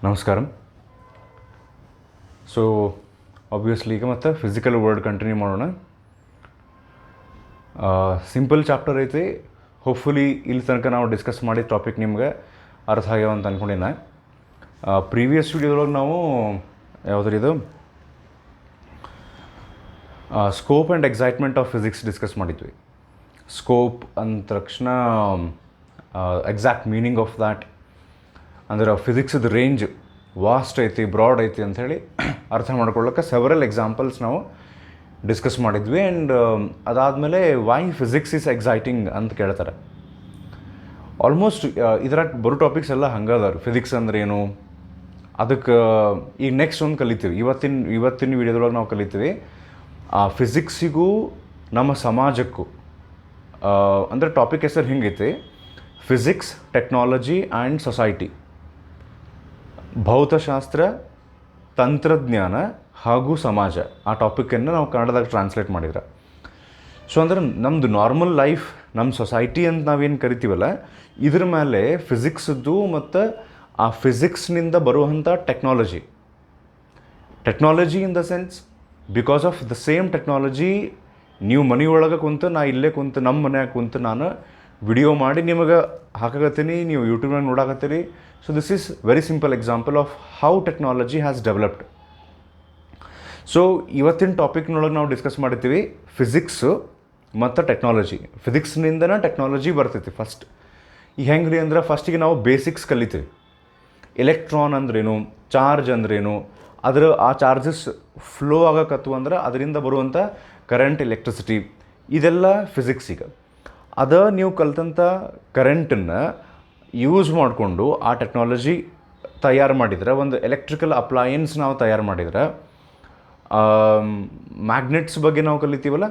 ನಮಸ್ಕಾರಂ. So obviously ಈಗ ಮತ್ತೆ physical word continue ಮಾಡೋಣ. ಸಿಂಪಲ್ ಚಾಪ್ಟರ್ ಐತಿ. ಹೋಪ್ಫುಲಿ ಇಲ್ಲಿ ತನಕ ನಾವು ಡಿಸ್ಕಸ್ ಮಾಡಿದ ಟಾಪಿಕ್ ನಿಮ್ಗೆ ಅರ್ಥ ಆಗ್ಯಾವ ಅಂತ ಅಂದ್ಕೊಂಡಿನ. ಪ್ರೀವಿಯಸ್ ವಿಡಿಯೋದೊಳಗೆ ನಾವು ಯಾವುದ್ರಿ ಇದು scope and excitement of physics discuss ಮಾಡಿದ್ವಿ. ಸ್ಕೋಪ್ ಅಂದ ತಕ್ಷಣ ಎಕ್ಸಾಕ್ಟ್ ಮೀನಿಂಗ್ ಆಫ್ ದ್ಯಾಟ್ ಅಂದ್ರೆ ಫಿಸಿಕ್ಸದ ರೇಂಜ್ ವಾಸ್ಟ್ ಐತಿ, ಬ್ರಾಡ್ ಐತಿ ಅಂಥೇಳಿ ಅರ್ಥ ಮಾಡ್ಕೊಳ್ಳೋಕೆ ಸೆವರಲ್ ಎಕ್ಸಾಂಪಲ್ಸ್ ನಾವು ಡಿಸ್ಕಸ್ ಮಾಡಿದ್ವಿ. ಆ್ಯಂಡ್ ಅದಾದಮೇಲೆ ವೈ ಫಿಸಿಕ್ಸ್ ಈಸ್ ಎಕ್ಸೈಟಿಂಗ್ ಅಂತ ಕೇಳ್ತಾರೆ. ಆಲ್ಮೋಸ್ಟ್ ಇದ್ರಾಗ ಬರೋ ಟಾಪಿಕ್ಸ್ ಎಲ್ಲ ಹಂಗದಾರ. ಫಿಸಿಕ್ಸ್ ಅಂದ್ರೆ ಏನು, ಅದಕ್ಕೆ ಈಗ ನೆಕ್ಸ್ಟ್ ಒಂದು ಕಲಿತೀವಿ. ಇವತ್ತಿನ ವಿಡಿಯೋದೊಳಗೆ ನಾವು ಕಲಿತೀವಿ ಆ ಫಿಸಿಕ್ಸಿಗೂ ನಮ್ಮ ಸಮಾಜಕ್ಕೂ ಅಂದರೆ ಟಾಪಿಕ್ ಹೆಸರು ಹಿಂಗೈತಿ, ಫಿಸಿಕ್ಸ್, ಟೆಕ್ನಾಲಜಿ ಆ್ಯಂಡ್ ಸೊಸೈಟಿ. ಭೌತಶಾಸ್ತ್ರ, ತಂತ್ರಜ್ಞಾನ ಹಾಗೂ ಸಮಾಜ ಆ ಟಾಪಿಕನ್ನು ನಾವು ಕನ್ನಡದಾಗ ಟ್ರಾನ್ಸ್ಲೇಟ್ ಮಾಡಿದ್ರೆ. ಸೊ ಅಂದ್ರೆ ನಮ್ಮದು ನಾರ್ಮಲ್ ಲೈಫ್, ನಮ್ಮ ಸೊಸೈಟಿ ಅಂತ ನಾವೇನು ಕರಿತೀವಲ್ಲ, ಇದ್ರ ಮೇಲೆ ಫಿಸಿಕ್ಸದ್ದು ಮತ್ತು ಆ ಫಿಸಿಕ್ಸ್ನಿಂದ ಬರುವಂಥ technology in the sense because of the same technology ನೀವು ಮನೆಯೊಳಗೆ ಕುಂತು, ನಾ ಇಲ್ಲೇ ಕುಂತು ನಮ್ಮ ಮನ್ಯಾಗ ಕುಂತು ನಾನು ವಿಡಿಯೋ ಮಾಡಿ ನಿಮಗೆ ಹಾಕಾಕತ್ತೀನಿ, ನೀವು ಯೂಟ್ಯೂಬ್ನಾಗ ನೋಡಾಕತ್ತೀರಿ. So this is very simple example of how technology has developed. So ಇವತ್ತಿನ ಟಾಪಿಕ್ನೊಳಗೆ ನಾವು ಡಿಸ್ಕಸ್ ಮಾಡಿರ್ತೀವಿ ಫಿಸಿಕ್ಸು ಮತ್ತು ಟೆಕ್ನಾಲಜಿ. ಫಿಸಿಕ್ಸ್ನಿಂದನೇ ಟೆಕ್ನಾಲಜಿ ಬರ್ತೈತಿ ಫಸ್ಟ್. ಈಗ ಹೆಂಗೆ ರೀ ಅಂದ್ರೆ ಫಸ್ಟಿಗೆ ನಾವು ಬೇಸಿಕ್ಸ್ ಕಲಿತೀವಿ. ಎಲೆಕ್ಟ್ರಾನ್ ಅಂದ್ರೇನು, ಚಾರ್ಜ್ ಅಂದ್ರೇನು, ಆ ಚಾರ್ಜಸ್ ಫ್ಲೋ ಆಗಕತ್ತು ಅಂದ್ರೆ ಅದರಿಂದ ಬರುವಂಥ ಕರೆಂಟ್, ಎಲೆಕ್ಟ್ರಿಸಿಟಿ, ಇದೆಲ್ಲ ಫಿಸಿಕ್ಸಿಗೆ. ನೀವು ಕಲ್ತಂಥ ಕರೆಂಟನ್ನು ಯೂಸ್ ಮಾಡಿಕೊಂಡು ಆ ಟೆಕ್ನಾಲಜಿ ತಯಾರು ಮಾಡಿದ್ರೆ, ಒಂದು ಎಲೆಕ್ಟ್ರಿಕಲ್ ಅಪ್ಲಯನ್ಸ್ ನಾವು ತಯಾರು ಮಾಡಿದ್ರೆ, ಮ್ಯಾಗ್ನೆಟ್ಸ್ ಬಗ್ಗೆ ನಾವು ಕಲಿತೀವಲ್ಲ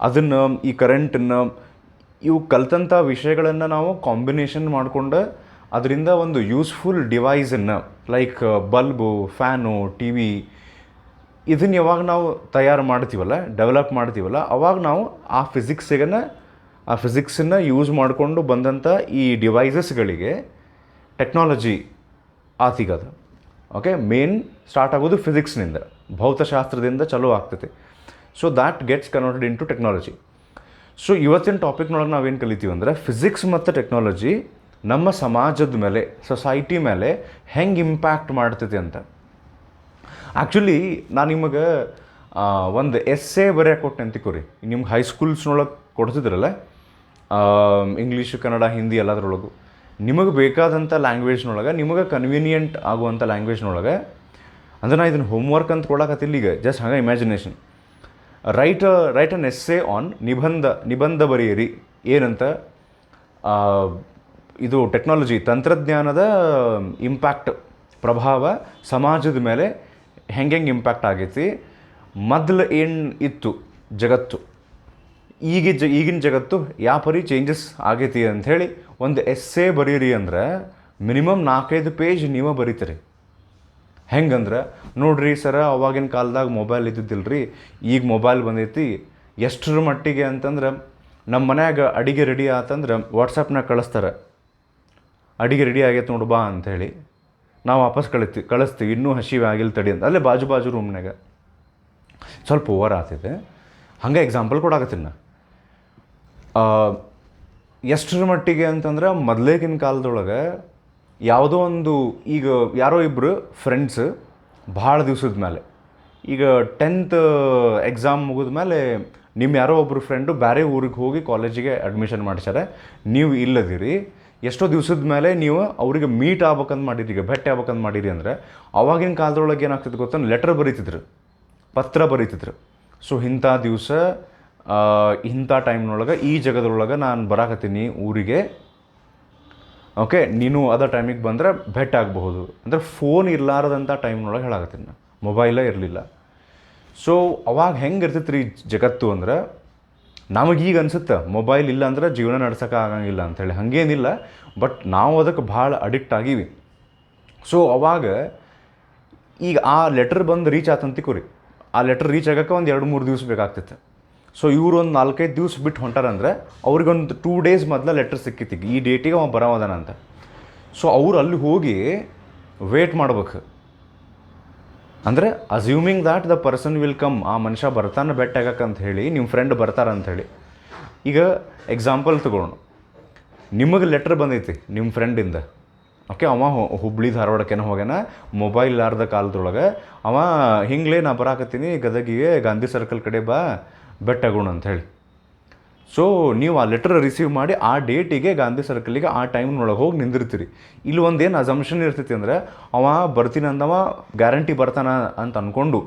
ಅದನ್ನು, ಈ ಕರೆಂಟನ್ನು, ಇವು ಕಲ್ತಂಥ ವಿಷಯಗಳನ್ನು ನಾವು ಕಾಂಬಿನೇಷನ್ ಮಾಡಿಕೊಂಡು ಅದರಿಂದ ಒಂದು ಯೂಸ್ಫುಲ್ ಡಿವೈಸನ್ನು like bulb, fan, TV, ಇದನ್ನು ಯಾವಾಗ ನಾವು ತಯಾರು ಮಾಡ್ತೀವಲ್ಲ, ಡೆವಲಪ್ ಮಾಡ್ತೀವಲ್ಲ, ಅವಾಗ ನಾವು ಆ ಫಿಸಿಕ್ಸನ್ನು ಯೂಸ್ ಮಾಡಿಕೊಂಡು ಬಂದಂಥ ಈ ಡಿವೈಸಸ್ಗಳಿಗೆ ಟೆಕ್ನಾಲಜಿ ಆತಿಗದ. ಓಕೆ, ಮೇನ್ ಸ್ಟಾರ್ಟ್ ಆಗೋದು ಫಿಸಿಕ್ಸ್ನಿಂದ, ಭೌತಶಾಸ್ತ್ರದಿಂದ ಚಲೋ ಆಗ್ತೈತೆ. So that gets converted into technology. So ಇವತ್ತಿನ ಟಾಪಿಕ್ನೊಳಗೆ ನಾವೇನು ಕಲಿತೀವಿ ಅಂದರೆ ಫಿಸಿಕ್ಸ್ ಮತ್ತು ಟೆಕ್ನಾಲಜಿ ನಮ್ಮ ಸಮಾಜದ ಮೇಲೆ, ಸೊಸೈಟಿ ಮೇಲೆ ಹೆಂಗೆ ಇಂಪ್ಯಾಕ್ಟ್ ಮಾಡ್ತೈತಿ ಅಂತ. ಆ್ಯಕ್ಚುಲಿ ನಾನು ನಿಮಗೆ ಒಂದು ಎಸ್ಸೆ ಬರೆಯೋಕೆ ಕೊಟ್ಟೆ ಅಂತಿಕೋರಿ. ನಿಮ್ಗೆ ಹೈಸ್ಕೂಲ್ಸ್ನೊಳಗೆ ಕೊಡ್ತಿದ್ರಲ್ಲ, ಇಂಗ್ಲೀಷು, ಕನ್ನಡ, ಹಿಂದಿ ಎಲ್ಲದರೊಳಗೂ ನಿಮಗೆ ಬೇಕಾದಂಥ ಲ್ಯಾಂಗ್ವೇಜ್ನೊಳಗೆ, ನಿಮಗೆ ಕನ್ವೀನಿಯೆಂಟ್ ಆಗುವಂಥ ಲ್ಯಾಂಗ್ವೇಜ್ನೊಳಗೆ, ಅಂದರೆ ನಾನು ಇದನ್ನು ಹೋಮ್ವರ್ಕ್ ಅಂತ ಕೊಡೋಕತ್ತಿಲ್ಲ ಈಗ, ಜಸ್ಟ್ ಹಾಗೆ imagination. Write an essay on ನಿಬಂಧ ಬರೆಯಿರಿ. ಏನಂತ, ಇದು ಟೆಕ್ನಾಲಜಿ, ತಂತ್ರಜ್ಞಾನದ ಇಂಪ್ಯಾಕ್ಟ್, ಪ್ರಭಾವ ಸಮಾಜದ ಮೇಲೆ ಹೆಂಗೆ ಇಂಪ್ಯಾಕ್ಟ್ ಆಗೈತಿ, ಮೊದಲು ಏನು ಇತ್ತು ಜಗತ್ತು, ಈಗಿನ ಜಗತ್ತು ಯಾವ ಪರಿ ಚೇಂಜಸ್ ಆಗೈತಿ ಅಂಥೇಳಿ ಒಂದು ಎಸ್ಸೆ ಬರೀರಿ ಅಂದ್ರೆ ಮಿನಿಮಮ್ 4-5 ಪೇಜ್ ನೀವು ಬರೀತೀರಿ. ಹೆಂಗಂದ್ರೆ ನೋಡ್ರಿ ಸರ, ಅವಾಗಿನ ಕಾಲದಾಗ ಮೊಬೈಲ್ ಇದ್ದಿದ್ದಿಲ್ರಿ, ಈಗ ಮೊಬೈಲ್ ಬಂದೈತಿ. ಎಷ್ಟರ ಮಟ್ಟಿಗೆ ಅಂತಂದ್ರೆ ನಮ್ಮ ಮನ್ಯಾಗ ಅಡಿಗೆ ರೆಡಿ ಆತಂದ್ರೆ ವಾಟ್ಸಪ್ನಾಗ ಕಳಿಸ್ತಾರೆ, ಅಡಿಗೆ ರೆಡಿ ಆಗೈತೆ ನೋಡು ಬಾ ಅಂಥೇಳಿ. ನಾವು ವಾಪಸ್ ಕಳಿಸ್ತೀವಿ, ಇನ್ನೂ ಹಸಿವೆ ಆಗಿಲ್ಲ ತಡಿ ಅಂತ. ಅಲ್ಲೇ ಬಾಜು ರೂಮ್ನಾಗ ಸ್ವಲ್ಪ ಓವರ್ ಆಗ್ತಿದೆ. ಹಂಗೆ ಎಕ್ಸಾಂಪಲ್ ಕೊಡಾಕತ್ತೀನಿ ನಾ. ಎಷ್ಟರ ಮಟ್ಟಿಗೆ ಅಂತಂದ್ರೆ ಮೊದಲೇಗಿನ ಕಾಲದೊಳಗೆ ಯಾವುದೋ ಒಂದು, ಈಗ ಯಾರೋ ಇಬ್ಬರು ಫ್ರೆಂಡ್ಸ್ ಭಾಳ ದಿವ್ಸದ ಮೇಲೆ, ಈಗ 10th ಎಕ್ಸಾಮ್ ಮುಗಿದ ಮೇಲೆ ನಿಮ್ಮ ಯಾರೋ ಒಬ್ಬರು ಫ್ರೆಂಡು ಬೇರೆ ಊರಿಗೆ ಹೋಗಿ ಕಾಲೇಜಿಗೆ ಅಡ್ಮಿಷನ್ ಮಾಡಿಸ್ಯಾರ, ನೀವು ಇಲ್ಲದಿರಿ. ಎಷ್ಟೋ ದಿವ್ಸದ ಮೇಲೆ ನೀವು ಅವರಿಗೆ ಮೀಟ್ ಆಗ್ಬೇಕಂತ ಮಾಡಿರಿ, ಈಗ ಭೇಟಿ ಆಗ್ಬೇಕಂತ ಮಾಡಿರಿ ಅಂದರೆ ಅವಾಗಿನ ಕಾಲದೊಳಗೆ ಏನಾಗ್ತಿತ್ತು ಗೊತ್ತಾ, ಲೆಟರ್ ಬರೀತಿದ್ರು, ಪತ್ರ ಬರೀತಿದ್ರು. ಸೊ ಇಂಥ ದಿವಸ ಇಂಥ ಟೈಮ್ನೊಳಗೆ ಈ ಜಾಗದೊಳಗೆ ನಾನು ಬರಾಕತ್ತೀನಿ ಊರಿಗೆ, ಓಕೆ, ನೀನು ಅದೇ ಟೈಮಿಗೆ ಬಂದರೆ ಭೇಟಿ ಆಗಬಹುದು ಅಂದರೆ ಫೋನ್ ಇರಲಾರದಂಥ ಟೈಮ್ನೊಳಗೆ ಹೇಳಾಕತ್ತೀನಿ ನಾನು, ಮೊಬೈಲೇ ಇರಲಿಲ್ಲ. ಸೊ ಅವಾಗ ಹೆಂಗೆ ಇರ್ತೈತೆ ರೀ ಜಗತ್ತು ಅಂದ್ರೆ, ನಮಗೀಗ ಅನ್ಸುತ್ತೆ ಮೊಬೈಲ್ ಇಲ್ಲ ಅಂದ್ರೆ ಜೀವನ ನಡ್ಸೋಕೆ ಆಗಂಗಿಲ್ಲ ಅಂಥೇಳಿ. ಹಾಗೇನಿಲ್ಲ, ಬಟ್ ನಾವು ಅದಕ್ಕೆ ಭಾಳ ಅಡಿಕ್ಟ್ ಆಗೀವಿ. ಸೊ ಅವಾಗ ಈಗ ಆ ಲೆಟರ್ ಬಂದು ರೀಚ್ ಆತಂತಿಕೋರಿ, ಆ ಲೆಟರ್ ರೀಚ್ ಆಗೋಕ್ಕೆ ಒಂದು 2-3 ದಿವಸ ಬೇಕಾಗ್ತಿತ್ತು. ಸೊ ಇವರು ಒಂದು 4-5 ದಿವಸ ಬಿಟ್ಟು ಹೊಂಟಾರಂದ್ರೆ ಅವ್ರಿಗೊಂದು 2 days ಮೊದಲ ಲೆಟರ್ ಸಿಕ್ಕಿತ್ತು, ಈ ಡೇಟಿಗೆ ಅವ ಬರೋದನ ಅಂತ. ಸೊ ಅವ್ರು ಅಲ್ಲಿ ಹೋಗಿ ವೇಟ್ ಮಾಡ್ಬೇಕು. ಅಂದರೆ assuming that the person will come, ಆ ಮನುಷ್ಯ ಬರ್ತಾನೆ ಬೆಟ್ ಆಗಕ್ಕಂತ ಹೇಳಿ, ನಿಮ್ಮ ಫ್ರೆಂಡ್ ಬರ್ತಾರಂಥೇಳಿ. ಈಗ ಎಕ್ಸಾಂಪಲ್ ತಗೊಳ್ಳೋಣ, ನಿಮಗೆ ಲೆಟ್ರ್ ಬಂದೈತಿ ನಿಮ್ಮ ಫ್ರೆಂಡಿಂದ. ಓಕೆ, ಅವ ಹುಬ್ಳಿ ಧಾರವಾಡಕ್ಕೇನೋ ಹೋಗ್ಯಾನ, ಮೊಬೈಲ್ ಇಲ್ಲಾರ್ದ ಕಾಲದೊಳಗೆ ಅವ ಹಿಂಗ್ಲೇ ನಾ ಬರಾಕತ್ತೀನಿ ಗದಗಿಗೆ, ಗಾಂಧಿ ಸರ್ಕಲ್ ಕಡೆ ಬಾ ಬೆಟ್ ಆಗೋಣ ಅಂಥೇಳಿ. ಸೊ ನೀವು ಆ ಲೆಟರ್ ರಿಸೀವ್ ಮಾಡಿ ಆ ಡೇಟಿಗೆ ಗಾಂಧಿ ಸರ್ಕಲಿಗೆ ಆ ಟೈಮ್ನೊಳಗೆ ಹೋಗಿ ನಿಂದಿರ್ತೀರಿ. ಇಲ್ಲಿ ಒಂದೇನು ಅಸಂಪ್ಷನ್ ಇರ್ತೈತಿ ಅಂದರೆ, ಅವ ಬರ್ತೀನಿ ಅಂದವ ಗ್ಯಾರಂಟಿ ಬರ್ತಾನ ಅಂತ ಅಂದ್ಕೊಂಡು,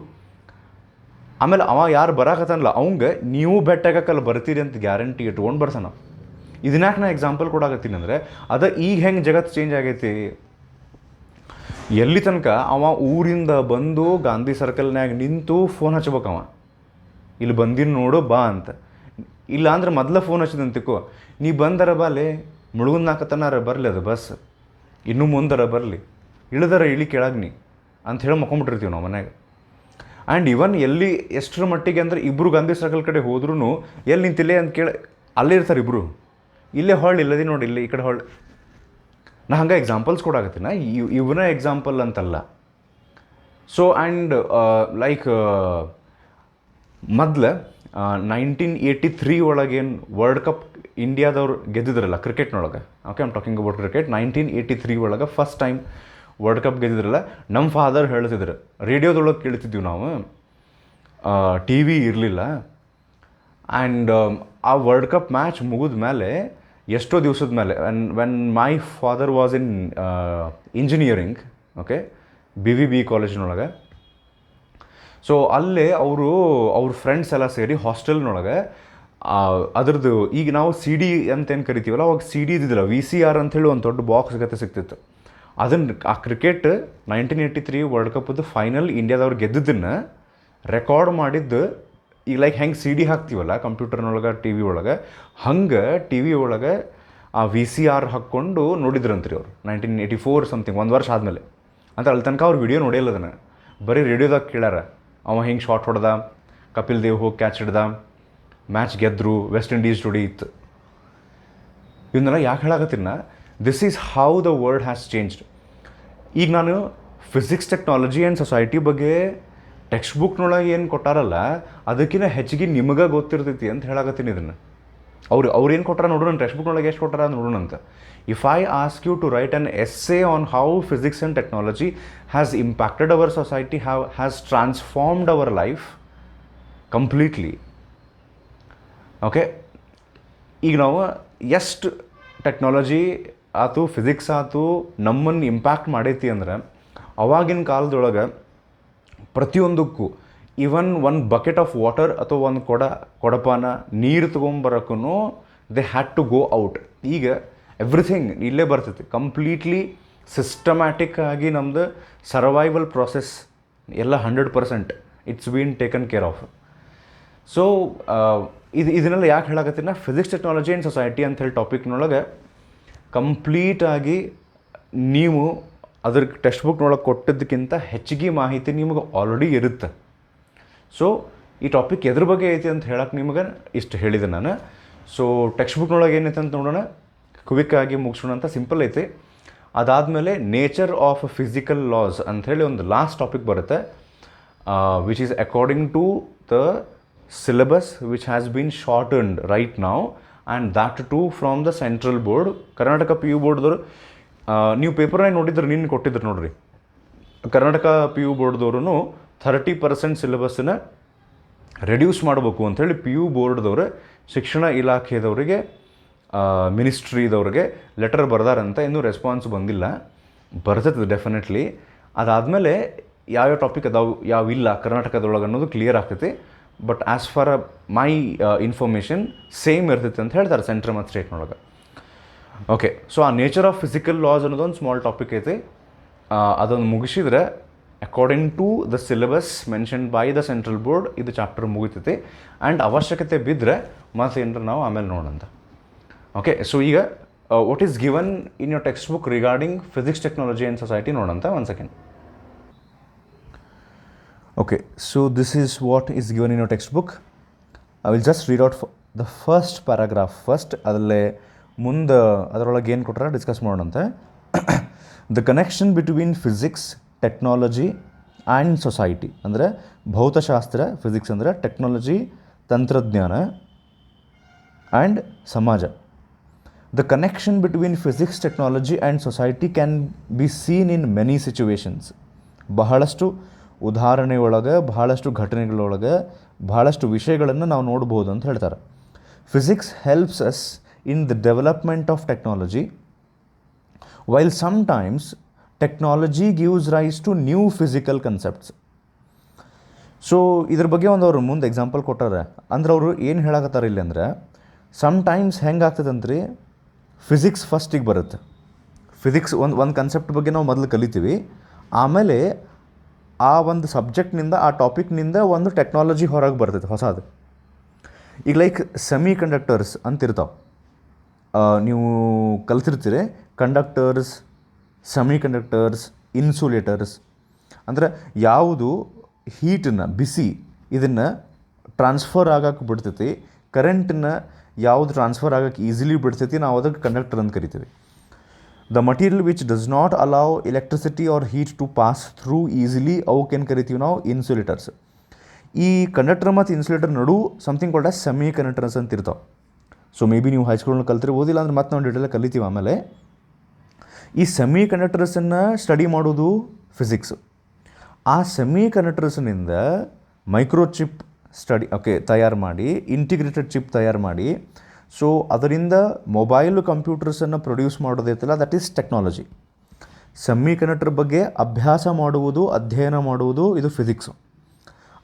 ಆಮೇಲೆ ಅವ ಯಾರು ಬರಾಕತ್ತಾನಲ್ಲ ಅವಂಗೆ ನೀವು ಬೆಟ್ಟಾಗಕ್ಕಲ್ಲ ಬರ್ತೀರಿ ಅಂತ ಗ್ಯಾರಂಟಿ ಇಟ್ಕೊಂಡು ಬರ್ತಾನ. ಇದನ್ಯಾಕೆ ನಾ ಎಕ್ಸಾಂಪಲ್ ಕೊಡಾಕತ್ತೀನಿ ಅಂದರೆ, ಈಗ ಹೆಂಗೆ ಜಗತ್ತು ಚೇಂಜ್ ಆಗೈತಿ. ಎಲ್ಲಿ ತನಕ ಅವ ಊರಿಂದ ಬಂದು ಗಾಂಧಿ ಸರ್ಕಲ್ನಾಗ ನಿಂತು ಫೋನ್ ಹಚ್ಬೇಕವ, ಇಲ್ಲಿ ಬಂದಿನ ನೋಡು ಬಾ ಅಂತ. ಇಲ್ಲ ಅಂದ್ರೆ ಮೊದಲ ಫೋನ್ ಹಚ್ಚಿದಂತಿಕೋ, ನೀ ಬಂದರ ಬಾಲೆ ಮುಳುಗುನ್ ನಾಕತನಾರ ಬರಲಿ ಅದು ಬಸ್, ಇನ್ನೂ ಮುಂದರ ಬರಲಿ, ಇಳಿದರ ಇಳಿ ಕೆಳಗ್ನಿ ಅಂತ ಹೇಳಿ ಮಕ್ಕೊಂಬಿಟ್ಟಿರ್ತೀವಿ ನಾವು ಮನ್ಯಾಗ. ಆ್ಯಂಡ್ ಇವನ್ ಎಲ್ಲಿ ಎಷ್ಟರ ಮಟ್ಟಿಗೆ ಅಂದರೆ, ಇಬ್ಬರು ಗಾಂಧಿ ಸರ್ಕಲ್ ಕಡೆ ಹೋದ್ರೂ ಎಲ್ಲಿ ನಿಂತಿಲ್ಲೇ ಅಂತ ಕೇಳಿ ಅಲ್ಲೇ ಇರ್ತಾರೆ ಇಬ್ಬರು. ಇಲ್ಲೇ ಹೊಳ್ಳಿ ಇಲ್ಲದಿ ನೋಡಿ, ಇಲ್ಲಿ ಈ ಕಡೆ ಹೊಳ್ಳಿ. ನಾ ಹಂಗೆ ಎಕ್ಸಾಂಪಲ್ಸ್ ಕೊಡಾಕತ್ತೀನಿ, ಇವನೇ ಎಕ್ಸಾಂಪಲ್ ಅಂತಲ್ಲ. ಸೊ ಆ್ಯಂಡ್ ಲೈಕ್ ಮೊದಲು 1983 ಒಳಗೇನು ವರ್ಲ್ಡ್ ಕಪ್ ಇಂಡಿಯಾದವ್ರು ಗೆದ್ದಿದ್ರಲ್ಲ ಕ್ರಿಕೆಟ್ನೊಳಗೆ. Okay, I'm talking about cricket. 1983 ಒಳಗೆ ಫಸ್ಟ್ ಟೈಮ್ ವರ್ಲ್ಡ್ ಕಪ್ ಗೆದ್ದಿದ್ರಲ್ಲ. ನಮ್ಮ ಫಾದರ್ ಹೇಳ್ತಿದ್ರು, ರೇಡಿಯೋದೊಳಗೆ ಕೇಳ್ತಿದ್ವಿ ನಾವು, ಟಿ ವಿ ಇರಲಿಲ್ಲ. ಆ್ಯಂಡ್ ಆ ವರ್ಲ್ಡ್ ಕಪ್ ಮ್ಯಾಚ್ ಮುಗಿದ ಮೇಲೆ ಎಷ್ಟೋ ದಿವಸದ ಮೇಲೆ, when my father was in engineering, okay, BVB ಕಾಲೇಜಿನೊಳಗೆ. ಸೊ ಅಲ್ಲೇ ಅವ್ರ ಫ್ರೆಂಡ್ಸ್ ಎಲ್ಲ ಸೇರಿ ಹಾಸ್ಟೆಲ್ನೊಳಗೆ ಅದ್ರದ್ದು, ಈಗ ನಾವು CD ಅಂತೇನು ಕರಿತೀವಲ್ಲ, ಅವಾಗ CD ಇದ್ದಿದ್ದಿಲ್ಲ, VCR ಅಂಥೇಳಿ ಒಂದು ದೊಡ್ಡ ಬಾಕ್ಸ್ ಗತೆ ಸಿಗ್ತಿತ್ತು. ಅದನ್ನು ಆ ಕ್ರಿಕೆಟ್ 1983 ವರ್ಲ್ಡ್ ಕಪ್ಪದ್ದು ಫೈನಲ್ ಇಂಡಿಯಾದವ್ರು ಗೆದ್ದದನ್ನು ರೆಕಾರ್ಡ್ ಮಾಡಿದ್ದು, ಈಗ ಲೈಕ್ ಹೆಂಗೆ CD ಹಾಕ್ತೀವಲ್ಲ ಕಂಪ್ಯೂಟರ್ನೊಳಗೆ, TV ಒಳಗೆ, ಹಂಗೆ TV ಒಳಗೆ ಆ VCR ಹಾಕ್ಕೊಂಡು ನೋಡಿದ್ರಂತ್ರಿ ಅವ್ರು 1984 ಸಮಥಿಂಗ್, ಒಂದು ವರ್ಷ ಆದಮೇಲೆ. ಅಂತ ಅಲ್ಲಿ ತನಕ ಅವ್ರು ವಿಡಿಯೋ ನೋಡಿಲ್ಲ, ಅದನ್ನು ಬರೀ ರೇಡಿಯೋದಾಗ ಕೇಳ್ಯಾರ. ಅವ ಹಿಂಗೆ ಶಾಟ್ ಹೊಡೆದ, ಕಪಿಲ್ ದೇವ್ ಹೋಗಿ ಕ್ಯಾಚ್ ಹಿಡ್ದ, ಮ್ಯಾಚ್ ಗೆದ್ದರು, ವೆಸ್ಟ್ ಇಂಡೀಸ್ ಜೋಡಿ ಇತ್ತು. ಇವನ್ನೆಲ್ಲ ಯಾಕೆ ಹೇಳಾಕತ್ತೀನ, this is how the world has changed. ಈಗ ನಾನು ಫಿಸಿಕ್ಸ್, ಟೆಕ್ನಾಲಜಿ ಆ್ಯಂಡ್ ಸೊಸೈಟಿ ಬಗ್ಗೆ ಟೆಕ್ಸ್ಟ್ ಬುಕ್ನೊಳಗೆ ಏನು ಕೊಟ್ಟಾರಲ್ಲ, ಅದಕ್ಕಿಂತ ಹೆಚ್ಚಿಗೆ ನಿಮಗೆ ಗೊತ್ತಿರ್ತೈತಿ ಅಂತ ಹೇಳಾಕತ್ತೀನಿ ಇದನ್ನು. ಅವ್ರು ಏನು ಕೊಟ್ಟಾರ ನೋಡೋಣ, ಟೆಕ್ಸ್ಟ್ ಬುಕ್ನೊಳಗೆ ಎಷ್ಟು ಕೊಟ್ಟಾರ ನೋಡೋಣ ಅಂತ. If I ask you to write an essay on how physics and technology has impacted our society, has transformed our life completely. Okay, ಈಗ ನಾವು ಎಷ್ಟು ಟೆಕ್ನಾಲಜಿ ಆಯ್ತು, ಫಿಸಿಕ್ಸ್ ಆಯ್ತು, ನಮ್ಮನ್ನು ಇಂಪ್ಯಾಕ್ಟ್ ಮಾಡೈತಿ ಅಂದ್ರೆ, ಅವಾಗಿನ ಕಾಲದೊಳಗೆ ಪ್ರತಿಯೊಂದಕ್ಕೂ, ಈವನ್ ಒಂದು ಬಕೆಟ್ ಆಫ್ ವಾಟರ್ ಅಥವಾ ಒಂದು ಕೊಡಪಾನ ನೀರು ತೊಗೊಂಬರಕ್ಕೂ they had to go out. ಈಗ ಎವ್ರಿಥಿಂಗ್ ಇಲ್ಲೇ ಬರ್ತೈತಿ, ಕಂಪ್ಲೀಟ್ಲಿ ಸಿಸ್ಟಮ್ಯಾಟಿಕ್ ಆಗಿ ನಮ್ಮದು ಸರ್ವೈವಲ್ ಪ್ರಾಸೆಸ್ ಎಲ್ಲ 100% it's been taken care of. So ಇದನ್ನೆಲ್ಲ ಯಾಕೆ ಹೇಳಕತ್ತೀನಿ, ಫಿಸಿಕ್ಸ್, ಟೆಕ್ನಾಲಜಿ ಆ್ಯಂಡ್ ಸೊಸೈಟಿ ಅಂಥೇಳಿ ಟಾಪಿಕ್ನೊಳಗೆ ಕಂಪ್ಲೀಟಾಗಿ ನೀವು ಅದ್ರ ಟೆಕ್ಸ್ಟ್ ಬುಕ್ನೊಳಗೆ ಕೊಟ್ಟಿದ್ದಕ್ಕಿಂತ ಹೆಚ್ಚಿಗೆ ಮಾಹಿತಿ ನಿಮಗೆ ಆಲ್ರೆಡಿ ಇರುತ್ತೆ. ಸೊ ಈ ಟಾಪಿಕ್ ಎದ್ರ ಬಗ್ಗೆ ಐತಿ ಅಂತ ಹೇಳಕ್ಕೆ ನಿಮಗೆ ಇಷ್ಟು ಹೇಳಿದೆ ನಾನು. ಸೊ ಟೆಕ್ಸ್ಟ್ ಬುಕ್ನೊಳಗೆ ಏನೈತೆ ಅಂತ ನೋಡೋಣ, ಕ್ವಿಕ್ಕಾಗಿ ಮುಗಿಸೋಣ ಅಂತ, ಸಿಂಪಲ್ ಐತಿ. ಅದಾದಮೇಲೆ ನೇಚರ್ ಆಫ್ ಫಿಸಿಕಲ್ ಲಾಸ್ ಅಂಥೇಳಿ ಒಂದು ಲಾಸ್ಟ್ ಟಾಪಿಕ್ ಬರುತ್ತೆ, which is according to the syllabus which has been shortened right ನಾವು, and that too from the central board. Karnataka PU ಬೋರ್ಡ್ದವರು ನೀವು ಪೇಪರ್ನಾಗ ನೋಡಿದ್ರೆ, ನಿನ್ನೆ ಕೊಟ್ಟಿದ್ರು ನೋಡ್ರಿ, ಕರ್ನಾಟಕ PU ಬೋರ್ಡ್ದವ್ರು 30% ಸಿಲೆಬಸ್ಸನ್ನು ರೆಡ್ಯೂಸ್ ಮಾಡಬೇಕು ಅಂಥೇಳಿ PU ಬೋರ್ಡ್ದವ್ರು ಶಿಕ್ಷಣ ಇಲಾಖೆದವರಿಗೆ, ಮಿನಿಸ್ಟ್ರಿದವ್ರಿಗೆ ಲೆಟರ್ ಬರ್ದಾರಂತ. ಇನ್ನೂ ರೆಸ್ಪಾನ್ಸ್ ಬಂದಿಲ್ಲ, ಬರ್ತದೆ ಡೆಫಿನೆಟ್ಲಿ. ಅದಾದಮೇಲೆ ಯಾವ್ಯಾವ ಟಾಪಿಕ್ ಅದಾವು ಯಾವಿಲ್ಲ ಕರ್ನಾಟಕದೊಳಗೆ ಅನ್ನೋದು ಕ್ಲಿಯರ್ ಆಗ್ತೈತಿ. But as far my information same ಇರ್ತೈತೆ ಅಂತ ಹೇಳ್ತಾರೆ ಸೆಂಟ್ರ್ ಮತ್ತು ಸ್ಟೇಟ್ನೊಳಗೆ. ಓಕೆ, ಸೊ ಆ ನೇಚರ್ ಆಫ್ ಫಿಸಿಕಲ್ ಲಾಸ್ ಅನ್ನೋದೊಂದು ಸ್ಮಾಲ್ ಟಾಪಿಕ್ ಐತಿ. ಅದೊಂದು ಮುಗಿಸಿದ್ರೆ according to the syllabus mention by the central board ಇದು ಚಾಪ್ಟರ್ ಮುಗಿತೈತಿ. ಆ್ಯಂಡ್ ಅವಶ್ಯಕತೆ ಬಿದ್ದರೆ ಮತ್ತೆ ಏನಾರ ನಾವು ಆಮೇಲೆ ನೋಡೋಣ. ಓಕೆ, ಸೊ ಈಗ what is given in your textbook regarding physics, technology and society ನೋಡೋಂತ. ಒಂದು second. Okay, so this is what is given in your textbook. I will just read out the first paragraph first. ಅದರಲ್ಲೇ ಮುಂದೆ ಅದರೊಳಗೆ ಏನು ಕೊಟ್ಟರೆ ಡಿಸ್ಕಸ್ ಮಾಡೋಣಂತೆ. The connection between physics, technology and society, ಅಂದರೆ ಭೌತಶಾಸ್ತ್ರ, ಫಿಸಿಕ್ಸ್ ಅಂದರೆ ಟೆಕ್ನಾಲಜಿ, ತಂತ್ರಜ್ಞಾನ ಆ್ಯಂಡ್ ಸಮಾಜ. The connection between physics, technology and society can be seen in many situations. ಬಹಳಷ್ಟು ಉದಾಹರಣೆಯೊಳಗೆ, ಬಹಳಷ್ಟು ಘಟನೆಗಳೊಳಗೆ, ಬಹಳಷ್ಟು ವಿಷಯಗಳನ್ನು ನಾವು ನೋಡ್ಬೋದು ಅಂತ ಹೇಳ್ತಾರೆ. Physics helps us in the development of technology, while sometimes technology gives rise to new physical concepts. So ಇದ್ರ ಬಗ್ಗೆ ಒಂದು ಅವ್ರು ಮುಂದೆ ಎಕ್ಸಾಂಪಲ್ ಕೊಟ್ಟಾರೆ. ಅಂದ್ರೆ ಅವರು ಏನು ಹೇಳಕತ್ತಾರೆ ಇಲ್ಲಿ ಅಂದರೆ, ಸಮ್ಟೈಮ್ಸ್ ಹೆಂಗೆ ಆಗ್ತದಂದ್ರೆ ಫಿಸಿಕ್ಸ್ ಫಸ್ಟಿಗೆ ಬರುತ್ತೆ. ಫಿಸಿಕ್ಸ್ ಒಂದು ಕನ್ಸೆಪ್ಟ್ ಬಗ್ಗೆ ನಾವು ಮೊದಲು ಕಲಿತೀವಿ, ಆಮೇಲೆ ಆ ಒಂದು ಸಬ್ಜೆಕ್ಟ್ನಿಂದ, ಆ ಟಾಪಿಕ್ನಿಂದ ಒಂದು ಟೆಕ್ನಾಲಜಿ ಹೊರಗೆ ಬರ್ತೈತೆ ಹೊಸದು. ಈಗ ಲೈಕ್ ಸೆಮಿ ಕಂಡಕ್ಟರ್ಸ್ ಅಂತಿರ್ತಾವೆ, ನೀವು ಕಲ್ತಿರ್ತೀರಿ. ಕಂಡಕ್ಟರ್ಸ್, ಸೆಮಿ ಕಂಡಕ್ಟರ್ಸ್, ಇನ್ಸುಲೇಟರ್ಸ್ ಅಂದರೆ ಯಾವುದು ಹೀಟನ್ನು, ಬಿಸಿ ಇದನ್ನು ಟ್ರಾನ್ಸ್ಫರ್ ಆಗಕ್ಕೆ ಬಿಡ್ತೈತಿ, ಕರೆಂಟನ್ನು ಯಾವುದು ಟ್ರಾನ್ಸ್ಫರ್ ಆಗಕ್ಕೆ ಈಸಿಲಿ ಬಿಡ್ತೈತಿ, ನಾವು ಅದಕ್ಕೆ ಕಂಡಕ್ಟರ್ ಅಂತ ಕರಿತೀವಿ. The material which does not allow electricity or heat to pass through easily, ಅವಕ್ಕೇನು ಕರಿತೀವಿ ನಾವು ಇನ್ಸುಲೇಟರ್ಸ್. ಈ ಕಂಡಕ್ಟರ್ ಮತ್ತು ಇನ್ಸುಲೇಟರ್ ನಡು something called as semiconductors ಅಂತ ಇರ್ತಾವೆ. ಸೊ ಮೇ ಬಿ ನೀವು ಹೈಸ್ಕೂಲ್ನ ಕಲ್ತಿರ್ಬೋದಿಲ್ಲ ಅಂದ್ರೆ ಮತ್ತೆ ನಾವು ಡೀಟೇಲಾಗಿ ಕಲಿತೀವಿ. ಆಮೇಲೆ ಈ ಸೆಮಿ ಕಂಡಕ್ಟರ್ಸನ್ನು ಸ್ಟಡಿ ಮಾಡೋದು ಫಿಸಿಕ್ಸ್. ಆ ಸೆಮಿ ಕಂಡಕ್ಟರ್ಸ್ನಿಂದ ಮೈಕ್ರೋಚಿಪ್ ತಯಾರು ಮಾಡಿ, ಇಂಟಿಗ್ರೇಟೆಡ್ ಚಿಪ್ ತಯಾರು ಮಾಡಿ, ಸೊ ಅದರಿಂದ ಮೊಬೈಲ್ ಕಂಪ್ಯೂಟರ್ಸನ್ನು ಪ್ರೊಡ್ಯೂಸ್ ಮಾಡೋದೈತಲ್ಲ, that is technology. Semiconductor ಬಗ್ಗೆ ಅಭ್ಯಾಸ ಮಾಡುವುದು, ಅಧ್ಯಯನ ಮಾಡುವುದು ಇದು ಫಿಸಿಕ್ಸು.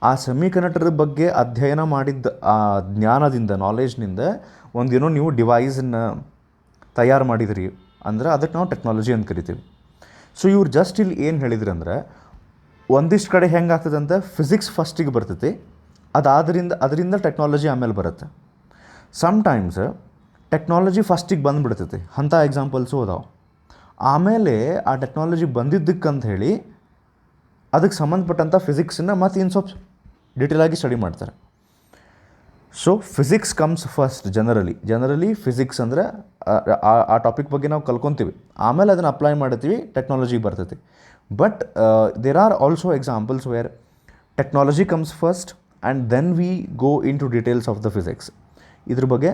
ಆ ಸೆಮಿ ಕಂಡಕ್ಟರ್ ಬಗ್ಗೆ ಅಧ್ಯಯನ ಮಾಡಿದ್ದ ಆ ಜ್ಞಾನದಿಂದ, ನಾಲೆಜ್ನಿಂದ ಒಂದೇನೋ ನೀವು ಡಿವೈಸನ್ನು ತಯಾರು ಮಾಡಿದ್ರಿ ಅಂದರೆ ಅದಕ್ಕೆ ನಾವು ಟೆಕ್ನಾಲಜಿ ಅಂತ ಕರಿತೀವಿ. ಸೊ ಇವ್ರು ಜಸ್ಟ್ ಇಲ್ಲಿ ಏನು ಹೇಳಿದ್ರಿ ಅಂದರೆ, ಒಂದಿಷ್ಟು ಕಡೆ ಹೆಂಗೆ ಆಗ್ತದಂತೆ, ಫಿಸಿಕ್ಸ್ ಫಸ್ಟಿಗೆ ಬರ್ತೈತಿ, ಅದರಿಂದ ಟೆಕ್ನಾಲಜಿ ಆಮೇಲೆ ಬರುತ್ತೆ. ಸಮ್ಟೈಮ್ಸ್ ಟೆಕ್ನಾಲಜಿ ಫಸ್ಟಿಗೆ ಬಂದುಬಿಡ್ತೈತಿ, ಅಂಥ ಎಕ್ಸಾಂಪಲ್ಸು ಅದಾವೆ. ಆಮೇಲೆ ಆ ಟೆಕ್ನಾಲಜಿ ಬಂದಿದ್ದಕ್ಕಂತ ಹೇಳಿ ಅದಕ್ಕೆ ಸಂಬಂಧಪಟ್ಟಂಥ ಫಿಸಿಕ್ಸನ್ನು ಮತ್ತು ಇನ್ನು ಸ್ವಲ್ಪ ಡೀಟೇಲಾಗಿ ಸ್ಟಡಿ ಮಾಡ್ತಾರೆ. So physics comes first generally physics ಅಂದರೆ ಆ ಟಾಪಿಕ್ ಬಗ್ಗೆ ನಾವು ಕಲ್ಕೊತೀವಿ, ಆಮೇಲೆ ಅದನ್ನು ಅಪ್ಲೈ ಮಾಡ್ತೀವಿ, ಟೆಕ್ನಾಲಜಿ ಬರ್ತೈತಿ. But there are also examples where technology comes first and then we go into details of the physics. ಇದ್ರ ಬಗ್ಗೆ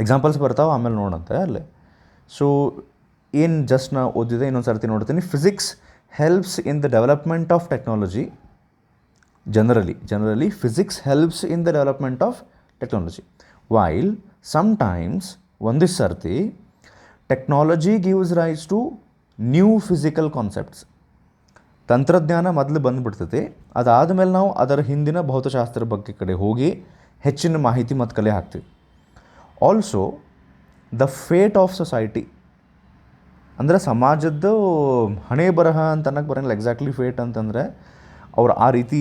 ಎಕ್ಸಾಂಪಲ್ಸ್ ಬರ್ತಾವೆ, ಆಮೇಲೆ ನೋಡಂತೆ ಅಲ್ಲೇ. ಸೊ ಏನು ಜಸ್ಟ್ ನಾ ಓದಿದೆ, ಇನ್ನೊಂದು ಸರ್ತಿ ನೋಡ್ತೀನಿ. Physics helps in the development of technology. Generally physics helps in the development of technology, while sometimes ಒಂದಿಷ್ಟು ಸರ್ತಿ technology gives rise to new physical concepts. ತಂತ್ರಜ್ಞಾನ ಮೊದಲು ಬಂದುಬಿಡ್ತೈತಿ, ಅದಾದಮೇಲೆ ನಾವು ಅದರ ಹಿಂದಿನ ಭೌತಶಾಸ್ತ್ರದ ಬಗ್ಗೆ ಕಡೆ ಹೋಗಿ ಹೆಚ್ಚಿನ ಮಾಹಿತಿ ಮತ್ತು ಕಲೆ ಹಾಕ್ತೀವಿ. Also the fate of society ಅಂದರೆ ಸಮಾಜದ್ದು ಹಣೆ ಬರಹ ಅಂತ ಅನ್ನಕ್ಕೆ ಬರೋಂಗಿಲ್ಲ. ಎಕ್ಸಾಕ್ಟ್ಲಿ ಫೇಟ್ ಅಂತಂದರೆ ಅವ್ರು ಆ ರೀತಿ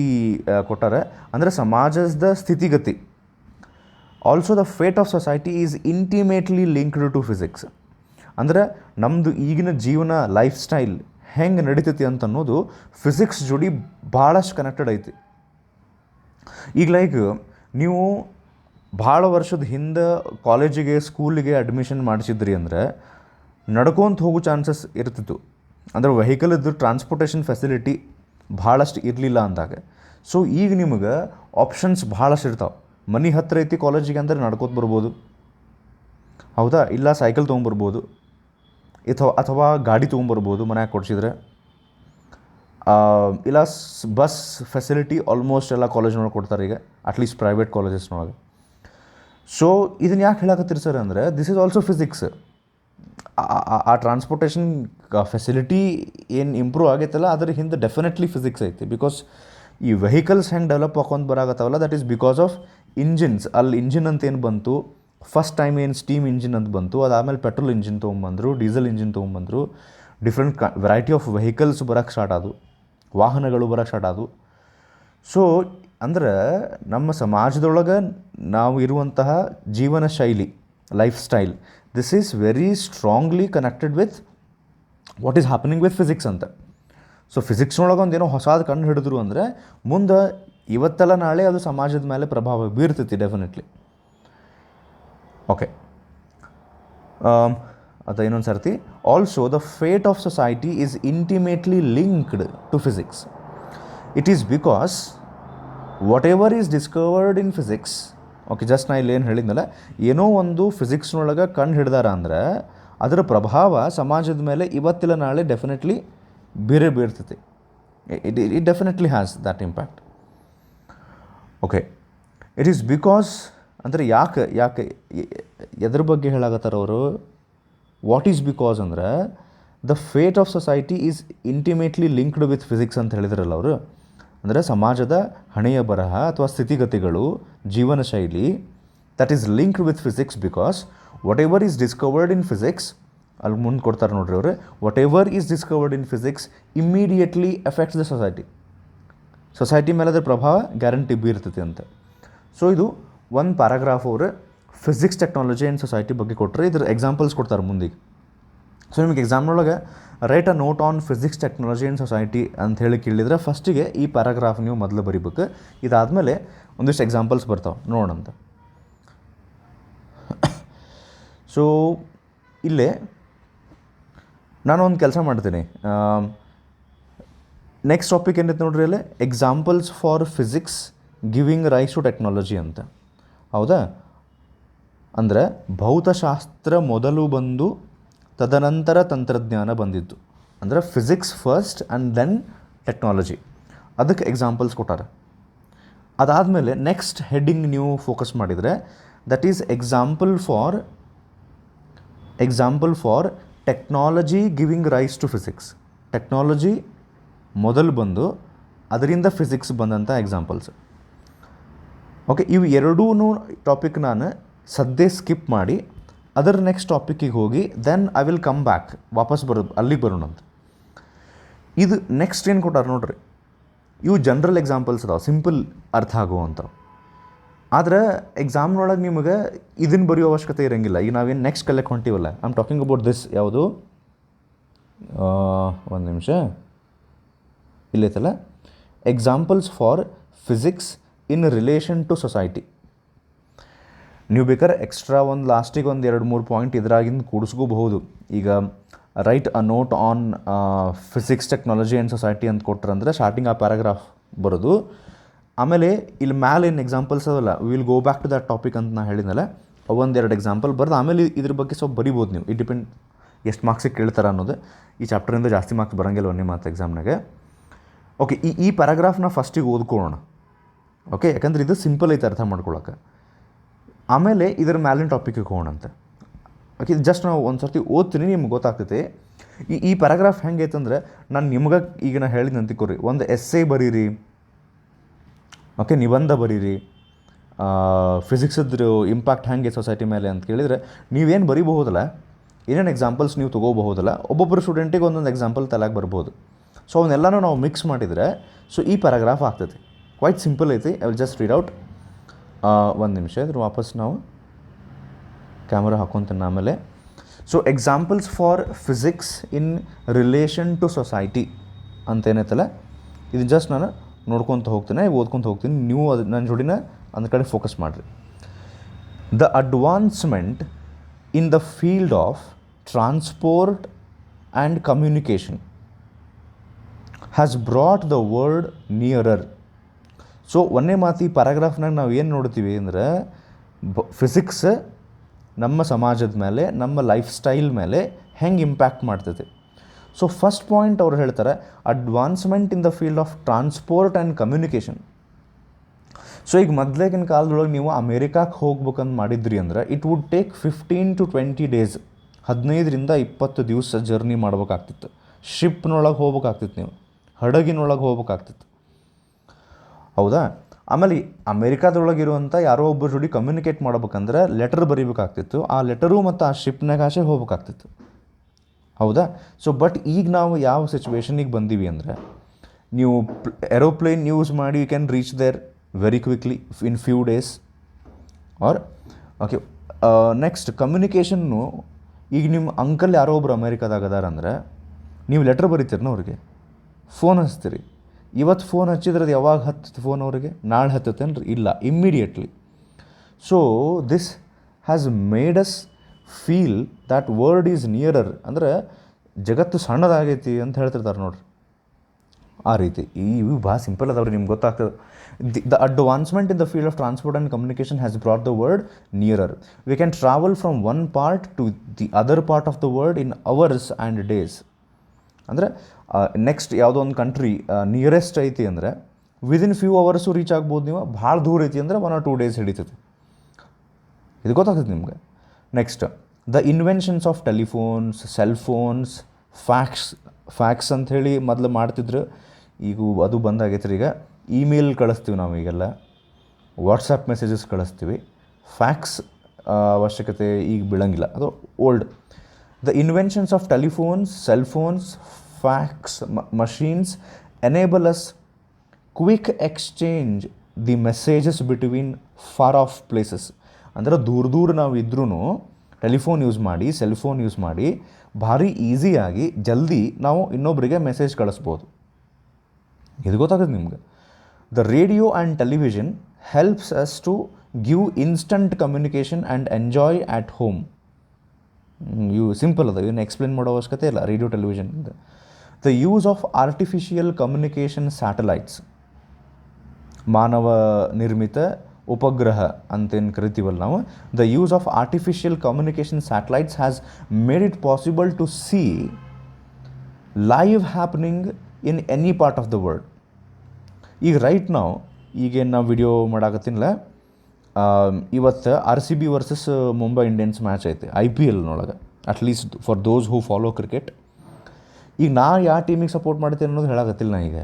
ಕೊಟ್ಟಾರೆ, ಅಂದರೆ ಸಮಾಜದ ಸ್ಥಿತಿಗತಿ. Also the fate of society is intimately linked to physics. ಅಂದರೆ ನಮ್ಮದು ಈಗಿನ ಜೀವನ, ಲೈಫ್ ಸ್ಟೈಲ್ ಹೆಂಗೆ ನಡೀತೈತಿ ಅಂತ ಅನ್ನೋದು ಫಿಸಿಕ್ಸ್ ಜೋಡಿ ಭಾಳಷ್ಟು ಕನೆಕ್ಟೆಡ್ ಐತಿ. ಈಗ ಲೈಕ್ ನೀವು ಭಾಳ ವರ್ಷದ ಹಿಂದೆ ಕಾಲೇಜಿಗೆ, ಸ್ಕೂಲಿಗೆ ಅಡ್ಮಿಷನ್ ಮಾಡಿಸಿದ್ರಿ ಅಂದರೆ ನಡ್ಕೊಂತ ಹೋಗೋ ಚಾನ್ಸಸ್ ಇರ್ತಿತ್ತು. ಅಂದರೆ ವೆಹಿಕಲ್ ಇದ್ದು ಟ್ರಾನ್ಸ್ಪೋರ್ಟೇಷನ್ ಫೆಸಿಲಿಟಿ ಭಾಳಷ್ಟು ಇರಲಿಲ್ಲ ಅಂದಾಗ. ಸೊ ಈಗ ನಿಮಗೆ ಆಪ್ಷನ್ಸ್ ಭಾಳಷ್ಟು ಇರ್ತಾವೆ. ಮನೆ ಹತ್ತಿರ ಐತಿ ಕಾಲೇಜಿಗೆ ಅಂದರೆ ನಡ್ಕೋತ ಬರ್ಬೋದು, ಹೌದಾ, ಇಲ್ಲ ಸೈಕಲ್ ತೊಗೊಂಬರ್ಬೋದು, ಅಥವಾ ಗಾಡಿ ತೊಗೊಂಬರ್ಬೋದು ಮನ್ಯಾಗ ಕೊಡಿಸಿದ್ರೆ, ಇಲ್ಲ ಬಸ್ ಫೆಸಿಲಿಟಿ ಆಲ್ಮೋಸ್ಟ್ ಎಲ್ಲ ಕಾಲೇಜ್ನೊಳಗೆ ಕೊಡ್ತಾರೆ ಈಗ, ಅಟ್ಲೀಸ್ಟ್ ಪ್ರೈವೇಟ್ ಕಾಲೇಜಸ್ನೊಳಗೆ. ಸೊ ಇದನ್ನು ಯಾಕೆ ಹೇಳಕತ್ತೀರಿ ಸರ್ ಅಂದರೆ, ದಿಸ್ ಈಸ್ ಆಲ್ಸೋ ಫಿಸಿಕ್ಸ್. ಆ ಟ್ರಾನ್ಸ್ಪೋರ್ಟೇಷನ್ ಫೆಸಿಲಿಟಿ ಏನು ಇಂಪ್ರೂವ್ ಆಗೈತಲ್ಲ, ಅದ್ರ ಹಿಂದೆ ಡೆಫಿನೆಟ್ಲಿ ಫಿಸಿಕ್ಸ್ ಐತಿ. ಬಿಕಾಸ್ ಈ ವೆಹಿಕಲ್ಸ್ ಹೆಂಗೆ ಡೆವಲಪ್ ಹಾಕೊಂಡು ಬರಾಗತ್ತವಲ್ಲ, that is because of engines. ಅಲ್ಲಿ ಇಂಜಿನ್ ಅಂತ ಏನು ಬಂತು, ಫಸ್ಟ್ ಟೈಮ್ ಏನು ಸ್ಟೀಮ್ ಇಂಜಿನ್ ಅಂತ ಬಂತು, ಅದಾದಮೇಲೆ ಪೆಟ್ರೋಲ್ ಇಂಜಿನ್ ತೊಗೊಂಬಂದರು, ಡೀಸೆಲ್ ಇಂಜಿನ್ ತೊಗೊಂಬಂದರು, ಡಿಫ್ರೆಂಟ್ ವೆರೈಟಿ ಆಫ್ ವೆಹಿಕಲ್ಸ್ ಬರೋಕ್ಕೆ ಸ್ಟಾರ್ಟ್ ಆದವು, ವಾಹನಗಳು ಬರೋಕ್ಕೆ ಸ್ಟಾರ್ಟ್ ಆದವು. ಸೊ ಅಂದ್ರೆ ನಮ್ಮ ಸಮಾಜದೊಳಗೆ ನಾವು ಇರುವಂತಹ ಜೀವನ ಶೈಲಿ, life style, this is very strongly connected with what is happening with physics ಅಂತ. ಸೊ ಫಿಸಿಕ್ಸ್ನೊಳಗೆ ಒಂದೇನೋ ಹೊಸದು ಕಂಡು ಹಿಡಿದ್ರು ಅಂದರೆ ಮುಂದೆ ಇವತ್ತೆಲ್ಲ ನಾಳೆ ಅದು ಸಮಾಜದ ಮೇಲೆ ಪ್ರಭಾವ ಬೀರ್ತೈತಿ ಡೆಫಿನೆಟ್ಲಿ. ಓಕೆ, ಅಥವಾ ಇನ್ನೊಂದು ಸರ್ತಿ, also the fate of society is intimately linked to physics. It is because whatever is discovered in physics, okay, just ನಾ ಇಲ್ಲಿ ಏನು ಹೇಳಿದ್ನಲ್ಲ, ಏನೋ ಒಂದು ಫಿಸಿಕ್ಸ್ನೊಳಗೆ ಕಂಡು ಹಿಡ್ದಾರ ಅಂದ್ರೆ ಅದರ ಪ್ರಭಾವ ಸಮಾಜದ ಮೇಲೆ ಇವತ್ತಿಲ್ಲ ನಾಳೆ ಡೆಫಿನೆಟ್ಲಿ ಬೀರ್ತೈತಿ. It definitely has that impact. Okay, it is because ಅಂದರೆ ಯಾಕೆ ಎದ್ರ ಬಗ್ಗೆ ಹೇಳಾಗತ್ತಾರ ಅವರು, ವಾಟ್ ಈಸ್ ಬಿಕಾಸ್ ಅಂದರೆ the fate of society is intimately linked with physics ಅಂತ ಹೇಳಿದ್ರಲ್ಲ ಅವರು. ಅಂದರೆ ಸಮಾಜದ ಹಣೆಯ ಬರಹ ಅಥವಾ ಸ್ಥಿತಿಗತಿಗಳು, ಜೀವನ ಶೈಲಿ, that is linked with physics because whatever is discovered in physics, ಅಲ್ಲಿ ಮುಂದೆ ಕೊಡ್ತಾರೆ ನೋಡ್ರಿ ಅವರು, what ever is discovered in physics immediately effects the society ಮೇಲೆ ಅದರ ಪ್ರಭಾವ ಗ್ಯಾರಂಟಿ ಬೀರ್ತೈತಿ ಅಂತ. ಸೊ ಇದು ಒಂದು ಪ್ಯಾರಾಗ್ರಾಫ್ ಅವರು ಫಿಸಿಕ್ಸ್ ಟೆಕ್ನಾಲಜಿ ಆ್ಯಂಡ್ ಸೊಸೈಟಿ ಬಗ್ಗೆ ಕೊಟ್ಟರೆ ಇದ್ರ ಎಕ್ಸಾಂಪಲ್ಸ್ ಕೊಡ್ತಾರೆ ಮುಂದಿಗೆ. ಸೊ ನಿಮಗೆ ಎಕ್ಸಾಮ್ನೊಳಗೆ write a note on physics technology and society ಅಂತ ಹೇಳಿ ಕೇಳಿದ್ರೆ ಫಸ್ಟಿಗೆ ಈ ಪ್ಯಾರಾಗ್ರಾಫ್ ನೀವು ಮೊದಲು ಬರೀಬೇಕು. ಇದಾದಮೇಲೆ ಒಂದಿಷ್ಟು ಎಕ್ಸಾಂಪಲ್ಸ್ ಬರ್ತಾವೆ ನೋಡೋಣಂತ. ಸೊ ಇಲ್ಲೇ ನಾನು ಒಂದು ಕೆಲಸ ಮಾಡ್ತೀನಿ. ನೆಕ್ಸ್ಟ್ ಟಾಪಿಕ್ ಏನೈತೆ ನೋಡ್ರಿ, ಅಲ್ಲೇ examples for physics giving rise to technology ಅಂತ. ಹೌದಾ? ಅಂದರೆ ಭೌತಶಾಸ್ತ್ರ ಮೊದಲು ಬಂದು ತದನಂತರ ತಂತ್ರಜ್ಞಾನ ಬಂದಿದ್ದು. ಅಂದರೆ physics first and then technology. ಅದಕ್ಕೆ ಎಕ್ಸಾಂಪಲ್ಸ್ ಕೊಟ್ಟಾರೆ. ಅದಾದಮೇಲೆ ನೆಕ್ಸ್ಟ್ ಹೆಡ್ಡಿಂಗ್ ನೀವು ಫೋಕಸ್ ಮಾಡಿದರೆ that is example for technology giving rise to physics. Technology ಮೊದಲು ಬಂದು ಅದರಿಂದ ಫಿಸಿಕ್ಸ್ ಬಂದಂಥ ಎಕ್ಸಾಂಪಲ್ಸ್. ಓಕೆ, ಇವು ಎರಡೂ ಟಾಪಿಕ್ ನಾನು ಸದ್ಯ ಸ್ಕಿಪ್ ಮಾಡಿ ಅದರ ನೆಕ್ಸ್ಟ್ ಟಾಪಿಕ್ಕಿಗೆ ಹೋಗಿ then I will come back, ವಾಪಸ್ ಅಲ್ಲಿಗೆ ಬರೋಣ ಅಂತ. ಇದು ನೆಕ್ಸ್ಟ್ ಏನು ಕೊಟ್ಟಾರೆ ನೋಡ್ರಿ, ಇವು ಜನರಲ್ ಎಕ್ಸಾಂಪಲ್ಸ್ ಅದಾವೆ, ಸಿಂಪಲ್ ಅರ್ಥ ಆಗುವಂಥವು. ಆದರೆ ಎಕ್ಸಾಮ್ನೊಳಗೆ ನಿಮಗೆ ಇದನ್ನು ಬರೆಯೋ ಅವಶ್ಯಕತೆ ಇರೋಂಗಿಲ್ಲ. ಈಗ ನಾವೇನು ನೆಕ್ಸ್ಟ್ ಕಲೆಕ್ಟ್ ಹೊಂಟೀವಲ್ಲ, I am talking about this. ಯಾವುದು, ಒಂದು ನಿಮಿಷ, ಇಲ್ಲೈತಲ್ಲ, examples for physics in relation to society. ನೀವು ಬೇಕಾದ್ರೆ ಎಕ್ಸ್ಟ್ರಾ ಒಂದು ಲಾಸ್ಟಿಗೆ ಒಂದು 2-3 ಪಾಯಿಂಟ್ ಇದರಾಗಿಂದ ಕೂಡಿಸ್ಕೋಬಹುದು. ಈಗ right a note on physics technology and society ಅಂತ ಕೊಟ್ರಂದ್ರೆ ಸ್ಟಾರ್ಟಿಂಗ್ ಆ ಪ್ಯಾರಾಗ್ರಾಫ್ ಬರೋದು. ಆಮೇಲೆ ಇಲ್ಲಿ ಮ್ಯಾಲೆ ಏನು ಎಕ್ಸಾಂಪಲ್ಸ್ ಅದಲ್ಲ, will go back to that topic ಅಂತ ನಾನು ಹೇಳಿದ್ನಲ್ಲ, ಒಂದೆರಡು ಎಕ್ಸಾಂಪಲ್ ಬರೆದು ಆಮೇಲೆ ಇದ್ರ ಬಗ್ಗೆ ಸ್ವಲ್ಪ ಬರಿಬೋದು ನೀವು. ಇಟ್ ಡಿಪೆಂಡ್ ಎಷ್ಟು ಮಾರ್ಕ್ಸಿಗೆ ಕೇಳ್ತಾರೆ ಅನ್ನೋದು. ಈ ಚಾಪ್ಟರಿಂದ ಜಾಸ್ತಿ ಮಾರ್ಕ್ಸ್ ಬರೋಂಗಿಲ್ಲ ಒಂದೇ ಮಾತು ಎಕ್ಸಾಮ್ನಾಗೆ. ಓಕೆ, ಈ ಪ್ಯಾರಾಗ್ರಾಫ್ನ ಫಸ್ಟಿಗೆ ಓದ್ಕೊಳ್ಳೋಣ. ಓಕೆ, ಯಾಕಂದ್ರೆ ಇದು ಸಿಂಪಲ್ ಐತೆ ಅರ್ಥ ಮಾಡ್ಕೊಳಕ್ಕೆ. ಆಮೇಲೆ ಇದರ ಮ್ಯಾಲಿನ ಟಾಪಿಕ್ಕಿಗೆ ಹೋಗೋಣಂತೆ. ಓಕೆ, ಜಸ್ಟ್ ನಾವು ಒಂದು ಸರ್ತಿ ಓದ್ತೀನಿ, ನಿಮ್ಗೆ ಗೊತ್ತಾಗ್ತೈತೆ. ಈ ಪ್ಯಾರಾಗ್ರಾಫ್ ಹೆಂಗೈತೆ ಅಂದರೆ, ನಾನು ನಿಮ್ಗೆ ಈಗ ನಾನು ಹೇಳಿದಂತ ಕೊಡ್ರಿ, ಒಂದು ಎಸ್ಸೆ ಬರೀರಿ, ಓಕೆ, ನಿಬಂಧ ಬರೀರಿ, ಫಿಸಿಕ್ಸದ್ದು ಇಂಪ್ಯಾಕ್ಟ್ ಹೆಂಗೆ ಸೊಸೈಟಿ ಮೇಲೆ ಅಂತ ಕೇಳಿದರೆ ನೀವೇನು ಬರೀಬಹುದಲ್ಲ, ಏನೇನು ಎಕ್ಸಾಂಪಲ್ಸ್ ನೀವು ತೊಗೋಬಹುದಲ್ಲ, ಒಬ್ಬೊಬ್ಬರು ಸ್ಟೂಡೆಂಟಿಗೆ ಒಂದೊಂದು ಎಕ್ಸಾಂಪಲ್ ತಲೆಗೆ ಬರ್ಬೋದು. ಸೊ ಅವನ್ನೆಲ್ಲನೂ ನಾವು ಮಿಕ್ಸ್ ಮಾಡಿದರೆ ಸೊ ಈ ಪ್ಯಾರಾಗ್ರಾಫ್ ಆಗ್ತೈತಿ. ಕ್ವೈಟ್ ಸಿಂಪಲ್ ಐತಿ. I will just read out. ಒಂದು ನಿಮಿಷ ಇದ್ರ ವಾಪಸ್ ನಾವು ಕ್ಯಾಮ್ರಾ ಹಾಕ್ಕೊಂತೀನಿ ಆಮೇಲೆ. So examples for physics in relation to society ಅಂತೇನೈತಲ್ಲ, ಇದು ಜಸ್ಟ್ ನಾನು ನೋಡ್ಕೊತ ಹೋಗ್ತೀನಿ, ಓದ್ಕೊತ ಹೋಗ್ತೀನಿ. ನೀವು ಅದು ನನ್ನ ಜೋಡಿನ ಅಂದ ಕಡೆ ಫೋಕಸ್ ಮಾಡಿರಿ. The advancement in the field of transport and communication has brought the world nearer. So ಒಂದೇ ಮಾತು ಈ ಪ್ಯಾರಾಗ್ರಾಫ್ನಾಗ ನಾವು ಏನು ನೋಡ್ತೀವಿ ಅಂದರೆ, ಫಿಸಿಕ್ಸ್ ನಮ್ಮ ಸಮಾಜದ ಮೇಲೆ, ನಮ್ಮ ಲೈಫ್ ಸ್ಟೈಲ್ ಮೇಲೆ ಹೆಂಗೆ ಇಂಪ್ಯಾಕ್ಟ್ ಮಾಡ್ತೈತೆ. ಸೊ ಫಸ್ಟ್ ಪಾಯಿಂಟ್ ಅವ್ರು ಹೇಳ್ತಾರೆ, advancement in the field of transport and communication. So ಈಗ ಮೊದಲೇಗಿನ ಕಾಲದೊಳಗೆ ನೀವು ಅಮೇರಿಕಾಕ್ಕೆ ಹೋಗ್ಬೇಕಂತ ಮಾಡಿದ್ರಿ ಅಂದ್ರೆ it would take 15 to 20 days, 15-20 ದಿವಸ ಜರ್ನಿ ಮಾಡ್ಬೇಕಾಗ್ತಿತ್ತು. ಶಿಪ್ನೊಳಗೆ ಹೋಗ್ಬೇಕಾಗ್ತಿತ್ತು, ನೀವು ಹಡಗಿನೊಳಗೆ ಹೋಗ್ಬೇಕಾಗ್ತಿತ್ತು. ಹೌದಾ? ಆಮೇಲೆ ಅಮೇರಿಕಾದೊಳಗಿರುವಂಥ ಯಾರೋ ಒಬ್ಬರ ಜೋಡಿ ಕಮ್ಯುನಿಕೇಟ್ ಮಾಡ್ಬೇಕಂದ್ರೆ ಲೆಟರ್ ಬರೀಬೇಕಾಗ್ತಿತ್ತು. ಆ ಲೆಟರು ಮತ್ತು ಆ ಶಿಪ್ನಾಗಾಚೆ ಹೋಗ್ಬೇಕಾಗ್ತಿತ್ತು. ಹೌದಾ? ಸೊ ಬಟ್ ಈಗ ನಾವು ಯಾವ ಸಿಚುವೇಶನಿಗೆ ಬಂದೀವಿ ಅಂದರೆ, ನೀವು ಏರೋಪ್ಲೇನ್ ಯೂಸ್ ಮಾಡಿ you can reach there very quickly in few days. Are okay, next ಕಮ್ಯುನಿಕೇಷನ್ನು. ಈಗ ನಿಮ್ಮ ಅಂಕಲ್ ಯಾರೋ ಒಬ್ರು ಅಮೇರಿಕಾದಾಗ ಅದಾರಂದ್ರೆ ನೀವು ಲೆಟ್ರ್ ಬರೀತೀರನ ಅವ್ರಿಗೆ, ಫೋನ್ ಹಚ್ತೀರಿ. ಇವತ್ತು ಫೋನ್ ಹಚ್ಚಿದ್ರೆ ಅದು ಯಾವಾಗ ಹತ್ತುತ್ತೆ ಫೋನ್ ಅವ್ರಿಗೆ? ನಾಳೆ ಹತ್ತುತ್ತೇನ್ರಿ? ಇಲ್ಲ, immediately. So this has made us feel that world is nearer, ಅಂದರೆ ಜಗತ್ತು ಸಣ್ಣದಾಗೈತಿ ಅಂತ ಹೇಳ್ತಿರ್ತಾರೆ ನೋಡ್ರಿ, ಆ ರೀತಿ. ಇವು ಭಾಳ ಸಿಂಪಲ್ ಅದಾವ್ರಿ, ನಿಮ್ಗೆ ಗೊತ್ತಾಗ್ತದೆ. The advancement in the field of transport and communication has brought the world nearer. We can travel from one part two the other part of the world in hours and days. ಅಂದರೆ next ಯಾವುದೋ ಒಂದು country nearest ಐತಿ ಅಂದರೆ within few hours reach ಆಗ್ಬೋದು. ನೀವು ಭಾಳ ದೂರ ಐತಿ ಅಂದರೆ 1 or 2 days ಹಿಡಿತೈತಿ. ಇದು ಗೊತ್ತಾಗ್ತದೆ ನಿಮ್ಗೆ. Next, the inventions of telephones, cell phones, fax ಅಂಥೇಳಿ ಮೊದಲು ಮಾಡ್ತಿದ್ರು, ಈಗ ಅದು ಬಂದಾಗೈತೆ ರೀ. ಈಗ ಇಮೇಲ್ ಕಳಿಸ್ತೀವಿ ನಾವು, ಈಗೆಲ್ಲ ವಾಟ್ಸಪ್ ಮೆಸೇಜಸ್ ಕಳಿಸ್ತೀವಿ. ಫ್ಯಾಕ್ಸ್ ಅವಶ್ಯಕತೆ ಈಗ ಬೀಳಂಗಿಲ್ಲ, ಅದು old. The inventions of telephones, cell phones, fax machines enable us quick exchange the messages between far off places. ಅಂದರೆ ದೂರ ನಾವು ಇದ್ರೂ ಟೆಲಿಫೋನ್ ಯೂಸ್ ಮಾಡಿ, ಸೆಲ್ ಫೋನ್ ಯೂಸ್ ಮಾಡಿ ಭಾರಿ ಈಸಿಯಾಗಿ ಜಲ್ದಿ ನಾವು ಇನ್ನೊಬ್ಬರಿಗೆ ಮೆಸೇಜ್ ಕಳಿಸ್ಬೋದು. ಇದು ಗೊತ್ತಾಗುತ್ತೆ ನಿಮ್ಗೆ. The radio and television helps us to give instant communication and enjoy at home. ಇವು ಸಿಂಪಲ್ ಅದ, ಇವನ್ನ ಎಕ್ಸ್ಪ್ಲೇನ್ ಮಾಡೋ ಅವಶ್ಯಕತೆ ಇಲ್ಲ. Radio television. The use of artificial communication satellites, ಮಾನವ ನಿರ್ಮಿತ ಉಪಗ್ರಹ ಅಂತೇನು ಕರಿತೀವಲ್ಲ ನಾವು, the use of artificial communication satellites has made it possible to see live happening in any part of the world. ಈಗ ರೈಟ್ ನಾವು ಈಗೇನು ನಾವು ವಿಡಿಯೋ ಮಾಡಾಕತ್ತೀನಲ್ಲ, ಇವತ್ತು RCB versus Mumbai Indians match ಐತೆ IPLನೊಳಗೆ. At least for those who follow cricket. ಈಗ ನಾ ಯಾವ ಟೀಮಿಗೆ ಸಪೋರ್ಟ್ ಮಾಡ್ತೀನಿ ಅನ್ನೋದು ಹೇಳಾಕತ್ತಿಲ್ಲ ನಾ ಈಗ.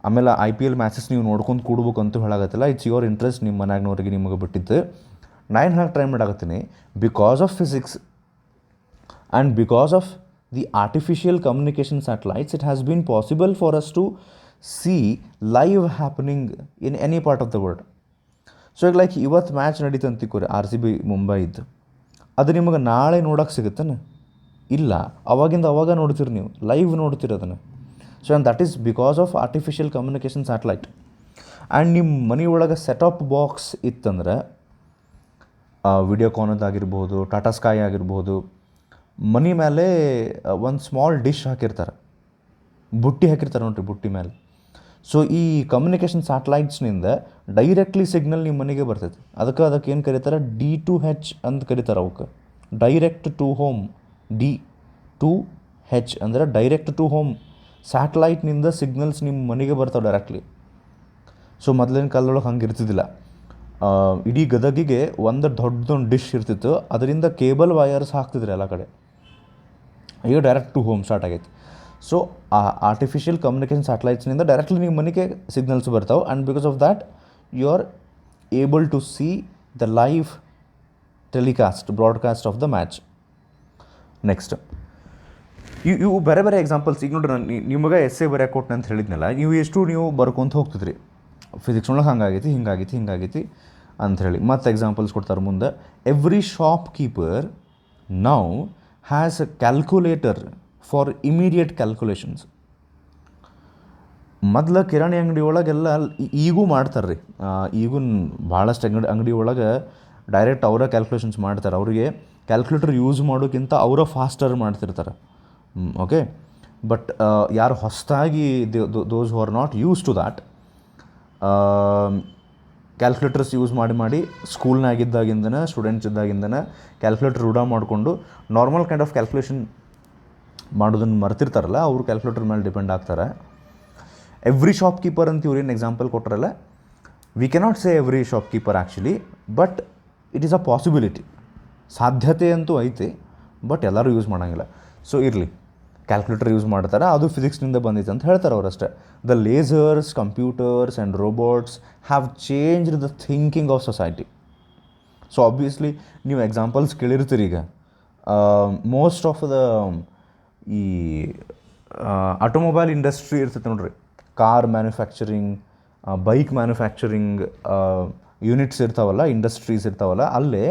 ಆಮೇಲೆ IPL ಮ್ಯಾಚಸ್ ನೀವು ನೋಡ್ಕೊಂಡು ಕೂಡ್ಬೇಕು ಅಂತೂ ಹೇಳಾಗತ್ತಿಲ್ಲ. ಇಟ್ಸ್ ಯುವರ್ ಇಂಟ್ರೆಸ್ಟ್, ನಿಮ್ಮ ಮನ್ಯಾಗ್ನವ್ರಿಗೆ ನಿಮಗೆ ಬಿಟ್ಟಿದ್ದು. ನಾನು ಹೇಳಕ್ಕೆ ಟ್ರೈ ಮಾಡಾಕತ್ತೀನಿ, because of physics and because of the artificial communication satellites it has been possible for us to see live happening in any part of the world. So ಈಗ like ಇವತ್ತು match ನಡೀತಂತ ತಿಳ್ಕೊರಿ, RCB ಮುಂಬೈ ಇದ್ದು, ಅದು ನಿಮಗೆ ನಾಳೆ ನೋಡೋಕೆ ಸಿಗುತ್ತಾನೆ? ಇಲ್ಲ, ಅವಾಗಿಂದ ಅವಾಗ ನೋಡ್ತೀರಿ, ನೀವು ಲೈವ್ ನೋಡ್ತೀರಿ ಅದನ್ನು. So and that is because of artificial communication satellite. And ನಿಮ್ಮ ಮನೆ ಒಳಗೆ ಸೆಟಪ್ ಬಾಕ್ಸ್ ಇತ್ತಂದ್ರೆ, ವಿಡಿಯೋಕಾನದಾಗಿರ್ಬೋದು, ಟಾಟಾ ಸ್ಕೈ ಆಗಿರ್ಬೋದು, ಮನೆ ಮೇಲೆ ಒಂದು ಸ್ಮಾಲ್ ಡಿಶ್ ಹಾಕಿರ್ತಾರೆ, ಬುಟ್ಟಿ ಹಾಕಿರ್ತಾರೆ ನೋಡ್ರಿ, ಬುಟ್ಟಿ ಮೇಲೆ. ಸೊ ಈ ಕಮ್ಯುನಿಕೇಷನ್ ಸ್ಯಾಟಲೈಟ್ಸ್ನಿಂದ ಡೈರೆಕ್ಟ್ಲಿ ಸಿಗ್ನಲ್ ನಿಮ್ಮ ಮನೆಗೆ ಬರ್ತೈತಿ. ಅದಕ್ಕೆ ಏನು ಕರೀತಾರೆ, D2H ಅಂತ ಕರೀತಾರೆ ಅವಕ್ಕೆ, ಡೈರೆಕ್ಟ್ ಟು ಹೋಮ್. D2H ಅಂದರೆ ಡೈರೆಕ್ಟ್ ಟು ಹೋಮ್. ಸ್ಯಾಟಲೈಟ್ನಿಂದ ಸಿಗ್ನಲ್ಸ್ ನಿಮ್ಮ ಮನೆಗೆ ಬರ್ತಾವೆ ಡೈರೆಕ್ಟ್ಲಿ. ಸೊ ಮೊದಲಿನ ಕಾಲದೊಳಗೆ ಹಂಗೆ ಇರ್ತಿದ್ದಿಲ್ಲ. ಇಡೀ ಗದಗಿಗೆ ಒಂದು ದೊಡ್ಡದೊಂದು ಡಿಶ್ ಇರ್ತಿತ್ತು, ಅದರಿಂದ ಕೇಬಲ್ ವಯರ್ಸ್ ಹಾಕ್ತಿದ್ರು ಎಲ್ಲ ಕಡೆ. ಈಗ ಡೈರೆಕ್ಟ್ ಟು ಹೋಮ್ ಸ್ಟಾರ್ಟ್ ಆಗೈತಿ. ಸೊ ಆ ಆರ್ಟಿಫಿಷಿಯಲ್ ಕಮ್ಯುನಿಕೇಷನ್ ಸ್ಯಾಟಲೈಟ್ಸ್ನಿಂದ ಡೈರೆಕ್ಟ್ಲಿ ನಿಮ್ಮ ಮನೆಗೆ ಸಿಗ್ನಲ್ಸ್ ಬರ್ತಾವೆ. And because of that you are able to see the live telecast, broadcast of the match. Next, ಇವು ಬೇರೆ ಬೇರೆ ಎಕ್ಸಾಂಪಲ್ಸ್. ಈಗ ನೋಡ್ರಿ, ನಿಮಗೆ ಎಸ್ಸೆ ಬರೆಯೋಕೆ ಕೊಟ್ಟೆ ಅಂತ ಹೇಳಿದ್ನಲ್ಲ, ನೀವು ಬರ್ಕೊಂತ ಹೋಗ್ತಿದ್ರಿ, ಫಿಸಿಕ್ಸ್ ಒಳಗೆ ಹಿಂಗಾಗೈತಿ ಅಂಥೇಳಿ. ಮತ್ತು ಎಕ್ಸಾಂಪಲ್ಸ್ ಕೊಡ್ತಾರೆ ಮುಂದೆ. Every shop keeper now has a calculator for immediate calculations. ಮೊದಲು ಕಿರಾಣಿ ಅಂಗಡಿ ಒಳಗೆಲ್ಲ ಈಗೂ ಮಾಡ್ತಾರೆ ರೀ. ಈಗೂ ಭಾಳಷ್ಟು ಅಂಗಡಿ ಒಳಗೆ ಡೈರೆಕ್ಟ್ ಅವರ ಕ್ಯಾಲ್ಕುಲೇಷನ್ಸ್ ಮಾಡ್ತಾರೆ. ಅವರಿಗೆ ಕ್ಯಾಲ್ಕುಲೇಟರ್ ಯೂಸ್ ಮಾಡೋಕ್ಕಿಂತ ಅವರ ಫಾಸ್ಟರ್ ಮಾಡ್ತಿರ್ತಾರೆ. ಓಕೆ, ಬಟ್ ಯಾರು ಹೊಸದಾಗಿ those who are not use to that, calculators use ಮಾಡಿ ಸ್ಕೂಲ್ನಾಗಿದ್ದಾಗಿಂದನೇ, ಸ್ಟೂಡೆಂಟ್ಸ್ ಇದ್ದಾಗಿಂದನೇ ಕ್ಯಾಲ್ಕುಲೇಟರ್ ರೂಢ ಮಾಡಿಕೊಂಡು ನಾರ್ಮಲ್ ಕೈಂಡ್ ಆಫ್ ಕ್ಯಾಲ್ಕುಲೇಷನ್ ಮಾಡೋದನ್ನು ಮರ್ತಿರ್ತಾರಲ್ಲ, ಅವರು ಕ್ಯಾಲ್ಕುಲೇಟರ್ ಮೇಲೆ ಡಿಪೆಂಡ್ ಆಗ್ತಾರೆ. ಎವ್ರಿ ಶಾಪ್ ಕೀಪರ್ ಅಂತ ಇವ್ರೇನು ಎಕ್ಸಾಂಪಲ್ ಕೊಟ್ಟರಲ್ಲ, we cannot say every shopkeeper actually, but it is a possibility. ಸಾಧ್ಯತೆ ಅಂತೂ ಐತಿ, ಬಟ್ ಎಲ್ಲರೂ ಯೂಸ್ ಮಾಡೋಂಗಿಲ್ಲ. ಸೊ ಇರಲಿ, ಕ್ಯಾಲ್ಕುಲೇಟರ್ ಯೂಸ್ ಮಾಡ್ತಾರೆ, ಅದು ಫಿಸಿಕ್ಸ್ನಿಂದ ಬಂದಿತ್ತು ಅಂತ ಹೇಳ್ತಾರೆ ಅವರಷ್ಟೇ. The lasers, computers and robots have changed the thinking of society. So obviously ನೀವು ಎಕ್ಸಾಂಪಲ್ಸ್ ಕೇಳಿರ್ತೀರಿ. ಈಗ ಮೋಸ್ಟ್ ಆಫ್ ದ ಈ ಆಟೋಮೊಬೈಲ್ ಇಂಡಸ್ಟ್ರಿ ಇರ್ತೈತೆ ನೋಡ್ರಿ, car manufacturing, bike manufacturing units ಇರ್ತಾವಲ್ಲ, ಇಂಡಸ್ಟ್ರೀಸ್ ಇರ್ತಾವಲ್ಲ, ಅಲ್ಲೇ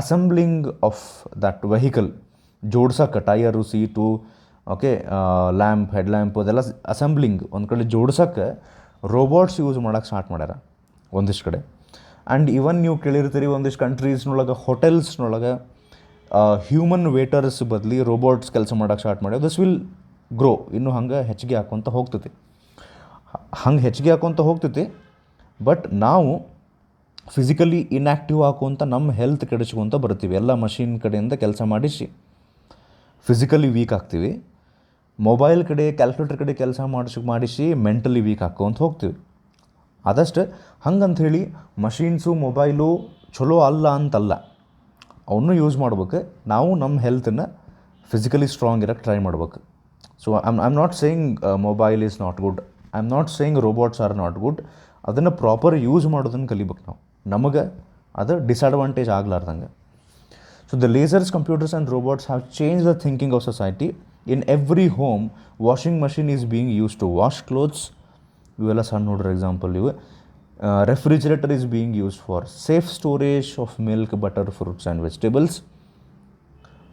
ಅಸೆಂಬ್ಲಿಂಗ್ ಆಫ್ ದಟ್ ವೆಹಿಕಲ್ ಜೋಡ್ಸಕ್ಕೆ, tyre, seat, okay, lamp, head lamp, ಅದೆಲ್ಲ ಅಸೆಂಬ್ಲಿಂಗ್ ಒಂದು ಕಡೆ ಜೋಡ್ಸೋಕ್ಕೆ ರೋಬೋಟ್ಸ್ ಯೂಸ್ ಮಾಡೋಕ್ಕೆ ಸ್ಟಾರ್ಟ್ ಮಾಡ್ಯಾರ ಒಂದಿಷ್ಟು ಕಡೆ. ಆ್ಯಂಡ್ ಇವನ್ ನೀವು ಕೇಳಿರ್ತೀರಿ, ಒಂದಿಷ್ಟು ಕಂಟ್ರೀಸ್ನೊಳಗೆ ಹೋಟೆಲ್ಸ್ನೊಳಗೆ ಹ್ಯೂಮನ್ ವೇಟರ್ಸ್ ಬದಲಿ ರೋಬೋಟ್ಸ್ ಕೆಲಸ ಮಾಡೋಕ್ಕೆ ಸ್ಟಾರ್ಟ್ ಮಾಡ್ಯಾವ. ದಿಸ್ ವಿಲ್ ಗ್ರೋ, ಇನ್ನೂ ಹಂಗೆ ಹೆಚ್ಚಿಗೆ ಹಾಕ್ಕೊತ ಹೋಗ್ತೈತಿ. ಹಂಗೆ ಹೆಚ್ಚಿಗೆ ಹಾಕ್ಕೊತ ಹೋಗ್ತೈತಿ. ಬಟ್ ನಾವು ಫಿಸಿಕಲಿ ಇನ್ಯಾಕ್ಟಿವ್ ಹಾಕುವಂಥ ನಮ್ಮ ಹೆಲ್ತ್ ಕೆಡಿಸ್ಕೊತ ಬರ್ತೀವಿ. ಎಲ್ಲ ಮಷಿನ್ ಕಡೆಯಿಂದ ಕೆಲಸ ಮಾಡಿಸಿ ಫಿಸಿಕಲಿ ವೀಕ್ ಆಗ್ತೀವಿ. ಮೊಬೈಲ್ ಕಡೆ, ಕ್ಯಾಲ್ಕುಲೇಟರ್ ಕಡೆ ಕೆಲಸ ಮಾಡಿಸಿ ಮೆಂಟಲಿ ವೀಕ್ ಹಾಕ್ಕೊಂತ ಹೋಗ್ತೀವಿ. ಆದಷ್ಟು ಹಂಗಂಥೇಳಿ ಮಷೀನ್ಸು ಮೊಬೈಲು ಚಲೋ ಅಲ್ಲ ಅಂತಲ್ಲ, ಅವನ್ನೂ ಯೂಸ್ ಮಾಡ್ಬೇಕು. ನಾವು ನಮ್ಮ ಹೆಲ್ತನ್ನು ಫಿಸಿಕಲಿ ಸ್ಟ್ರಾಂಗ್ ಇರೋಕ್ಕೆ ಟ್ರೈ ಮಾಡ್ಬೇಕು. So I am not saying mobile is not good, I am not saying robots are not good. ಅದನ್ನು ಪ್ರಾಪರ್ ಯೂಸ್ ಮಾಡೋದನ್ನು ಕಲಿಬೇಕು ನಾವು, ನಮಗೆ ಅದು ಡಿಸ್ಅಡ್ವಾಂಟೇಜ್ ಆಗಲಾರ್ದಂಗೆ. So the lasers, computers and robots have change the thinking of society. In every home washing machine is being use to wash clothes. ಇವೆಲ್ಲ ಸಣ್ಣ ನೋಡ್ರಿ ಎಕ್ಸಾಂಪಲ್ ಇವು. Refrigerator is being use for safe storage of milk, butter, fruits and vegetables.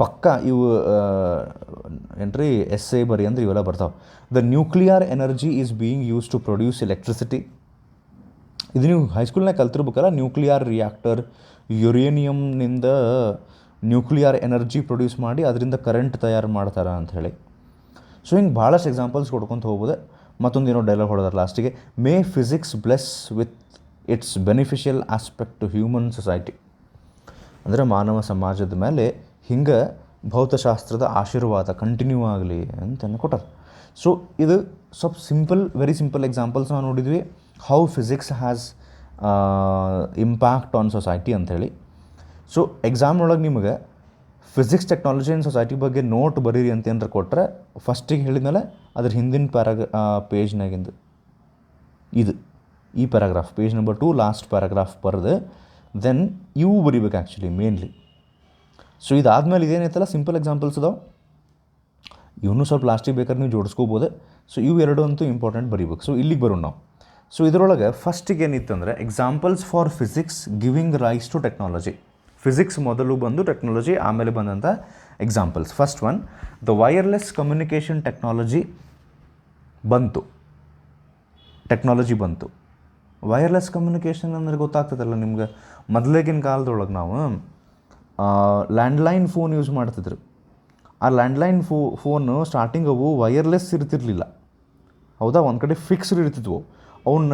ಪಕ್ಕ ಇವು ಏನ್ರಿ essay ಬರಿ ಅಂದ್ರೆ ಇವೆಲ್ಲ ಬರ್ತಾವೆ. The nuclear energy is being use to produce electricity. ಇದು ನೀವು ಹೈಸ್ಕೂಲ್ನಾಗ ಕಲ್ತಿರ್ಬೇಕಲ್ಲ, ನ್ಯೂಕ್ಲಿಯರ್ ರಿಯಾಕ್ಟರ್, ಯುರೇನಿಯಮ್ನಿಂದ ನ್ಯೂಕ್ಲಿಯರ್ ಎನರ್ಜಿ ಪ್ರೊಡ್ಯೂಸ್ ಮಾಡಿ ಅದರಿಂದ ಕರೆಂಟ್ ತಯಾರು ಮಾಡ್ತಾರೆ ಅಂಥೇಳಿ. ಸೊ ಹಿಂಗೆ ಭಾಳಷ್ಟು ಎಕ್ಸಾಂಪಲ್ಸ್ ಕೊಡ್ಕೊತ ಹೋಗ್ಬೋದು. ಮತ್ತೊಂದು ಏನೋ ಡೈಲಾಗ್ ಹೊಡೆದಾರೆ ಲಾಸ್ಟಿಗೆ, may physics bless with its beneficial aspect to human society. ಅಂದರೆ ಮಾನವ ಸಮಾಜದ ಮೇಲೆ ಹಿಂಗೆ ಭೌತಶಾಸ್ತ್ರದ ಆಶೀರ್ವಾದ ಕಂಟಿನ್ಯೂ ಆಗಲಿ ಅಂತ ಕೊಟ್ಟಾರೆ. ಸೊ ಇದು ಸ್ವಲ್ಪ ಸಿಂಪಲ್, ವೆರಿ ಸಿಂಪಲ್ ಎಕ್ಸಾಂಪಲ್ಸ್ ನಾವು ನೋಡಿದ್ವಿ. How physics has impact on society ಅಂಥೇಳಿ. ಸೊ ಎಕ್ಸಾಮ್ ಒಳಗೆ ನಿಮಗೆ ಫಿಸಿಕ್ಸ್, ಟೆಕ್ನಾಲಜಿ ಆ್ಯಂಡ್ ಸೊಸೈಟಿ ಬಗ್ಗೆ ನೋಟ್ ಬರೀರಿ ಅಂತ ಏನಾರ ಕೊಟ್ಟರೆ, ಫಸ್ಟಿಗೆ ಹೇಳಿದ್ಮೇಲೆ ಅದ್ರ ಹಿಂದಿನ ಪೇಜ್ನಾಗಿಂದು ಈ paragraph, page number 2 last paragraph ಬರೆದು ದೆನ್ ಇವು ಬರೀಬೇಕು ಆ್ಯಕ್ಚುಲಿ ಮೇನ್ಲಿ. ಸೊ ಇದಾದಮೇಲೆ ಇದೇನೈತಲ್ಲ ಸಿಂಪಲ್ ಎಕ್ಸಾಂಪಲ್ಸ್ ಅದಾವೆ, ಇವನು ಸ್ವಲ್ಪ ಲಾಸ್ಟಿಗೆ ಬೇಕಾದ್ರೆ ನೀವು ಜೋಡಿಸ್ಕೋಬೋದು. ಸೊ ಇವು ಎರಡು ಅಂತೂ ಇಂಪಾರ್ಟೆಂಟ್ ಬರೀಬೇಕು. ಸೊ ಇಲ್ಲಿಗೆ ಬರೋಣ ನಾವು. ಸೊ ಇದರೊಳಗೆ ಫಸ್ಟಿಗೆ ಏನಿತ್ತಂದರೆ examples for physics giving rise to technology. Physics ಮೊದಲು ಬಂದು ಟೆಕ್ನಾಲಜಿ ಆಮೇಲೆ ಬಂದಂಥ examples. First one, the wireless communication technology ಬಂತು. ವೈರ್ಲೆಸ್ ಕಮ್ಯುನಿಕೇಷನ್ ಅಂದರೆ ಗೊತ್ತಾಗ್ತದಲ್ಲ ನಿಮ್ಗೆ. ಮೊದಲೇಗಿನ ಕಾಲದೊಳಗೆ ನಾವು ಲ್ಯಾಂಡ್ಲೈನ್ ಫೋನ್ ಯೂಸ್ ಮಾಡ್ತಿದ್ರು. ಆ ಲ್ಯಾಂಡ್ಲೈನ್ ಫೋನು ಸ್ಟಾರ್ಟಿಂಗ್ ಅವು ವೈರ್ಲೆಸ್ ಇರ್ತಿರ್ಲಿಲ್ಲ, ಹೌದಾ, ಒಂದು ಕಡೆ ಫಿಕ್ಸ್ಡ್ ಇರ್ತಿದ್ವು. ಅವನ್ನ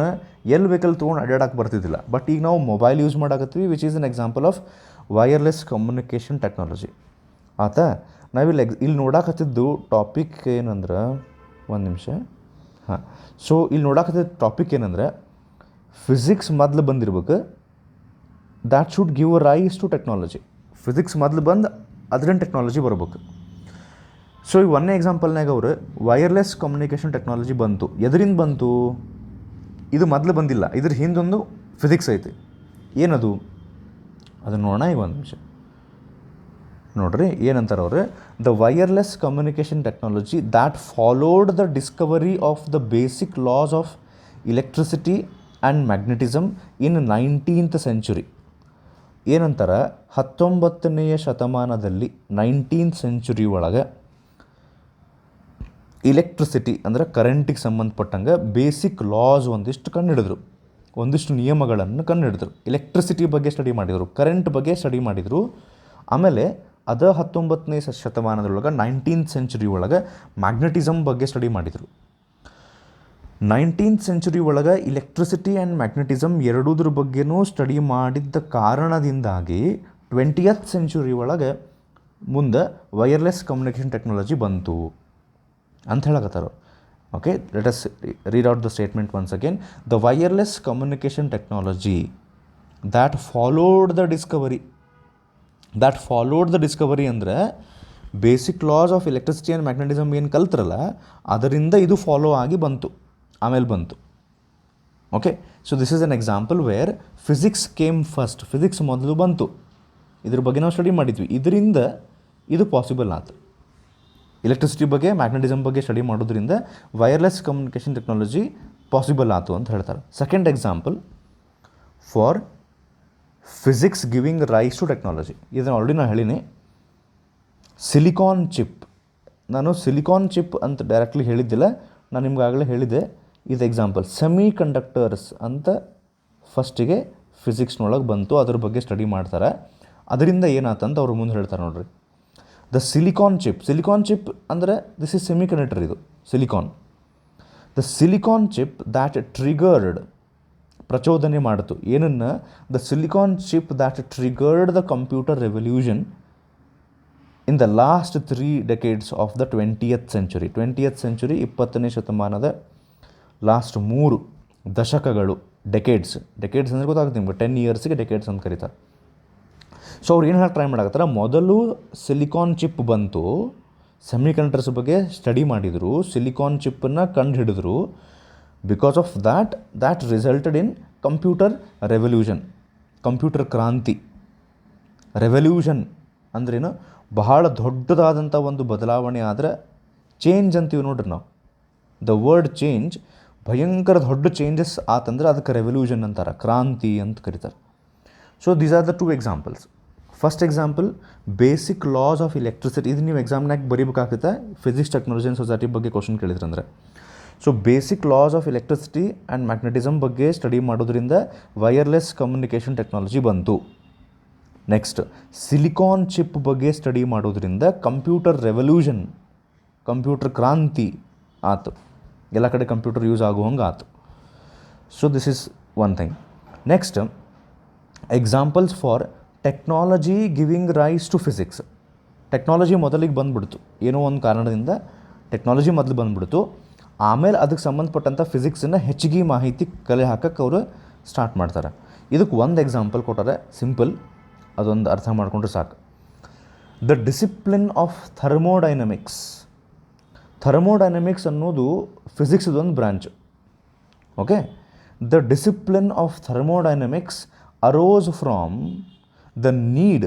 ಎಲ್ಲಿ ಬೇಕಲ್ಲಿ ತೊಗೊಂಡು ಅಡ್ಡಾಡಕ್ಕೆ ಬರ್ತಿದ್ದಿಲ್ಲ. ಬಟ್ ಈಗ ನಾವು ಮೊಬೈಲ್ ಯೂಸ್ ಮಾಡಾಕತ್ತೀವಿ, which is an example of wireless communication technology. ಆತ ನಾವಿಲ್ಲಿ ಇಲ್ಲಿ ನೋಡಾಕತ್ತಿದ್ದು ಟಾಪಿಕ್ ಏನಂದ್ರೆ, ಒಂದು ನಿಮಿಷ, ಹಾಂ. ಸೊ ಇಲ್ಲಿ ನೋಡಾಕತ್ತಿದ್ದ ಟಾಪಿಕ್ ಏನಂದ್ರೆ, ಫಿಸಿಕ್ಸ್ ಮೊದಲು ಬಂದಿರ್ಬೇಕು, that should give a rise to technology. Physics ಮೊದಲು ಬಂದು ಅದರಿಂದ ಟೆಕ್ನಾಲಜಿ ಬರ್ಬೇಕು. ಸೊ ಈ ಒಂದೇ ಎಕ್ಸಾಂಪಲ್ನಾಗ ಅವರು ವೈರ್ಲೆಸ್ ಕಮ್ಯುನಿಕೇಷನ್ ಟೆಕ್ನಾಲಜಿ ಬಂತು. ಎದರಿಂದ ಬಂತು? ಇದು ಮೊದಲು ಬಂದಿಲ್ಲ, ಇದ್ರ ಹಿಂದೊಂದು ಫಿಸಿಕ್ಸ್ ಐತಿ. ಏನದು ಅದನ್ನು ನೋಡೋಣ ಈಗ ಒಂದು ನಿಮಿಷ. ನೋಡ್ರಿ ಏನಂತಾರೆ ಅವರು, the wireless communication technology that followed the Discovery of the basic laws of electricity and magnetism in 19th century. ಏನಂತಾರೆ, 19ನೇ ಶತಮಾನದಲ್ಲಿ 19th ಸೆಂಚುರಿ ಒಳಗೆ ಇಲೆಕ್ಟ್ರಿಸಿಟಿ ಅಂದರೆ ಕರೆಂಟಿಗೆ ಸಂಬಂಧಪಟ್ಟಂಗೆ ಬೇಸಿಕ್ ಲಾಸ್ ಒಂದಿಷ್ಟು ಕಂಡುಹಿಡಿದ್ರು, ಒಂದಿಷ್ಟು ನಿಯಮಗಳನ್ನು ಕಂಡುಹಿಡಿದ್ರು. ಎಲೆಕ್ಟ್ರಿಸಿಟಿ ಬಗ್ಗೆ ಸ್ಟಡಿ ಮಾಡಿದರು, ಕರೆಂಟ್ ಬಗ್ಗೆ ಸ್ಟಡಿ ಮಾಡಿದರು. ಆಮೇಲೆ ಅದ 19ನೇ ಶತಮಾನದೊಳಗೆ 19th ಸೆಂಚುರಿ ಒಳಗೆ ಮ್ಯಾಗ್ನೆಟಿಸಮ್ ಬಗ್ಗೆ ಸ್ಟಡಿ ಮಾಡಿದರು. 19th ಸೆಂಚುರಿ ಒಳಗೆ ಇಲೆಕ್ಟ್ರಿಸಿಟಿ ಆ್ಯಂಡ್ ಮ್ಯಾಗ್ನೆಟಿಸಮ್ ಎರಡೂದ್ರ ಬಗ್ಗೆನೂ ಸ್ಟಡಿ ಮಾಡಿದ್ದ ಕಾರಣದಿಂದಾಗಿ 20th ಸೆಂಚುರಿ ಒಳಗೆ ಮುಂದೆ ವೈರ್ಲೆಸ್ ಕಮ್ಯುನಿಕೇಷನ್ ಟೆಕ್ನಾಲಜಿ ಬಂತು ಅಂತ ಹೇಳಕತ್ತಾರ. Okay, let us read out the statement once again. The wireless communication technology that followed the discovery ಅಂದರೆ basic laws of electricity and magnetism ಏನು ಕಲ್ತ್ರಲ್ಲ, ಅದರಿಂದ ಇದು ಫಾಲೋ ಆಗಿ ಬಂತು, ಆಮೇಲೆ ಬಂತು. Okay, so this is an example where physics came first. Physics ಮೊದಲು ಬಂತು, ಇದ್ರ ಬಗ್ಗೆ ನಾವು ಸ್ಟಡಿ ಮಾಡಿದ್ವಿ, ಇದರಿಂದ ಇದು ಪಾಸಿಬಲ್ ಆಯ್ತು. ಎಲೆಕ್ಟ್ರಿಸಿಟಿ ಬಗ್ಗೆ, ಮ್ಯಾಗ್ನೆಟಿಸಮ್ ಬಗ್ಗೆ ಸ್ಟಡಿ ಮಾಡೋದ್ರಿಂದ ವೈರ್ಲೆಸ್ ಕಮ್ಯುನಿಕೇಷನ್ ಟೆಕ್ನಾಲಜಿ ಪಾಸಿಬಲ್ ಆಯಿತು ಅಂತ ಹೇಳ್ತಾರೆ. Second example for physics giving rise to technology, ಇದನ್ನು ಆಲ್ರೆಡಿ ನಾನು ಹೇಳೀನಿ. ಸಿಲಿಕಾನ್ ಚಿಪ್, ನಾನು ಸಿಲಿಕಾನ್ ಚಿಪ್ ಅಂತ ಡೈರೆಕ್ಟ್ಲಿ ಹೇಳಿದ್ದಿಲ್ಲ, ನಾನು ನಿಮ್ಗಾಗಲೇ ಹೇಳಿದ್ದೆ. ಇದು ಎಕ್ಸಾಂಪಲ್. ಸೆಮಿ ಕಂಡಕ್ಟರ್ಸ್ ಅಂತ ಫಸ್ಟಿಗೆ ಫಿಸಿಕ್ಸ್ನೊಳಗೆ ಬಂತು, ಅದ್ರ ಬಗ್ಗೆ ಸ್ಟಡಿ ಮಾಡ್ತಾರೆ. ಅದರಿಂದ ಏನಾಯ್ತಂತ ಅವ್ರು ಮುಂದೆ ಹೇಳ್ತಾರೆ ನೋಡ್ರಿ. ದ ಸಿಲಿಕಾನ್ ಚಿಪ್ ಅಂದರೆ ದಿಸ್ ಇಸ್ ಸೆಮಿಕಂಡಕ್ಟರ್, ಇದು silicon. The silicon chip that triggered, ಪ್ರಚೋದನೆ ಮಾಡಿತು ಏನನ್ನು? The silicon chip that triggered the computer revolution in the last 3 decades of the 20th century. 20th century 20ನೇ ಶತಮಾನದ ಲಾಸ್ಟ್ 3 ದಶಕಗಳು. ಡೆಕೇಡ್ಸ್ ಅಂದರೆ ಗೊತ್ತಾಗುತ್ತೆ ನಿಮ್ಗೆ, 10 yearsಗೆ decades ಅಂತ ಕರೀತಾರೆ. ಸೊ ಅವ್ರು ಏನು ಹೇಳಕ್ಕೆ ಟ್ರೈ ಮಾಡಾಕತ್ತಾರೆ, ಮೊದಲು ಸಿಲಿಕಾನ್ ಚಿಪ್ ಬಂತು, ಸೆಮಿಕಂಡಕ್ಟರ್ಸ್ ಬಗ್ಗೆ ಸ್ಟಡಿ ಮಾಡಿದರು, ಸಿಲಿಕಾನ್ ಚಿಪ್ಪನ್ನು ಕಂಡು ಹಿಡಿದ್ರು. Because of that resulted in computer revolution, computer ಕ್ರಾಂತಿ. ರೆವಲ್ಯೂಷನ್ ಅಂದ್ರೇನು? ಬಹಳ ದೊಡ್ಡದಾದಂಥ ಒಂದು ಬದಲಾವಣೆ ಆದರೆ ಚೇಂಜ್ ಅಂತೀವಿ ನೋಡ್ರಿ ನಾವು. ದ ವರ್ಡ್ ಚೇಂಜ್, ಭಯಂಕರ ದೊಡ್ಡ ಚೇಂಜಸ್ ಆತಂದ್ರೆ ಅದಕ್ಕೆ ರೆವಲ್ಯೂಷನ್ ಅಂತಾರೆ, ಕ್ರಾಂತಿ ಅಂತ ಕರೀತಾರೆ. So these are the 2 examples. First example basic laws of electricity. ಇದು ನೀವು ಎಕ್ಸಾಮ್ನಾಗ ಬರೀಬೇಕಾಗುತ್ತೆ, ಫಿಸಿಕ್ಸ್ ಟೆಕ್ನಾಲಜಿ ಆ್ಯಂಡ್ ಸೊಸೈಟಿ ಬಗ್ಗೆ ಕ್ವಶನ್ ಕೇಳಿದ್ರಂದ್ರೆ. So basic laws of electricity and magnetism ಬಗ್ಗೆ ಸ್ಟಡಿ ಮಾಡೋದ್ರಿಂದ ವೈರ್ಲೆಸ್ ಕಮ್ಯುನಿಕೇಷನ್ ಟೆಕ್ನಾಲಜಿ ಬಂತು. ನೆಕ್ಸ್ಟ್ ಸಿಲಿಕಾನ್ ಚಿಪ್ ಬಗ್ಗೆ ಸ್ಟಡಿ ಮಾಡೋದ್ರಿಂದ ಕಂಪ್ಯೂಟರ್ ರೆವಲ್ಯೂಷನ್, ಕಂಪ್ಯೂಟರ್ ಕ್ರಾಂತಿ ಆತು, ಎಲ್ಲ ಕಡೆ ಕಂಪ್ಯೂಟರ್ ಯೂಸ್ ಆಗುವಂಗೆ ಆತು. So this is one thing. Next examples for technology giving rise to physics. Technology ಮೊದಲಿಗೆ ಬಂದುಬಿಡ್ತು, ಏನೋ ಒಂದು ಕಾರಣದಿಂದ ಟೆಕ್ನಾಲಜಿ ಮೊದಲು ಬಂದುಬಿಡ್ತು. ಆಮೇಲೆ ಅದಕ್ಕೆ ಸಂಬಂಧಪಟ್ಟಂಥ ಫಿಸಿಕ್ಸನ್ನು ಹೆಚ್ಚಿಗೆ ಮಾಹಿತಿ ಕಲೆ ಹಾಕಕ್ಕೆ ಅವರು ಸ್ಟಾರ್ಟ್ ಮಾಡ್ತಾರೆ. ಇದಕ್ಕೆ ಒಂದು ಎಕ್ಸಾಂಪಲ್ ಕೊಟ್ಟಾರೆ, ಸಿಂಪಲ್, ಅದೊಂದು ಅರ್ಥ ಮಾಡಿಕೊಂಡ್ರೆ ಸಾಕು. The discipline of thermodynamics. Thermodynamics ಅನ್ನೋದು ಫಿಸಿಕ್ಸ್ದೊಂದು branch. Okay, the discipline of thermodynamics arose from the need,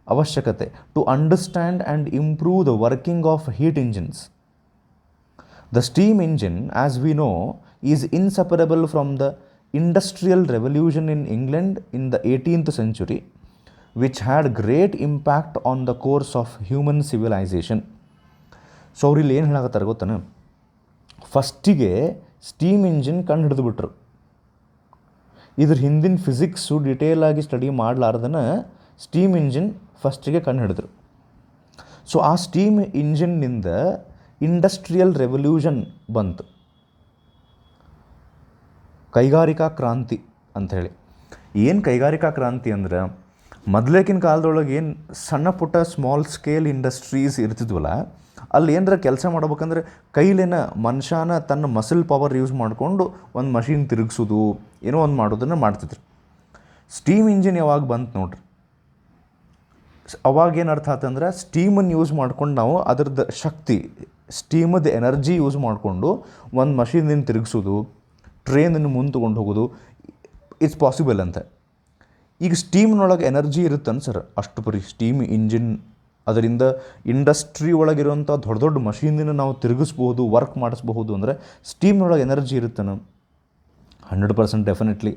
ಅವಶ್ಯಕತೆ, to understand and improve the working of heat engines. The steam engine, as we know, is inseparable from the industrial revolution in England in the 18th century, which had great impact on the course of human civilization. So ಅವ್ರು ಇಲ್ಲಿ ಏನು ಹೇಳಕತ್ತಾರೆ ಗೊತ್ತಾನ? ಫಸ್ಟಿಗೆ steam engine ಕಂಡು ಹಿಡಿದುಬಿಟ್ರು. ಇದ್ರ ಹಿಂದಿನ physics ಡಿಟೇಲಾಗಿ study ಮಾಡಲಾರ್ದನ steam engine ಫಸ್ಟಿಗೆ ಕಂಡು ಹಿಡಿದ್ರು. So ಆ ಸ್ಟೀಮ್ ಇಂಜಿನ್ನಿಂದ ಇಂಡಸ್ಟ್ರಿಯಲ್ ರೆವಲ್ಯೂಷನ್ ಬಂತು, ಕೈಗಾರಿಕಾ ಕ್ರಾಂತಿ ಅಂಥೇಳಿ. ಏನು ಕೈಗಾರಿಕಾ ಕ್ರಾಂತಿ ಅಂದ್ರೆ, ಮೊದಲೇಕಿನ ಕಾಲದೊಳಗೆ ಏನು ಸಣ್ಣ ಪುಟ್ಟ ಸ್ಮಾಲ್ ಸ್ಕೇಲ್ ಇಂಡಸ್ಟ್ರೀಸ್ ಇರ್ತಿದ್ವಲ್ಲ, ಅಲ್ಲಿ ಏನರ ಕೆಲಸ ಮಾಡ್ಬೇಕಂದ್ರೆ ಕೈಲೇನ ಮನುಷ್ಯನ ತನ್ನ ಮಸಲ್ ಪವರ್ ಯೂಸ್ ಮಾಡಿಕೊಂಡು ಒಂದು ಮಷೀನ್ ತಿರುಗಿಸೋದು, ಏನೋ ಒಂದು ಮಾಡೋದನ್ನು ಮಾಡ್ತಿದ್ರು. ಸ್ಟೀಮ್ ಇಂಜಿನ್ ಯಾವಾಗ ಬಂತು ನೋಡ್ರಿ, ಅವಾಗೇನು ಅರ್ಥ ಆತಂದ್ರೆ, ಸ್ಟೀಮನ್ನು ಯೂಸ್ ಮಾಡ್ಕೊಂಡು ನಾವು ಅದ್ರದ್ದು ಶಕ್ತಿ, ಸ್ಟೀಮದ ಎನರ್ಜಿ ಯೂಸ್ ಮಾಡಿಕೊಂಡು ಒಂದು ಮಷೀನಿಂದ ತಿರುಗಿಸೋದು, ಟ್ರೈನನ್ನು ಮುಂದೆ ತೊಗೊಂಡು ಹೋಗೋದು ಇಟ್ಸ್ ಪಾಸಿಬಲ್ ಅಂತ. ಈಗ ಸ್ಟೀಮ್ನೊಳಗೆ ಎನರ್ಜಿ ಇರುತ್ತಂತ ಸರ್, ಅಷ್ಟು ಪರಿ ಸ್ಟೀಮ್ ಇಂಜಿನ್, ಅದರಿಂದ ಇಂಡಸ್ಟ್ರಿ ಒಳಗಿರುವಂಥ ದೊಡ್ಡ ದೊಡ್ಡ ಮಷೀನನ್ನು ನಾವು ತಿರುಗಿಸ್ಬೋದು, ವರ್ಕ್ ಮಾಡಿಸ್ಬಹುದು ಅಂದರೆ ಸ್ಟೀಮ್ನೊಳಗೆ ಎನರ್ಜಿ ಇರುತ್ತಾನೆ. 100% ಡೆಫಿನೆಟ್ಲಿ.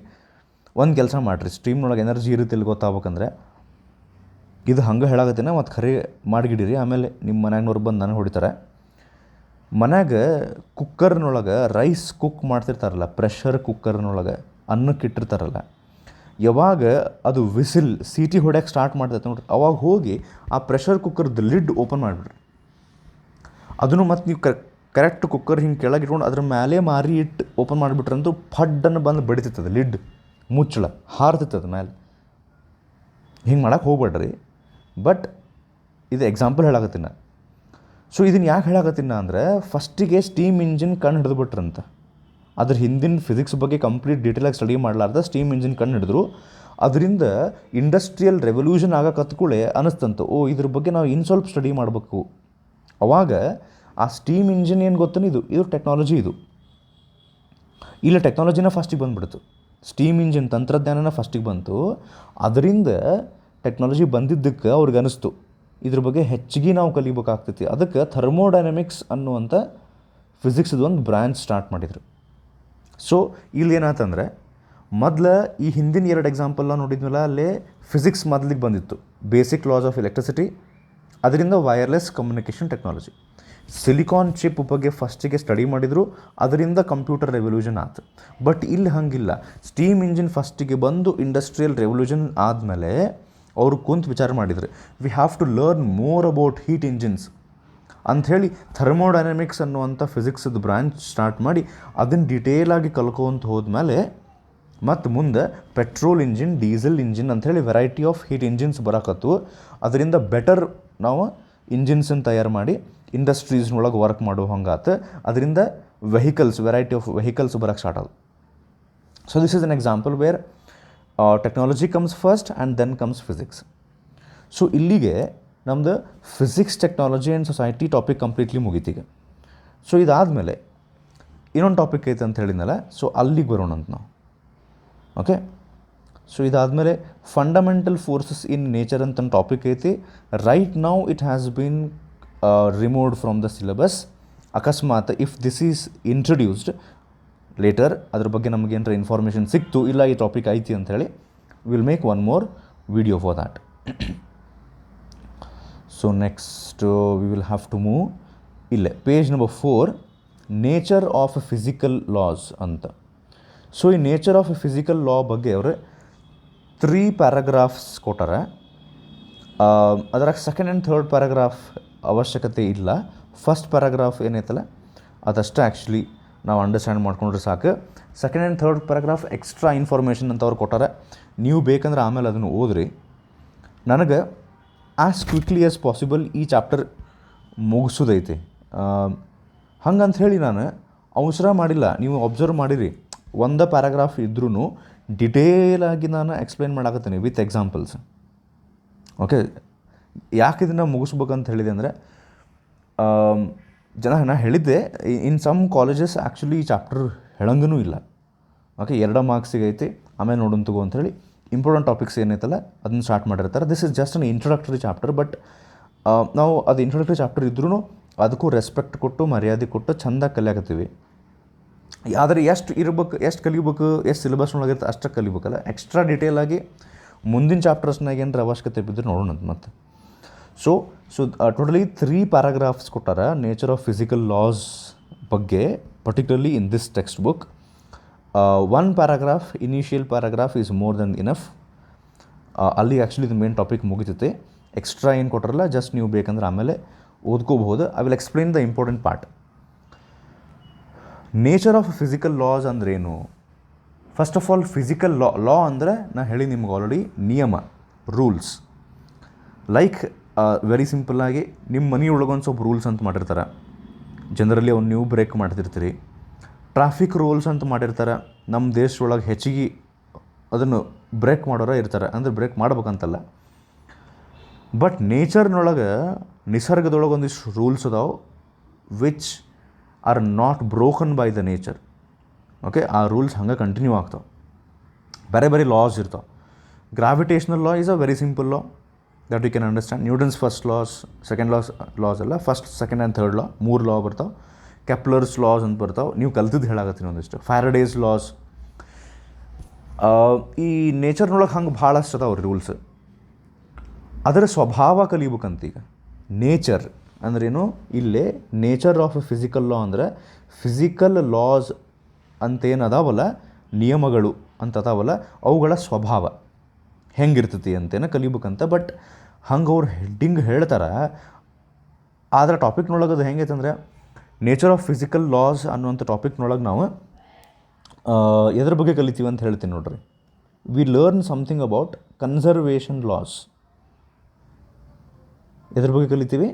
ಒಂದು ಕೆಲಸ ಮಾಡಿರಿ, ಸ್ಟೀಮ್ನೊಳಗೆ ಎನರ್ಜಿ ಇರುತ್ತಿಲ್ಲ ಗೊತ್ತಾಗ್ಬೇಕಂದ್ರೆ, ಇದು ಹಂಗೆ ಹೇಳಾಗತ್ತೇನೆ, ಮತ್ತು ಖರೆ ಮಾಡಿಗಿಡಿರಿ, ಆಮೇಲೆ ನಿಮ್ಮ ಮನ್ಯಾಗ್ನವ್ರು ಬಂದು ನನಗೆ ಹೊಡಿತಾರೆ. ಮನ್ಯಾಗ ಕುಕ್ಕರ್ನೊಳಗೆ ರೈಸ್ ಕುಕ್ ಮಾಡ್ತಿರ್ತಾರಲ್ಲ, ಪ್ರೆಷರ್ ಕುಕ್ಕರ್ನೊಳಗೆ ಅನ್ನಕ್ಕೆ ಇಟ್ಟಿರ್ತಾರಲ್ಲ, ಯಾವಾಗ ಅದು ವಿಸಿಲ್ ಸೀಟಿ ಹೊಡ್ಯಕ್ಕೆ ಸ್ಟಾರ್ಟ್ ಮಾಡ್ತೈತೆ ನೋಡ್ರಿ, ಅವಾಗ ಹೋಗಿ ಆ ಪ್ರೆಷರ್ ಕುಕ್ಕರ್ದು ಲಿಡ್ ಓಪನ್ ಮಾಡಿಬಿಡ್ರಿ. ಅದನ್ನು ಮತ್ತು ನೀವು ಕರೆಕ್ಟ್ ಕುಕ್ಕರ್ ಹಿಂಗೆ ಕೆಳಗೆ ಇಟ್ಕೊಂಡು ಅದ್ರ ಮೇಲೆ ಮಾರಿ ಇಟ್ಟು ಓಪನ್ ಮಾಡಿಬಿಟ್ರಂತೂ ಫಡ್ಡನ್ನು ಬಂದು ಬಡಿತಿರ್ತದೆ, ಲಿಡ್ ಮುಚ್ಚಳ ಹಾರ್ತಿರ್ತದೆ ಮೇಲೆ. ಹಿಂಗೆ ಮಾಡಕ್ಕೆ ಹೋಗ್ಬೇಡ್ರಿ. ಬಟ್ ಇದು ಎಕ್ಸಾಂಪಲ್ ಹೇಳಾಕತ್ತೀನಿ. ಸೊ ಇದನ್ನು ಯಾಕೆ ಹೇಳಾಕತ್ತೀನಿ ಅಂದರೆ, ಫಸ್ಟಿಗೆ ಸ್ಟೀಮ್ ಇಂಜಿನ್ ಕಂಡು ಹಿಡಿದ್ಬಿಟ್ರಂತ. ಅದ್ರ ಹಿಂದಿನ ಫಿಸಿಕ್ಸ್ ಬಗ್ಗೆ ಕಂಪ್ಲೀಟ್ ಡೀಟೇಲಾಗಿ ಸ್ಟಡಿ ಮಾಡಲಾರ್ದ ಸ್ಟೀಮ್ ಇಂಜಿನ್ ಕಂಡು ಹಿಡಿದ್ರು. ಅದರಿಂದ ಇಂಡಸ್ಟ್ರಿಯಲ್ ರೆವಲ್ಯೂಷನ್ ಆಗಕತ್ಕೂಳೆ ಅನ್ನಿಸ್ತಂತು, ಓ ಇದ್ರ ಬಗ್ಗೆ ನಾವು ಇನ್ನು ಸ್ವಲ್ಪ ಸ್ಟಡಿ ಮಾಡಬೇಕು. ಅವಾಗ ಆ ಸ್ಟೀಮ್ ಇಂಜಿನ್ ಏನು ಗೊತ್ತೇನು, ಇದು ಟೆಕ್ನಾಲಜಿ, ಇಲ್ಲ ಟೆಕ್ನಾಲಜಿನ ಫಸ್ಟಿಗೆ ಬಂದುಬಿಡ್ತು. ಸ್ಟೀಮ್ ಇಂಜಿನ್ ತಂತ್ರಜ್ಞಾನನ ಫಸ್ಟಿಗೆ ಬಂತು. ಅದರಿಂದ ಟೆಕ್ನಾಲಜಿ ಬಂದಿದ್ದಕ್ಕೆ ಅವ್ರಿಗೆ ಅನ್ನಿಸ್ತು ಇದ್ರ ಬಗ್ಗೆ ಹೆಚ್ಚಿಗೆ ನಾವು ಕಲಿಬೇಕಾಗ್ತೈತಿ. ಅದಕ್ಕೆ ಥರ್ಮೋಡೈನಮಿಕ್ಸ್ ಅನ್ನುವಂಥ ಫಿಸಿಕ್ಸ್ದು ಒಂದು ಬ್ರಾಂಚ್ ಸ್ಟಾರ್ಟ್ ಮಾಡಿದರು. ಸೊ ಇಲ್ಲಿ ಏನಾಯ್ತಂದರೆ, ಮೊದಲು ಈ ಹಿಂದಿನ 2 ಎಕ್ಸಾಂಪಲ್ನ ನೋಡಿದ್ವಲ್ಲ, ಅಲ್ಲೇ ಫಿಸಿಕ್ಸ್ ಮೊದಲಿಗೆ ಬಂದಿತ್ತು, ಬೇಸಿಕ್ ಲಾಸ್ ಆಫ್ ಎಲೆಕ್ಟ್ರಿಸಿಟಿ, ಅದರಿಂದ wireless communication technology. Silicon chip ಬಗ್ಗೆ ಫಸ್ಟಿಗೆ ಸ್ಟಡಿ ಮಾಡಿದರು, ಅದರಿಂದ ಕಂಪ್ಯೂಟರ್ ರೆವಲ್ಯೂಷನ್ ಆಯ್ತು. ಬಟ್ ಇಲ್ಲಿ ಹಾಗಿಲ್ಲ, ಸ್ಟೀಮ್ ಇಂಜಿನ್ ಫಸ್ಟಿಗೆ ಬಂದು ಇಂಡಸ್ಟ್ರಿಯಲ್ ರೆವಲ್ಯೂಷನ್ ಆದಮೇಲೆ ಅವರು ಕುಂತು ವಿಚಾರ ಮಾಡಿದ್ರು, we have to learn more about heat engines ಅಂಥೇಳಿ ಥರ್ಮೋಡೈನಮಿಕ್ಸ್ ಅನ್ನುವಂಥ ಫಿಸಿಕ್ಸದ ಬ್ರಾಂಚ್ ಸ್ಟಾರ್ಟ್ ಮಾಡಿ ಅದನ್ನು ಡಿಟೇಲಾಗಿ ಕಲ್ಕೊಂತ ಹೋದ್ಮೇಲೆ ಮತ್ತು ಮುಂದೆ ಪೆಟ್ರೋಲ್ ಇಂಜಿನ್, ಡೀಸೆಲ್ ಇಂಜಿನ್ ಅಂಥೇಳಿ ವೆರೈಟಿ ಆಫ್ ಹೀಟ್ ಇಂಜಿನ್ಸ್ ಬರೋಕತ್ತು. ಅದರಿಂದ ಬೆಟರ್ ನಾವು ಇಂಜಿನ್ಸನ್ನು ತಯಾರು ಮಾಡಿ ಇಂಡಸ್ಟ್ರೀಸ್ನೊಳಗೆ ವರ್ಕ್ ಮಾಡೋ ಹಂಗಾತು. ಅದರಿಂದ ವೆಹಿಕಲ್ಸ್, ವೆರೈಟಿ ಆಫ್ ವೆಹಿಕಲ್ಸ್ ಬರೋಕ್ಕೆ ಸ್ಟಾರ್ಟ್ ಆದವು. So this is an example where technology comes first and then comes physics. So ಇಲ್ಲಿಗೆ ನಮ್ಮದು physics, technology and society topic completely ಮುಗೀತೀಗ. ಸೊ ಇದಾದಮೇಲೆ ಇನ್ನೊಂದು ಟಾಪಿಕ್ ಐತೆ ಅಂತ ಹೇಳಿದ್ನಲ್ಲ, ಸೊ ಅಲ್ಲಿಗೆ ಬರೋಣ ಅಂತ ನಾವು. ಓಕೆ, ಸೊ ಇದಾದಮೇಲೆ ಫಂಡಮೆಂಟಲ್ ಫೋರ್ಸಸ್ ಇನ್ ನೇಚರ್ ಅಂತ ಒಂದು ಟಾಪಿಕ್ ಐತಿ. Right now it has been removed from the syllabus. ಅಕಸ್ಮಾತ್ if this is introduced later, ಅದ್ರ ಬಗ್ಗೆ ನಮಗೇನರ ಇನ್ಫಾರ್ಮೇಷನ್ ಸಿಕ್ತು, ಇಲ್ಲ ಈ ಟಾಪಿಕ್ ಐತಿ ಅಂಥೇಳಿ, will make one more video for that. So next we will have to move ಇಲ್ಲೇ page number 4, nature of physical laws ಅಂತ. ಸೊ ಈ ನೇಚರ್ ಆಫ್ ಫಿಸಿಕಲ್ ಲಾ ಬಗ್ಗೆ ಅವರು 3 ಪ್ಯಾರಾಗ್ರಾಫ್ಸ್ ಕೊಟ್ಟಾರೆ. ಅದರಾಗ ಸೆಕೆಂಡ್ ಆ್ಯಂಡ್ ಥರ್ಡ್ ಪ್ಯಾರಾಗ್ರಾಫ್ ಅವಶ್ಯಕತೆ ಇಲ್ಲ. ಫಸ್ಟ್ ಪ್ಯಾರಾಗ್ರಾಫ್ ಏನೈತಲ್ಲ ಅದಷ್ಟೇ ಆ್ಯಕ್ಚುಲಿ ನಾವು ಅಂಡರ್ಸ್ಟ್ಯಾಂಡ್ ಮಾಡ್ಕೊಂಡ್ರೆ ಸಾಕು. Second and third paragraph extra information ಅಂತ ಅವ್ರು ಕೊಟ್ಟಾರೆ. ನೀವು ಬೇಕಂದ್ರೆ ಆಮೇಲೆ ಅದನ್ನು ಓದ್ರಿ. ನನಗೆ ಆ್ಯಸ್ ಕ್ವಿಕ್ಲಿ ಆ್ಯಸ್ ಪಾಸಿಬಲ್ ಈ ಚಾಪ್ಟರ್ ಮುಗಿಸೋದೈತಿ. ಹಂಗಂತ ಹೇಳಿ ನಾನು ಅವಸರ ಮಾಡಿಲ್ಲ. ನೀವು ಅಬ್ಸರ್ವ್ ಮಾಡಿರಿ, ಒಂದು ಪ್ಯಾರಾಗ್ರಾಫ್ ಇದ್ರೂ ಡಿಟೇಲಾಗಿ ನಾನು ಎಕ್ಸ್ಪ್ಲೈನ್ ಮಾಡಾಕತ್ತೀನಿ ವಿತ್ ಎಕ್ಸಾಂಪಲ್ಸ್. ಓಕೆ, ಯಾಕೆ ಇದನ್ನು ಮುಗಿಸ್ಬೇಕಂತ ಹೇಳಿದೆ ಅಂದರೆ, ನಾನು ಹೇಳಿದ್ದೆ ಇನ್ ಸಮ್ ಕಾಲೇಜಸ್ ಆ್ಯಕ್ಚುಲಿ ಈ ಚಾಪ್ಟರ್ ಹೇಳಂಗೂ ಇಲ್ಲ. ಓಕೆ, 2 ಮಾರ್ಕ್ಸಿಗೆ ಐತಿ, ಆಮೇಲೆ ನೋಡೋಣ ತಗೋ ಅಂಥೇಳಿ ಇಂಪಾರ್ಟೆಂಟ್ ಟಾಪಿಕ್ಸ್ ಏನೈತಲ್ಲ ಅದನ್ನು ಸ್ಟಾರ್ಟ್ ಮಾಡಿರ್ತಾರೆ. This is just an introductory chapter. But ನಾವು ಅದು ಇಂಟ್ರೊಡಕ್ಟರಿ ಚಾಪ್ಟರ್ ಇದ್ರೂ ಅದಕ್ಕೂ ರೆಸ್ಪೆಕ್ಟ್ ಕೊಟ್ಟು, ಮರ್ಯಾದೆ ಕೊಟ್ಟು ಚೆಂದಾಗಿ ಕಲಿಯಾಕತ್ತೀವಿ. ಆದರೆ ಎಷ್ಟು ಇರ್ಬೇಕು, ಎಷ್ಟು ಕಲಿಬೇಕು, ಎಷ್ಟು ಸಿಲೆಬಸ್ ಒಳಗಿರುತ್ತೆ ಅಷ್ಟು ಕಲಿಬೇಕಲ್ಲ. ಎಕ್ಸ್ಟ್ರಾ ಡೀಟೇಲಾಗಿ ಮುಂದಿನ ಚಾಪ್ಟರ್ಸ್ನಾಗ ಏನಾರ ಅವಶ್ಯಕತೆ ಬಿದ್ದರೆ ನೋಡೋಣ ಅಂತ ಮತ್ತೆ. ಸೊ ಟೋಟಲಿ 3 ಪ್ಯಾರಾಗ್ರಾಫ್ಸ್ ಕೊಟ್ಟಾರ ನೇಚರ್ ಆಫ್ ಫಿಸಿಕಲ್ ಲಾಸ್ ಬಗ್ಗೆ, particularly in this text book. 1 paragraph, initial paragraph is more then enough. ಅಲ್ಲಿ ಆ್ಯಕ್ಚುಲಿ ಇದು ಮೇನ್ ಟಾಪಿಕ್ ಮುಗಿತೈತೆ. ಎಕ್ಸ್ಟ್ರಾ ಏನು ಕೊಟ್ಟಾರಲ್ಲ ಜಸ್ಟ್ ನೀವು ಬೇಕಂದ್ರೆ ಆಮೇಲೆ ಓದ್ಕೋಬಹುದು. I will explain the important part. Nature of physical laws ಅಂದ್ರೇನು? First of all physical law ಅಂದರೆ ನಾನು ಹೇಳಿ ನಿಮ್ಗೆ ಆಲ್ರೆಡಿ, ನಿಯಮ, ರೂಲ್ಸ್. ಲೈಕ್ ವೆರಿ ಸಿಂಪಲ್ಲಾಗಿ ನಿಮ್ಮ ಮನೆಯೊಳಗೊಂದು ಸ್ವಲ್ಪ ರೂಲ್ಸ್ ಅಂತ ಮಾಡಿರ್ತಾರೆ. ಜನರಲಿ ಅವ್ನು ನೀವು ಬ್ರೇಕ್ ಮಾಡ್ತಿರ್ತೀರಿ. ಟ್ರಾಫಿಕ್ ರೂಲ್ಸ್ ಅಂತ ಮಾಡಿರ್ತಾರೆ. ನಮ್ಮ ದೇಶದೊಳಗೆ ಹೆಚ್ಚಿಗೆ ಅದನ್ನು ಬ್ರೇಕ್ ಮಾಡೋರ ಇರ್ತಾರೆ, ಅಂದರೆ ಬ್ರೇಕ್ ಮಾಡ್ಬೇಕಂತಲ್ಲ. ಬಟ್ ನೇಚರ್ನೊಳಗೆ, ನಿಸರ್ಗದೊಳಗೆ ಒಂದಿಷ್ಟು ರೂಲ್ಸ್ ಅದಾವೆ which are not broken by the nature. Okay, ಆ ರೂಲ್ಸ್ ಹಂಗೆ ಕಂಟಿನ್ಯೂ ಆಗ್ತಾವೆ. ಬೇರೆ ಲಾಸ್ ಇರ್ತಾವೆ. Gravitational law is a very simple law that you can understand. Newton's first second laws ಅಲ್ಲ, first, second and third law 3 law ಬರ್ತಾವೆ. Kepler's laws ಅಂತ ಬರ್ತಾವೆ. ನೀವು ಕಲ್ತಿದ್ದು ಹೇಳಾಗತ್ತೀನಿ ಒಂದಿಷ್ಟು. Faraday's laws. ಈ ನೇಚರ್ನೊಳಗೆ ಹಂಗೆ ಭಾಳಷ್ಟು ಅದಾವೆ ರೂಲ್ಸ್. ಅದರ ಸ್ವಭಾವ ಕಲಿಬೇಕಂತೀಗ. ನೇಚರ್ ಅಂದ್ರೇನು? ಇಲ್ಲೇ ನೇಚರ್ ಆಫ್ ಫಿಸಿಕಲ್ ಲಾ ಅಂದರೆ ಫಿಸಿಕಲ್ ಲಾಸ್ ಅಂತೇನು ಅದಾವಲ್ಲ, ನಿಯಮಗಳು ಅಂತ ಅದಾವಲ್ಲ, ಅವುಗಳ ಸ್ವಭಾವ ಹೆಂಗಿರ್ತೈತಿ ಅಂತೇನ ಕಲಿಬೇಕಂತ. ಬಟ್ ಹಂಗೆ ಅವ್ರು ಹೆಡ್ಡಿಂಗ್ ಹೇಳ್ತಾರೆ. ಆದರೆ ಟಾಪಿಕ್ನೊಳಗೆ ಅದು ಹೆಂಗೈತೆ ಅಂದರೆ, ನೇಚರ್ ಆಫ್ ಫಿಸಿಕಲ್ ಲಾಸ್ ಅನ್ನುವಂಥ ಟಾಪಿಕ್ನೊಳಗೆ ನಾವು ಎದ್ರ ಬಗ್ಗೆ ಕಲಿತೀವಿ ಅಂತ ಹೇಳ್ತೀನಿ ನೋಡ್ರಿ. We learn something about conservation laws. ಎದ್ರ ಬಗ್ಗೆ ಕಲಿತೀವಿ?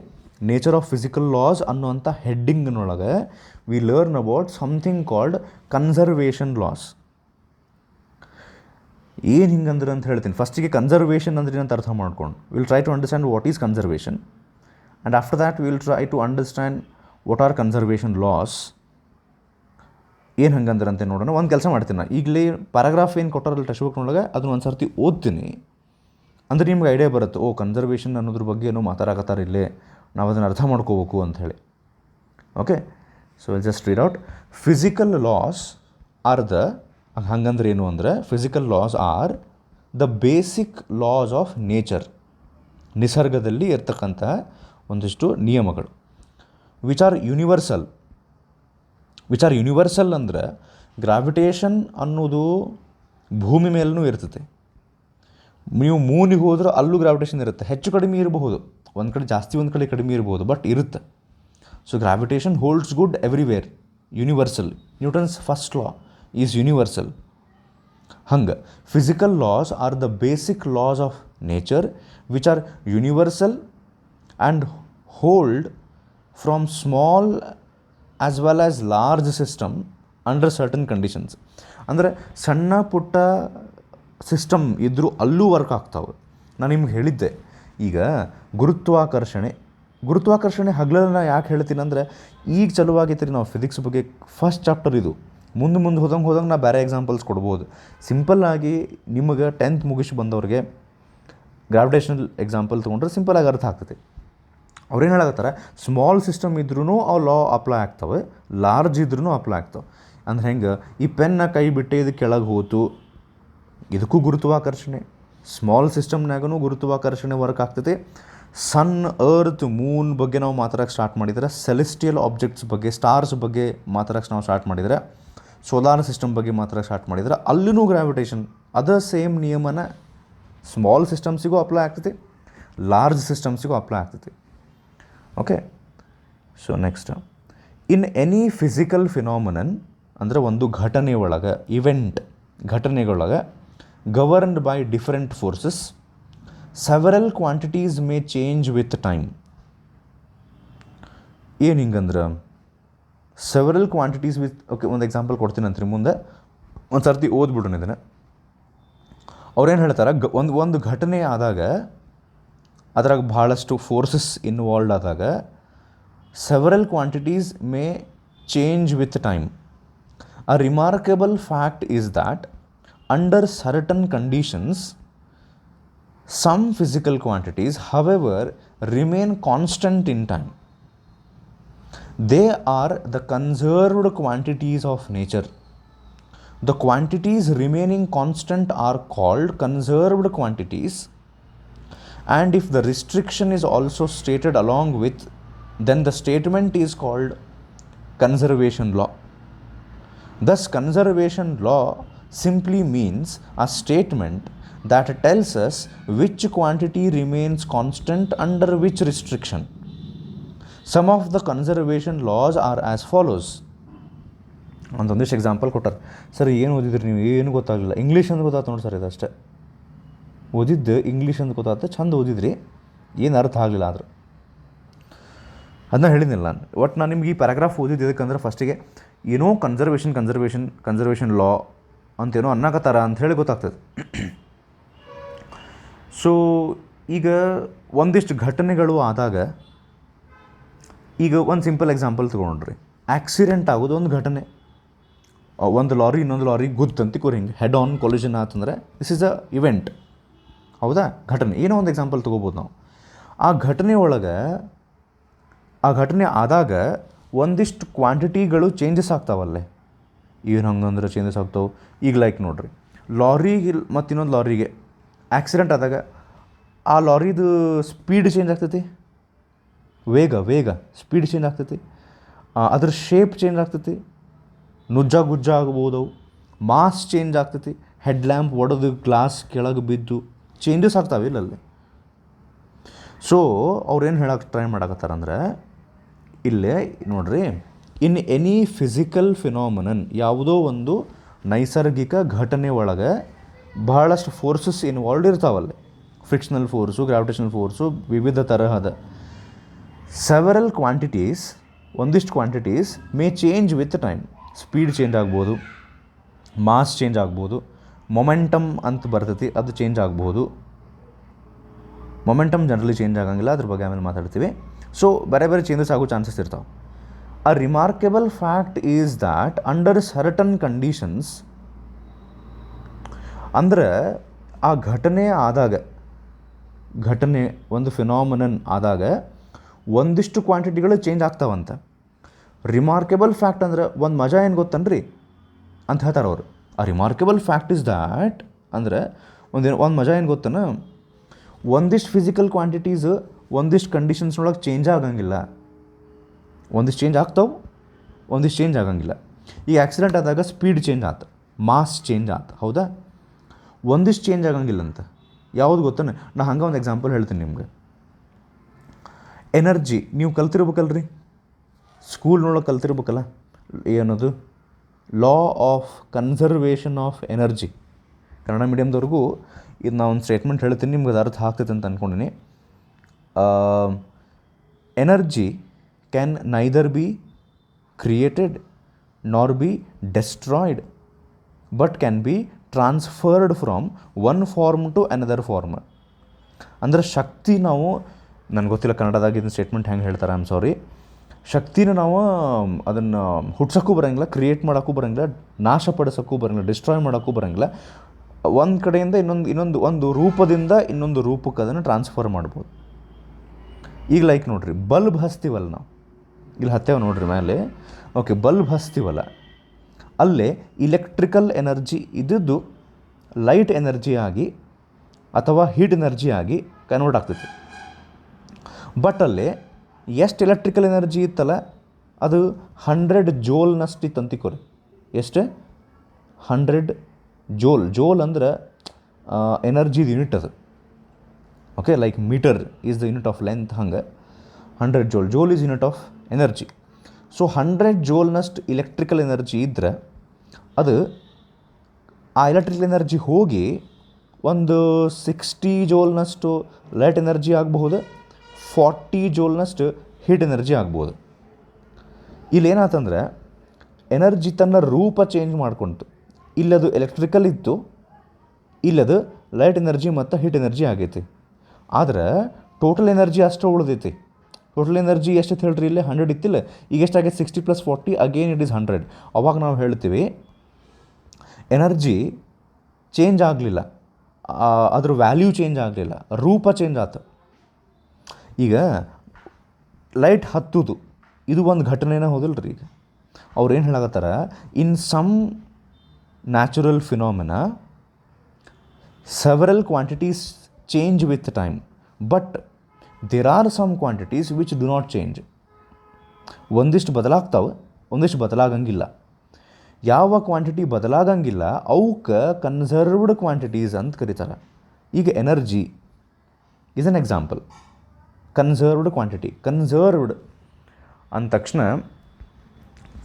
ನೇಚರ್ ಆಫ್ ಫಿಸಿಕಲ್ ಲಾಸ್ ಅನ್ನುವಂಥ ಹೆಡ್ಡಿಂಗ್ನೊಳಗೆ we learn about something called conservation laws. ಏನು ಹಿಂಗಂದ್ರೆ ಅಂತ ಹೇಳ್ತೀನಿ. ಫಸ್ಟಿಗೆ ಕನ್ಸರ್ವೇಷನ್ ಅಂದ್ರೆ ಏನಂತ ಅರ್ಥ ಮಾಡ್ಕೊಂಡು will try to understand what is conservation, and after that will try to understand what are conservation laws. ಏನು ಹಂಗಂದ್ರೆ ಅಂತ ನೋಡೋಣ. ಒಂದು ಕೆಲಸ ಮಾಡ್ತೀನಿ ನಾನು ಈಗಲೇ ಪ್ಯಾರಾಗ್ರಾಫ್ ಏನು ಕೊಟ್ಟಾರಲ್ಲ ಟೆಕ್ಸ್ಟ್ ಬುಕ್ನೊಳಗೆ ಅದನ್ನ ಒಂದು ಸರ್ತಿ ಓದ್ತೀನಿ. ಅಂದರೆ ನಿಮ್ಗೆ ಐಡಿಯಾ ಬರುತ್ತೆ, ಓ ಕನ್ಸರ್ವೇಷನ್ ಅನ್ನೋದ್ರ ಬಗ್ಗೆ ಏನೋ ಮಾತಾಡಕತ್ತಾರೆ ಇಲ್ಲೇ, ನಾವು ಅದನ್ನು ಅರ್ಥ ಮಾಡ್ಕೋಬೇಕು ಅಂಥೇಳಿ. Okay, so just read out. Physical laws are the, ಹಂಗಂದ್ರೆ ಏನು ಅಂದರೆ, physical laws are the basic laws of nature. ನಿಸರ್ಗದಲ್ಲಿ ಇರ್ತಕ್ಕಂಥ ಒಂದಿಷ್ಟು ನಿಯಮಗಳು. ವಿಚ್ ಆರ್ ಯೂನಿವರ್ಸಲ್ ಅಂದರೆ ಗ್ರಾವಿಟೇಷನ್ ಅನ್ನೋದು ಭೂಮಿ ಮೇಲೂ ಇರ್ತೈತೆ, ನೀವು ಮೂನಿಗೆ ಹೋದ್ರೆ ಅಲ್ಲೂ ಗ್ರಾವಿಟೇಷನ್ ಇರುತ್ತೆ, ಹೆಚ್ಚು ಕಡಿಮೆ ಇರಬಹುದು, ಒಂದು ಕಡೆ ಜಾಸ್ತಿ ಒಂದು ಕಡೆ ಕಡಿಮೆ ಇರ್ಬೋದು, ಬಟ್ ಇರುತ್ತೆ. So gravitation holds good everywhere, universal. Newton's first law is universal. ಹಂಗೆ physical laws are the basic laws of nature which are universal and hold from small as well as large system under certain conditions. ಅಂದರೆ ಸಣ್ಣ ಪುಟ್ಟ system ಇದ್ದರೂ ಅಲ್ಲೂ work ಆಗ್ತಾವೆ. ನಾನು ನಿಮ್ಗೆ ಹೇಳಿದ್ದೆ ಈಗ ಗುರುತ್ವಾಕರ್ಷಣೆ ಹಗಲನ್ನ ಯಾಕೆ ಹೇಳ್ತೀನಿ ಅಂದರೆ, ಈಗ ಚಲುವಾಗೈತೆ ರೀ ನಾವು ಫಿಸಿಕ್ಸ್ ಬಗ್ಗೆ ಫಸ್ಟ್ ಚಾಪ್ಟರ್ ಇದು. ಮುಂದೆ ಹೋದಂಗೆ ನಾ ಬೇರೆ ಎಕ್ಸಾಂಪಲ್ಸ್ ಕೊಡ್ಬೋದು. ಸಿಂಪಲ್ಲಾಗಿ ನಿಮಗೆ 10th ಮುಗಿಸಿ ಬಂದವ್ರಿಗೆ ಗ್ರಾವಿಟೇಷನಲ್ ಎಕ್ಸಾಂಪಲ್ ತೊಗೊಂಡ್ರೆ ಸಿಂಪಲಾಗಿ ಅರ್ಥ ಆಗ್ತದೆ. ಅವ್ರೇನು ಹೇಳಕತ್ತಾರೆ, ಸ್ಮಾಲ್ ಸಿಸ್ಟಮ್ ಇದ್ರೂ ಅವು ಲಾ ಅಪ್ಲೈ ಆಗ್ತವೆ, ಲಾರ್ಜ್ ಇದ್ರೂ ಅಪ್ಲೈ ಆಗ್ತವೆ. ಅಂದ್ರೆ ಹೆಂಗೆ, ಈ ಪೆನ್ನ ಕೈ ಬಿಟ್ಟು ಇದು ಕೆಳಗೆ ಹೋತು, ಇದಕ್ಕೂ ಗುರುತ್ವಾಕರ್ಷಣೆ. ಸ್ಮಾಲ್ ಸಿಸ್ಟಮ್ನಾಗೂ ಗುರುತ್ವಾಕರ್ಷಣೆ ವರ್ಕ್ ಆಗ್ತೈತೆ. ಸನ್, ಅರ್ತ್, ಮೂನ್ ಬಗ್ಗೆ ನಾವು ಮಾತಾಡೋಕ್ಕೆ ಸ್ಟಾರ್ಟ್ ಮಾಡಿದರೆ, ಸೆಲೆಸ್ಟಿಯಲ್ ಆಬ್ಜೆಕ್ಟ್ಸ್ ಬಗ್ಗೆ, ಸ್ಟಾರ್ಸ್ ಬಗ್ಗೆ ಮಾತಾಡೋಕ್ಕೆ ನಾವು ಸ್ಟಾರ್ಟ್ ಮಾಡಿದರೆ, ಸೋಲಾರ್ ಸಿಸ್ಟಮ್ ಬಗ್ಗೆ ಮಾತಾಡೋಕ್ಕೆ ಸ್ಟಾರ್ಟ್ ಮಾಡಿದರೆ, ಅಲ್ಲೂ ಗ್ರಾವಿಟೇಷನ್ ಅದ ಸೇಮ್ ನಿಯಮನ ಸ್ಮಾಲ್ ಸಿಸ್ಟಮ್ಸಿಗೂ ಅಪ್ಲೈ ಆಗ್ತೈತಿ, ಲಾರ್ಜ್ ಸಿಸ್ಟಮ್ಸಿಗೂ ಅಪ್ಲೈ ಆಗ್ತೈತಿ. Okay, so next, in any physical phenomenon ಅಂದರೆ ಒಂದು ಘಟನೆ ಒಳಗೆ, ಘಟನೆಗಳೊಳಗೆ governed by different forces, several quantities may change with time. ಏನು ಹಿಂಗಂದ್ರೆ ಸೆವರಲ್ ಕ್ವಾಂಟಿಟೀಸ್ ವಿತ್, ಓಕೆ ಒಂದು ಎಕ್ಸಾಂಪಲ್ ಕೊಡ್ತೀನಿ ಅಂತ್ರಿ, ಮುಂದೆ ಒಂದು ಸರ್ತಿ ಓದ್ಬಿಡೋಣ ಇದನ್ನು. ಅವ್ರೇನು ಹೇಳ್ತಾರೆ, ಒಂದು ಘಟನೆ ಆದಾಗ ಅದ್ರಾಗ ಭಾಳಷ್ಟು ಫೋರ್ಸಸ್ ಇನ್ವಾಲ್ವ್ ಆದಾಗ several quantities may change with time. A remarkable fact is that under certain conditions, some physical quantities, however, remain constant in time. They are the conserved quantities of nature. The quantities remaining constant are called conserved quantities, and if the restriction is also stated along with, then the statement is called conservation law. Thus, conservation law simply means a statement that tells us which quantity remains constant under which restriction. Some of the conservation laws are as follows. ಒಂದೊಂದಿಷ್ಟು example ಕೊಟ್ಟಾರೆ. Sir ಏನು ಓದಿದ್ರಿ ನೀವು? ಏನು ಗೊತ್ತಾಗಲಿಲ್ಲ. English ಅಂತ ಗೊತ್ತಾಯ್ತು ನೋಡಿ ಸರ್, ಇದಷ್ಟೇ ಓದಿದ್ದು. ಇಂಗ್ಲೀಷ್ ಅಂತ ಗೊತ್ತಾಯ್ತು, ಚಂದ ಓದಿದ್ರಿ, ಏನು ಅರ್ಥ ಆಗಲಿಲ್ಲ ಆದ್ರೆ ಅದನ್ನ ಹೇಳಿದ್ನಿಲ್ಲ ನಾನು. ಒಟ್ಟು ನಾನು ನಿಮ್ಗೆ ಈ ಪ್ಯಾರಾಗ್ರಾಫ್ ಓದಿದ್ದು ಇದಕ್ಕಂದ್ರೆ ಫಸ್ಟಿಗೆ ಏನೋ ಕನ್ಸರ್ವೇಷನ್ ಲಾ ಅಂತೇನೋ ಅನ್ನಕತ್ತಾರ ಅಂಥೇಳಿ ಗೊತ್ತಾಗ್ತದೆ. ಸೊ ಈಗ ಒಂದಿಷ್ಟು ಘಟನೆಗಳು ಆದಾಗ, ಈಗ ಒಂದು ಸಿಂಪಲ್ ಎಕ್ಸಾಂಪಲ್ ತೊಗೊಂಡ್ರಿ, ಆಕ್ಸಿಡೆಂಟ್ ಆಗೋದು ಒಂದು ಘಟನೆ. ಒಂದು ಲಾರಿ ಇನ್ನೊಂದು ಲಾರಿ ಗುದ್ದಂತಿಕೋರಿ, ಹಿಂಗೆ ಹೆಡ್ ಆನ್ ಕೊಲಿಷನ್ ಆತಂದರೆ ದಿಸ್ ಈಸ್ ಅ ಇವೆಂಟ್, ಹೌದಾ? ಘಟನೆ. ಏನೋ ಒಂದು ಎಕ್ಸಾಂಪಲ್ ತೊಗೋಬೋದು ನಾವು. ಆ ಘಟನೆ ಒಳಗೆ, ಆ ಘಟನೆ ಆದಾಗ ಒಂದಿಷ್ಟು ಕ್ವಾಂಟಿಟಿಗಳು ಚೇಂಜಸ್ ಆಗ್ತಾವಲ್ಲೇ. ಏನು ಹಂಗಂದ್ರೆ ಚೇಂಜಸ್ ಆಗ್ತಾವೆ. ಈಗ ಲೈಕ್ ನೋಡಿರಿ, ಲಾರಿಗೆ ಮತ್ತು ಇನ್ನೊಂದು ಲಾರಿಗೆ ಆಕ್ಸಿಡೆಂಟ್ ಆದಾಗ ಆ ಲಾರಿದು ಸ್ಪೀಡ್ ಚೇಂಜ್ ಆಗ್ತೈತಿ, ವೇಗ ಸ್ಪೀಡ್ ಚೇಂಜ್ ಆಗ್ತೈತಿ, ಅದ್ರ ಶೇಪ್ ಚೇಂಜ್ ಆಗ್ತೈತಿ, ಗುಜ್ಜ ಆಗ್ಬೋದು, ಮಾಸ್ ಚೇಂಜ್ ಆಗ್ತೈತಿ, ಹೆಡ್ ಲ್ಯಾಂಪ್ ಒಡೆದು ಗ್ಲಾಸ್ ಕೆಳಗೆ ಬಿದ್ದು ಚೇಂಜಸ್ ಆಗ್ತಾವೆ ಇಲ್ಲಲ್ಲಿ. ಸೊ ಅವ್ರೇನು ಹೇಳಕ್ಕೆ ಟ್ರೈ ಮಾಡಕತ್ತಾರಂದ್ರೆ, ಇಲ್ಲೇ ನೋಡ್ರಿ, ಇನ್ ಎನಿ ಫಿಸಿಕಲ್ ಫಿನಾಮಿನನ್, ಯಾವುದೋ ಒಂದು ನೈಸರ್ಗಿಕ ಘಟನೆ ಒಳಗೆ ಬಹಳಷ್ಟು ಫೋರ್ಸಸ್ ಇನ್ವಾಲ್ವ್ಡ್ ಇರ್ತಾವಲ್ಲಿ. ಫ್ರಿಕ್ಷನಲ್ ಫೋರ್ಸು, ಗ್ರಾವಿಟೇಷನಲ್ ಫೋರ್ಸು, ವಿವಿಧ ತರಹದ ಸೆವರಲ್ ಕ್ವಾಂಟಿಟೀಸ್, ಒಂದಿಷ್ಟು quantities may change with time. Speed change ಆಗ್ಬೋದು, ಮಾಸ್ ಚೇಂಜ್ ಆಗ್ಬೋದು, ಮೊಮೆಂಟಮ್ ಅಂತ ಬರ್ತೈತಿ ಅದು ಚೇಂಜ್ ಆಗ್ಬೋದು. ಮೊಮೆಂಟಮ್ ಜನರಲಿ ಚೇಂಜ್ ಆಗಂಗಿಲ್ಲ, ಅದ್ರ ಬಗ್ಗೆ ಆಮೇಲೆ ಮಾತಾಡ್ತೀವಿ. ಸೊ ಬೇರೆ ಚೇಂಜಸ್ ಆಗೋ ಚಾನ್ಸಸ್ ಇರ್ತಾವೆ. A remarkable fact is that under certain conditions, ಅಂದರೆ ಆ ಘಟನೆ ಆದಾಗ, ಒಂದು ಫಿನಾಮಿನನ್ ಆದಾಗ ಒಂದಿಷ್ಟು ಕ್ವಾಂಟಿಟಿಗಳು ಚೇಂಜ್ ಆಗ್ತಾವಂತ. ರಿಮಾರ್ಕೆಬಲ್ ಫ್ಯಾಕ್ಟ್ ಅಂದ್ರೆ ಒಂದು ಮಜಾ ಏನು ಗೊತ್ತನ್ರಿ ಅಂತ ಹೇಳ್ತಾರೆ ಅವರು. ಆ ರಿಮಾರ್ಕೆಬಲ್ ಫ್ಯಾಕ್ಟ್ ಇಸ್ ದ್ಯಾಟ್ ಅಂದರೆ ಒಂದು ಮಜಾ ಏನು ಗೊತ್ತನ, ಒಂದಿಷ್ಟು ಫಿಸಿಕಲ್ ಕ್ವಾಂಟಿಟೀಸ್ ಒಂದಿಷ್ಟು ಕಂಡೀಷನ್ಸ್ನೊಳಗೆ ಚೇಂಜ್ ಆಗಂಗಿಲ್ಲ. ಒಂದಿಷ್ಟು ಚೇಂಜ್ ಆಗ್ತಾವೆ, ಒಂದಿಷ್ಟು ಚೇಂಜ್ ಆಗಂಗಿಲ್ಲ. ಈಗ ಆಕ್ಸಿಡೆಂಟ್ ಆದಾಗ ಸ್ಪೀಡ್ ಚೇಂಜ್ ಆಯ್ತು, ಮಾಸ್ ಚೇಂಜ್ ಆಯ್ತು, ಹೌದಾ? ಒಂದಿಷ್ಟು ಚೇಂಜ್ ಆಗಂಗಿಲ್ಲ ಅಂತ. ಯಾವುದು ಗೊತ್ತಾನೆ, ನಾ ಹಂಗೆ ಒಂದು ಎಕ್ಸಾಂಪಲ್ ಹೇಳ್ತೀನಿ ನಿಮ್ಗೆ. ಎನರ್ಜಿ ನೀವು ಕಲ್ತಿರ್ಬೇಕಲ್ರಿ, ಸ್ಕೂಲ್ನೊಳಗೆ ಕಲ್ತಿರ್ಬೇಕಲ್ಲ, ಏನದು law of conservation of energy. Kannada ಮೀಡಿಯಮ್ದವ್ರಿಗೂ ಇದು ನಾ ಒಂದು ಸ್ಟೇಟ್ಮೆಂಟ್ ಹೇಳ್ತೀನಿ, ನಿಮ್ಗೆ ಅದು ಅರ್ಥ ಆಗ್ತೈತೆ ಅಂತ ಅಂದ್ಕೊಂಡಿನಿ. Energy can neither be created nor be destroyed but can be transferred from one form to another form. ಅಂದರೆ ಶಕ್ತಿ ನಾವು, ನನಗೆ ಗೊತ್ತಿಲ್ಲ ಕನ್ನಡದಾಗ ಇದನ್ನ ಸ್ಟೇಟ್ಮೆಂಟ್ ಹೆಂಗೆ ಹೇಳ್ತಾರೆ, ಐ ಆಮ್ ಸಾರಿ. ಶಕ್ತಿನ ನಾವು ಅದನ್ನು ಹುಟ್ಸೋಕ್ಕೂ ಬರೋಂಗಿಲ್ಲ, ಕ್ರಿಯೇಟ್ ಮಾಡೋಕ್ಕೂ ಬರೋಂಗಿಲ್ಲ, ನಾಶಪಡಿಸೋಕ್ಕೂ ಬರೋಂಗಿಲ್ಲ, ಡಿಸ್ಟ್ರಾಯ್ ಮಾಡೋಕ್ಕೂ ಬರೋಂಗಿಲ್ಲ. ಒಂದು ಕಡೆಯಿಂದ ಒಂದು ರೂಪದಿಂದ ಇನ್ನೊಂದು ರೂಪಕ್ಕೆ ಅದನ್ನು ಟ್ರಾನ್ಸ್ಫರ್ ಮಾಡ್ಬೋದು. ಈಗ ಲೈಕ್ ನೋಡಿರಿ, ಬಲ್ಬ್ ಹಚ್ತೀವಲ್ಲ ನಾವು, ಇಲ್ಲಿ ಹತ್ತೇವೆ ನೋಡಿರಿ ಮೇಲೆ, ಓಕೆ, ಬಲ್ಬ್ ಹಚ್ತೀವಲ್ಲ, ಅಲ್ಲೇ ಇಲೆಕ್ಟ್ರಿಕಲ್ ಎನರ್ಜಿ ಇದ್ದದ್ದು ಲೈಟ್ ಎನರ್ಜಿ ಆಗಿ ಅಥವಾ ಹೀಟ್ ಎನರ್ಜಿ ಆಗಿ ಕನ್ವರ್ಟ್ ಆಗ್ತೈತಿ. ಬಟ್ ಅಲ್ಲಿ ಎಷ್ಟು ಎಲೆಕ್ಟ್ರಿಕಲ್ ಎನರ್ಜಿ ಇತ್ತಲ್ಲ ಅದು 100 ಜೋಲ್ನಷ್ಟು ಇತ್ತು ಅಂತಿಕೋರಿ. ಎಷ್ಟು? 100 ಜೋಲ್. ಜೋಲ್ ಅಂದ್ರೆ ಎನರ್ಜಿದು ಯೂನಿಟ್ ಅದು. Okay, like metre is the unit of length, ಹಂಗೆ 100 joule. Joule is unit of energy. So 100 ಜೋಲ್ನಷ್ಟು ಇಲೆಕ್ಟ್ರಿಕಲ್ ಎನರ್ಜಿ ಇದ್ದರೆ ಅದು ಆ ಎಲೆಕ್ಟ್ರಿಕಲ್ ಎನರ್ಜಿ ಹೋಗಿ ಒಂದು 60 ಜೋಲ್ನಷ್ಟು ಲೈಟ್ ಎನರ್ಜಿ ಆಗಬಹುದು, 40 ಜೋಲ್ನಷ್ಟು ಹೀಟ್ ಎನರ್ಜಿ ಆಗ್ಬೋದು. ಇಲ್ಲೇನಾತಂದ್ರೆ ಎನರ್ಜಿ ತನ್ನ ರೂಪ ಚೇಂಜ್ ಮಾಡ್ಕೊಳ್ತು. ಇಲ್ಲದು ಎಲೆಕ್ಟ್ರಿಕಲ್ ಇತ್ತು, ಇಲ್ಲದು ಲೈಟ್ ಎನರ್ಜಿ ಮತ್ತು ಹೀಟ್ ಎನರ್ಜಿ ಆಗೈತಿ. ಆದ್ರೆ ಟೋಟಲ್ ಎನರ್ಜಿ ಅಷ್ಟು ಉಳಿದೈತಿ. ಟೋಟಲ್ ಎನರ್ಜಿ ಎಷ್ಟೈತೆ ಹೇಳ್ರಿ, ಇಲ್ಲೇ 100 ಇತ್ತಿಲ್ಲ, ಈಗ ಎಷ್ಟಾಗೈತೆ 60 + 40 ಅಗೇನ್ ಇಟ್ ಈಸ್ 100. ಅವಾಗ ನಾವು ಹೇಳ್ತೀವಿ ಎನರ್ಜಿ ಚೇಂಜ್ ಆಗಲಿಲ್ಲ, ಅದ್ರ ವ್ಯಾಲ್ಯೂ ಚೇಂಜ್ ಆಗಲಿಲ್ಲ, ರೂಪ ಚೇಂಜ್ ಆಯ್ತು. ಈಗ ಲೈಟ್ ಹತ್ತುದು ಇದು ಒಂದು ಘಟನೆನ ಹೌದಿಲ್ರಿ. ಈಗ ಅವ್ರು ಏನು ಹೇಳಕತ್ತಾರ, in some natural phenomena several quantities change with time but there are some quantities which do not change. ಒಂದಿಷ್ಟು ಬದಲಾಗ್ತಾವೆ, ಒಂದಿಷ್ಟು ಬದಲಾಗಂಗಿಲ್ಲ. ಯಾವ ಕ್ವಾಂಟಿಟಿ ಬದಲಾಗಂಗಿಲ್ಲ ಅವಕ್ಕೆ ಕನ್ಸರ್ವ್ಡ್ ಕ್ವಾಂಟಿಟೀಸ್ ಅಂತ ಕರೀತಾರೆ. ಈಗ energy is an example. Conserved quantity, conserved ಅಂದ ತಕ್ಷಣ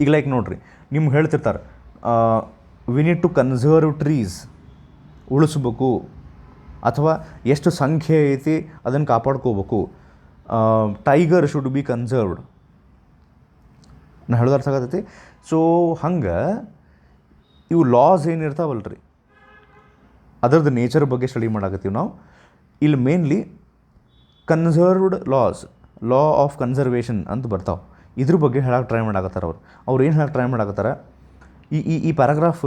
ಈಗ ಲೈಕ್ ನೋಡ್ರಿ, ನಿಮ್ಗೆ ಹೇಳ್ತಿರ್ತಾರೆ we need to conserve trees, ಉಳಿಸ್ಬೇಕು, ಅಥವಾ ಎಷ್ಟು ಸಂಖ್ಯೆ ಐತಿ ಅದನ್ನು ಕಾಪಾಡ್ಕೋಬೇಕು, ಟೈಗರ್ ಶುಡ್ ಬಿ ಕನ್ಸರ್ವ್ಡ್. ನಾ ಹೇಳೋದು ಅರ್ಥ ಆಗತೈತಿ. ಸೊ ಹಂಗೆ ಇವು ಲಾಸ್ ಏನಿರ್ತಾವಲ್ರಿ ಅದರದ್ದು ನೇಚರ್ ಬಗ್ಗೆ ಸ್ಟಡಿ ಮಾಡಾಕತ್ತೀವಿ ನಾವು. ಇಲ್ಲಿ mainly conserved loss, law of conservation ಅಂತ ಬರ್ತಾವೆ. ಇದ್ರ ಬಗ್ಗೆ ಹೇಳಕ್ಕೆ ಟ್ರೈ ಮಾಡಾಕತ್ತಾರ ಅವ್ರು ಏನು ಹೇಳಕ್ಕೆ ಟ್ರೈ ಮಾಡಾಕತ್ತಾರ, ಈ ಪ್ಯಾರಾಗ್ರಾಫ್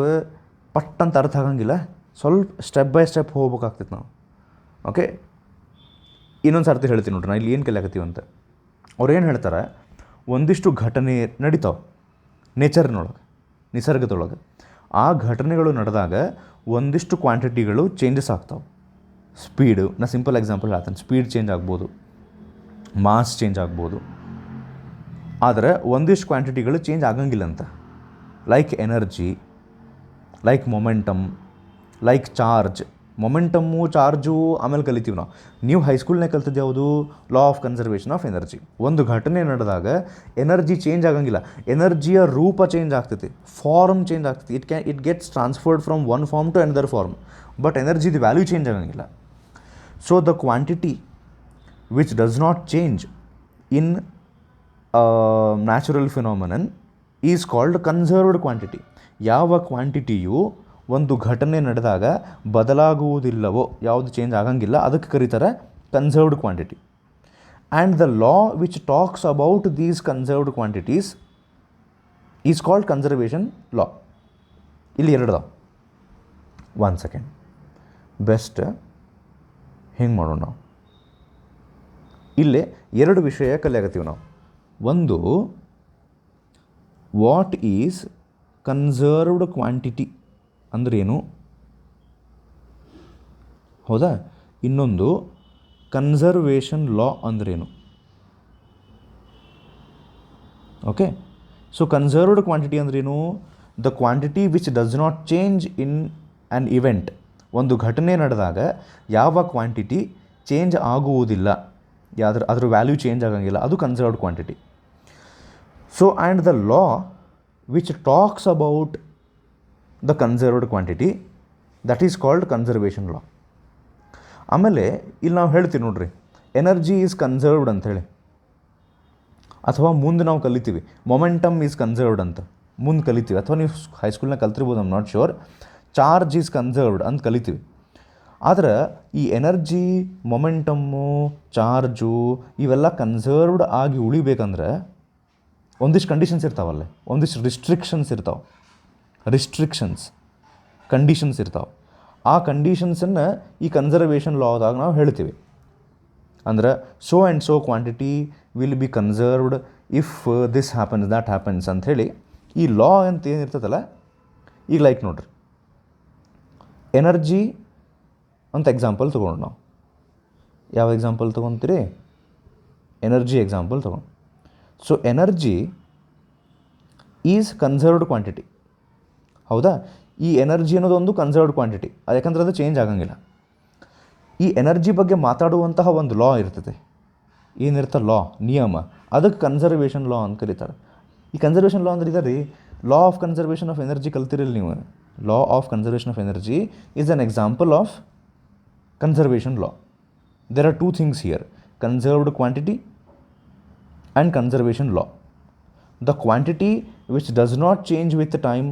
ಪಟ್ ಅಂತ ಅರ್ಥ ಆಗಂಗಿಲ್ಲ, ಸ್ವಲ್ಪ ಸ್ಟೆಪ್ ಬೈ ಸ್ಟೆಪ್ ಹೋಗ್ಬೇಕಾಗ್ತೈತೆ ನಾವು. ಓಕೆ, ಇನ್ನೊಂದು ಸರ್ತಿ ಹೇಳ್ತೀನಿ ನೋಡ್ರಿ, ನಾ ಇಲ್ಲಿ ಏನು ಕಲಿಯಾಕತ್ತೀವಿ ಅಂತ. ಅವ್ರು ಏನು ಹೇಳ್ತಾರೆ, ಒಂದಿಷ್ಟು ಘಟನೆ ನಡೀತಾವೆ ನೇಚರ್ನೊಳಗೆ, ನಿಸರ್ಗದೊಳಗೆ. ಆ ಘಟನೆಗಳು ನಡೆದಾಗ ಒಂದಿಷ್ಟು ಕ್ವಾಂಟಿಟಿಗಳು ಚೇಂಜಸ್ ಆಗ್ತಾವೆ. ಸ್ಪೀಡು, ನಾ ಸಿಂಪಲ್ ಎಕ್ಸಾಂಪಲ್ ಹೇಳ್ತೀನಿ, ಸ್ಪೀಡ್ ಚೇಂಜ್ ಆಗ್ಬೋದು, ಮಾಸ್ ಚೇಂಜ್ ಆಗ್ಬೋದು. ಆದರೆ ಒಂದಿಷ್ಟು ಕ್ವಾಂಟಿಟಿಗಳು ಚೇಂಜ್ ಆಗಂಗಿಲ್ಲ ಅಂತ. Like energy, like momentum, like charge. Momentum, charge ಆಮೇಲೆ ಕಲಿತೀವಿ ನಾವು. ನೀವು ಹೈಸ್ಕೂಲ್ನಾಗ ಕಲ್ತಿದ್ದು ಯಾವುದು? Law of conservation of energy. ಒಂದು ಘಟನೆ ನಡೆದಾಗ ಎನರ್ಜಿ ಚೇಂಜ್ ಆಗಂಗಿಲ್ಲ, ಎನರ್ಜಿಯ ರೂಪ ಚೇಂಜ್ ಆಗ್ತೈತಿ, ಫಾರ್ಮ್ ಚೇಂಜ್ ಆಗ್ತೈತಿ. It gets transferred from one form to another form, but ಎನರ್ಜಿದು ವ್ಯಾಲ್ಯೂ ಚೇಂಜ್ ಆಗಂಗಿಲ್ಲ. So the quantity which does not change in natural phenomenon is called conserved quantity. ಯಾವ ಕ್ವಾಂಟಿಟಿಯು ಒಂದು ಘಟನೆ ನಡೆದಾಗ ಬದಲಾಗುವುದಿಲ್ಲವೋ, ಯಾವುದು ಚೇಂಜ್ ಆಗಂಗಿಲ್ಲ, ಅದಕ್ಕೆ ಕರೀತಾರೆ conserved quantity. And the law which talks about these conserved quantities is called conservation law. ಇಲ್ಲಿ ಎರಡದಾವ. 1 ಸೆಕೆಂಡ್, ಬೆಸ್ಟ್ ಹೆಂಗೆ ಮಾಡೋಣ ನಾವು, ಇಲ್ಲೇ 2 ವಿಷಯ ಕಲಿಯಾಗತ್ತೀವಿ ನಾವು. ಒಂದು, ವಾಟ್ ಈಸ್ ಕನ್ಸರ್ವ್ಡ್ ಕ್ವಾಂಟಿಟಿ ಅಂದ್ರೇನು, ಹೌದಾ? ಇನ್ನೊಂದು, ಕನ್ಸರ್ವೇಷನ್ ಲಾ ಅಂದ್ರೇನು. ಓಕೆ, ಸೊ ಕನ್ಸರ್ವ್ಡ್ ಕ್ವಾಂಟಿಟಿ ಅಂದ್ರೇನು? The quantity which does not change in an event ಒಂದು ಘಟನೆ ನಡೆದಾಗ ಯಾವ ಕ್ವಾಂಟಿಟಿ ಚೇಂಜ್ ಆಗುವುದಿಲ್ಲ, ಅದ್ರ ವ್ಯಾಲ್ಯೂ ಚೇಂಜ್ ಆಗಂಗಿಲ್ಲ, ಅದು conserved quantity. So and the law which talks about the conserved quantity that is called conservation law. ಆಮೇಲೆ ಇಲ್ಲಿ ನಾವು ಹೇಳ್ತೀವಿ ನೋಡ್ರಿ, ಎನರ್ಜಿ ಈಸ್ ಕನ್ಸರ್ವ್ಡ್ ಅಂಥೇಳಿ, ಅಥವಾ ಮುಂದೆ ನಾವು ಕಲಿತೀವಿ ಮೊಮೆಂಟಮ್ ಈಸ್ ಕನ್ಸರ್ವ್ಡ್ ಅಂತ ಮುಂದೆ ಕಲಿತೀವಿ, ಅಥವಾ ನೀವು ಹೈಸ್ಕೂಲ್ನಾಗ ಕಲ್ತಿರ್ಬೋದು, I'm not sure. Charge is conserved ಅಂತ ಕಲಿತೀವಿ. ಆದ್ರೆ ಈ ಎನರ್ಜಿ, ಮೊಮೆಂಟಮ್ಮು, ಚಾರ್ಜು ಇವೆಲ್ಲ ಕನ್ಸರ್ವ್ಡ್ ಆಗಿ ಉಳಿಬೇಕಂದ್ರೆ ಒಂದಿಷ್ಟು ಕಂಡೀಷನ್ಸ್ ಇರ್ತಾವಲ್ಲೇ, ಒಂದಿಷ್ಟು ರಿಸ್ಟ್ರಿಕ್ಷನ್ಸ್ ಇರ್ತಾವೆ, ಕಂಡೀಷನ್ಸ್ ಇರ್ತಾವೆ. ಆ ಕಂಡೀಷನ್ಸನ್ನು ಈ ಕನ್ಸರ್ವೇಷನ್ ಲಾದಾಗ ನಾವು ಹೇಳ್ತೀವಿ. ಅಂದ್ರೆ so and so quantity will be conserved if this happens that happens ಅಂಥೇಳಿ ಈ ಲಾ ಅಂತ ಏನಿರ್ತದಲ್ಲ, ಈಗ ಲೈಕ್ ನೋಡ್ರಿ, ಎನರ್ಜಿ ಅಂತ ಎಕ್ಸಾಂಪಲ್ ತೊಗೊಂಡು ನಾವು ಯಾವ ಎಕ್ಸಾಂಪಲ್ ತೊಗೊತೀರಿ? ಎನರ್ಜಿ ಎಕ್ಸಾಂಪಲ್ ತೊಗೊಂಡು. So energy is conserved quantity, ಹೌದಾ? ಈ ಎನರ್ಜಿ ಅನ್ನೋದು ಒಂದು ಕನ್ಸರ್ವ್ಡ್ ಕ್ವಾಂಟಿಟಿ, ಯಾಕಂದ್ರೆ ಅದು ಚೇಂಜ್ ಆಗಂಗಿಲ್ಲ. ಈ ಎನರ್ಜಿ ಬಗ್ಗೆ ಮಾತಾಡುವಂತಹ ಒಂದು ಲಾ ಇರ್ತದೆ, ಏನಿರ್ತ ಲಾ, ನಿಯಮ, ಅದಕ್ಕೆ ಕನ್ಸರ್ವೇಷನ್ ಲಾ ಅಂತ ಕರೀತಾರೆ. ಈ ಕನ್ಸರ್ವೇಷನ್ ಲಾ ಅಂದ್ರೆ ಇದೆ ರೀ, law of conservation of energy ಕಲ್ತಿರಲ್ಲ ನೀವು. Law of conservation of energy is an example of conservation law. There are two things here, conserved quantity and conservation law. The quantity which does not change with time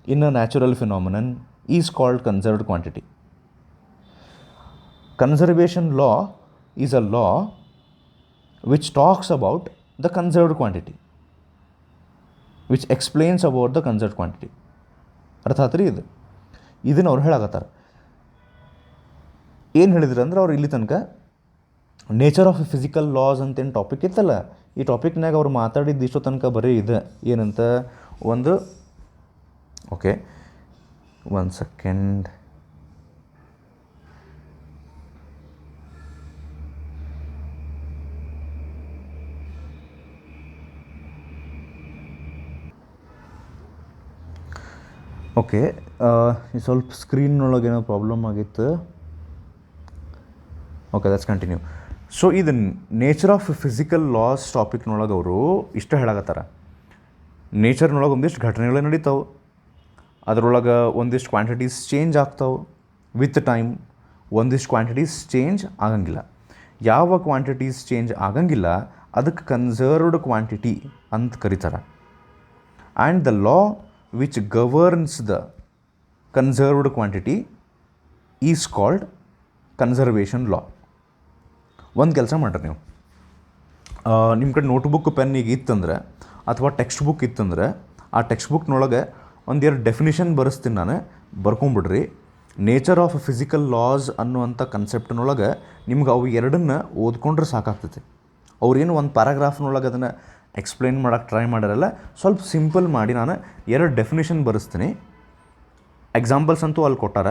in a natural phenomenon is called conserved quantity. Conservation law is a law which talks about the conserved quantity, which explains about the conserved quantity. ಅರ್ಥ ಆತ್ರಿ? ಇದನ್ನು ಅವ್ರು ಹೇಳಾಕತ್ತಾರೆ. ಏನು ಹೇಳಿದ್ರು ಅಂದ್ರೆ ಅವ್ರು ಇಲ್ಲಿ ತನಕ ನೇಚರ್ ಆಫ್ ಫಿಸಿಕಲ್ ಲಾಸ್ ಅಂತೇನು ಟಾಪಿಕ್ ಇತ್ತಲ್ಲ, ಈ ಟಾಪಿಕ್ನಾಗ ಅವ್ರು ಮಾತಾಡಿದ್ದು ಇಷ್ಟೋ ತನಕ ಬರೀ ಇದೆ. ಏನಂತ ಒಂದು, ಓಕೆ ಒಂದು ಸೆಕೆಂಡ್, ಓಕೆ ಸ್ವಲ್ಪ ಸ್ಕ್ರೀನ್ನೊಳಗೆ ಏನೋ ಪ್ರಾಬ್ಲಮ್ ಆಗಿತ್ತು. Okay, let's continue. ಸೊ ಇದು ನೇಚರ್ ಆಫ್ ಫಿಸಿಕಲ್ ಲಾಸ್ ಟಾಪಿಕ್ನೊಳಗೆ ಅವರು ಇಷ್ಟ ಹೇಳಾಕತ್ತಾರ. ನೇಚರ್ನೊಳಗೆ ಒಂದಿಷ್ಟು ಘಟನೆಗಳು ನಡೀತಾವೆ, ಅದರೊಳಗೆ ಒಂದಿಷ್ಟು ಕ್ವಾಂಟಿಟೀಸ್ ಚೇಂಜ್ ಆಗ್ತಾವೆ ವಿತ್ ಟೈಮ್, ಒಂದಿಷ್ಟು ಕ್ವಾಂಟಿಟೀಸ್ ಚೇಂಜ್ ಆಗಂಗಿಲ್ಲ. ಯಾವ ಕ್ವಾಂಟಿಟೀಸ್ ಚೇಂಜ್ ಆಗಂಗಿಲ್ಲ ಅದಕ್ಕೆ ಕನ್ಸರ್ವ್ಡ್ ಕ್ವಾಂಟಿಟಿ ಅಂತ ಕರೀತಾರೆ. And the law which governs the conserved quantity is called conservation law. ಒಂದು ಕೆಲಸ ಮಾಡ್ರಿ, ನೀವು ನಿಮ್ಮ ಕಡೆ ನೋಟ್ಬುಕ್ ಪೆನ್ ಈಗ ಇತ್ತಂದ್ರೆ ಅಥವಾ ಟೆಕ್ಸ್ಟ್ ಬುಕ್ ಇತ್ತಂದ್ರೆ ಆ ಟೆಕ್ಸ್ಟ್ ಬುಕ್ನೊಳಗೆ ಒಂದೆರಡು ಡೆಫಿನಿಷನ್ ಬರೆಸ್ತೀನಿ ನಾನು, ಬರ್ಕೊಂಬಿಡ್ರಿ. ನೇಚರ್ ಆಫ್ ಫಿಸಿಕಲ್ ಲಾಸ್ ಅನ್ನುವಂಥ ಕನ್ಸೆಪ್ಟ್ನೊಳಗೆ ನಿಮ್ಗೆ ಅವು ಎರಡನ್ನ ಓದ್ಕೊಂಡ್ರೆ ಸಾಕಾಗ್ತೈತಿ. ಅವ್ರೇನು ಒಂದು ಪ್ಯಾರಾಗ್ರಾಫ್ನೊಳಗೆ ಅದನ್ನು ಎಕ್ಸ್ಪ್ಲೈನ್ ಮಾಡೋಕ್ಕೆ ಟ್ರೈ ಮಾಡಿರಲ್ಲ, ಸ್ವಲ್ಪ ಸಿಂಪಲ್ ಮಾಡಿ ನಾನು ಎರಡು ಡೆಫಿನಿಷನ್ ಬರೆಸ್ತೀನಿ. ಎಕ್ಸಾಂಪಲ್ಸ್ ಅಂತೂ ಅಲ್ಲಿ ಕೊಟ್ಟಾರ.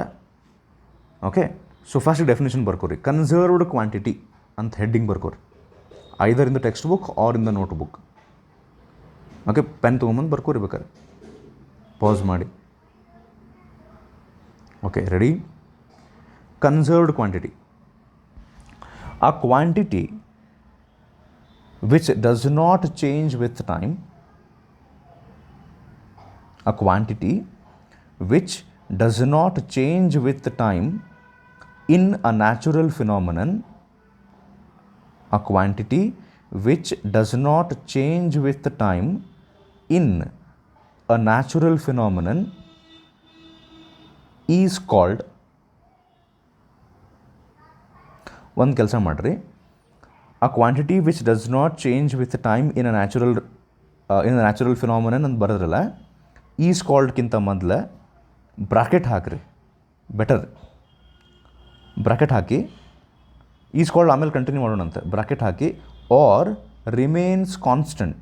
ಓಕೆ, ಸೊ ಫಸ್ಟ್ ಡೆಫಿನೇಷನ್ ಬರ್ಕೋರಿ. ಕನ್ಸರ್ವ್ಡ್ ಕ್ವಾಂಟಿಟಿ ಅಂತ ಹೆಡ್ಡಿಂಗ್ ಬರ್ಕೋರಿ, either in the text book or in the note book. Okay, pen ತೊಗೊಂಬಂದು ಬರ್ಕೋರಿ ಬೇಕಾರೆ, ಪಾಸ್ ಮಾಡಿ. Okay, ready? Conserved quantity, a quantity which does not change with time, a quantity which does not change with time in a natural phenomenon, a quantity which does not change with time in a natural phenomenon is called. ಒಂದು ಕೆಲಸ ಮಾಡಿರಿ, a quantity which does not change with time in a natural phenomenon ಅಂತ ಬರೋದ್ರಲ್ಲ, is ಕಾಲ್ಡ್ಕಿಂತ ಮೊದಲು bracket ಹಾಕಿರಿ, better. Bracket ಹಾಕಿ, is called ಆಮೇಲೆ continue ಮಾಡೋಣಂತೆ. Bracket ಹಾಕಿ ಆರ್ ರಿಮೇನ್ಸ್ ಕಾನ್ಸ್ಟೆಂಟ್,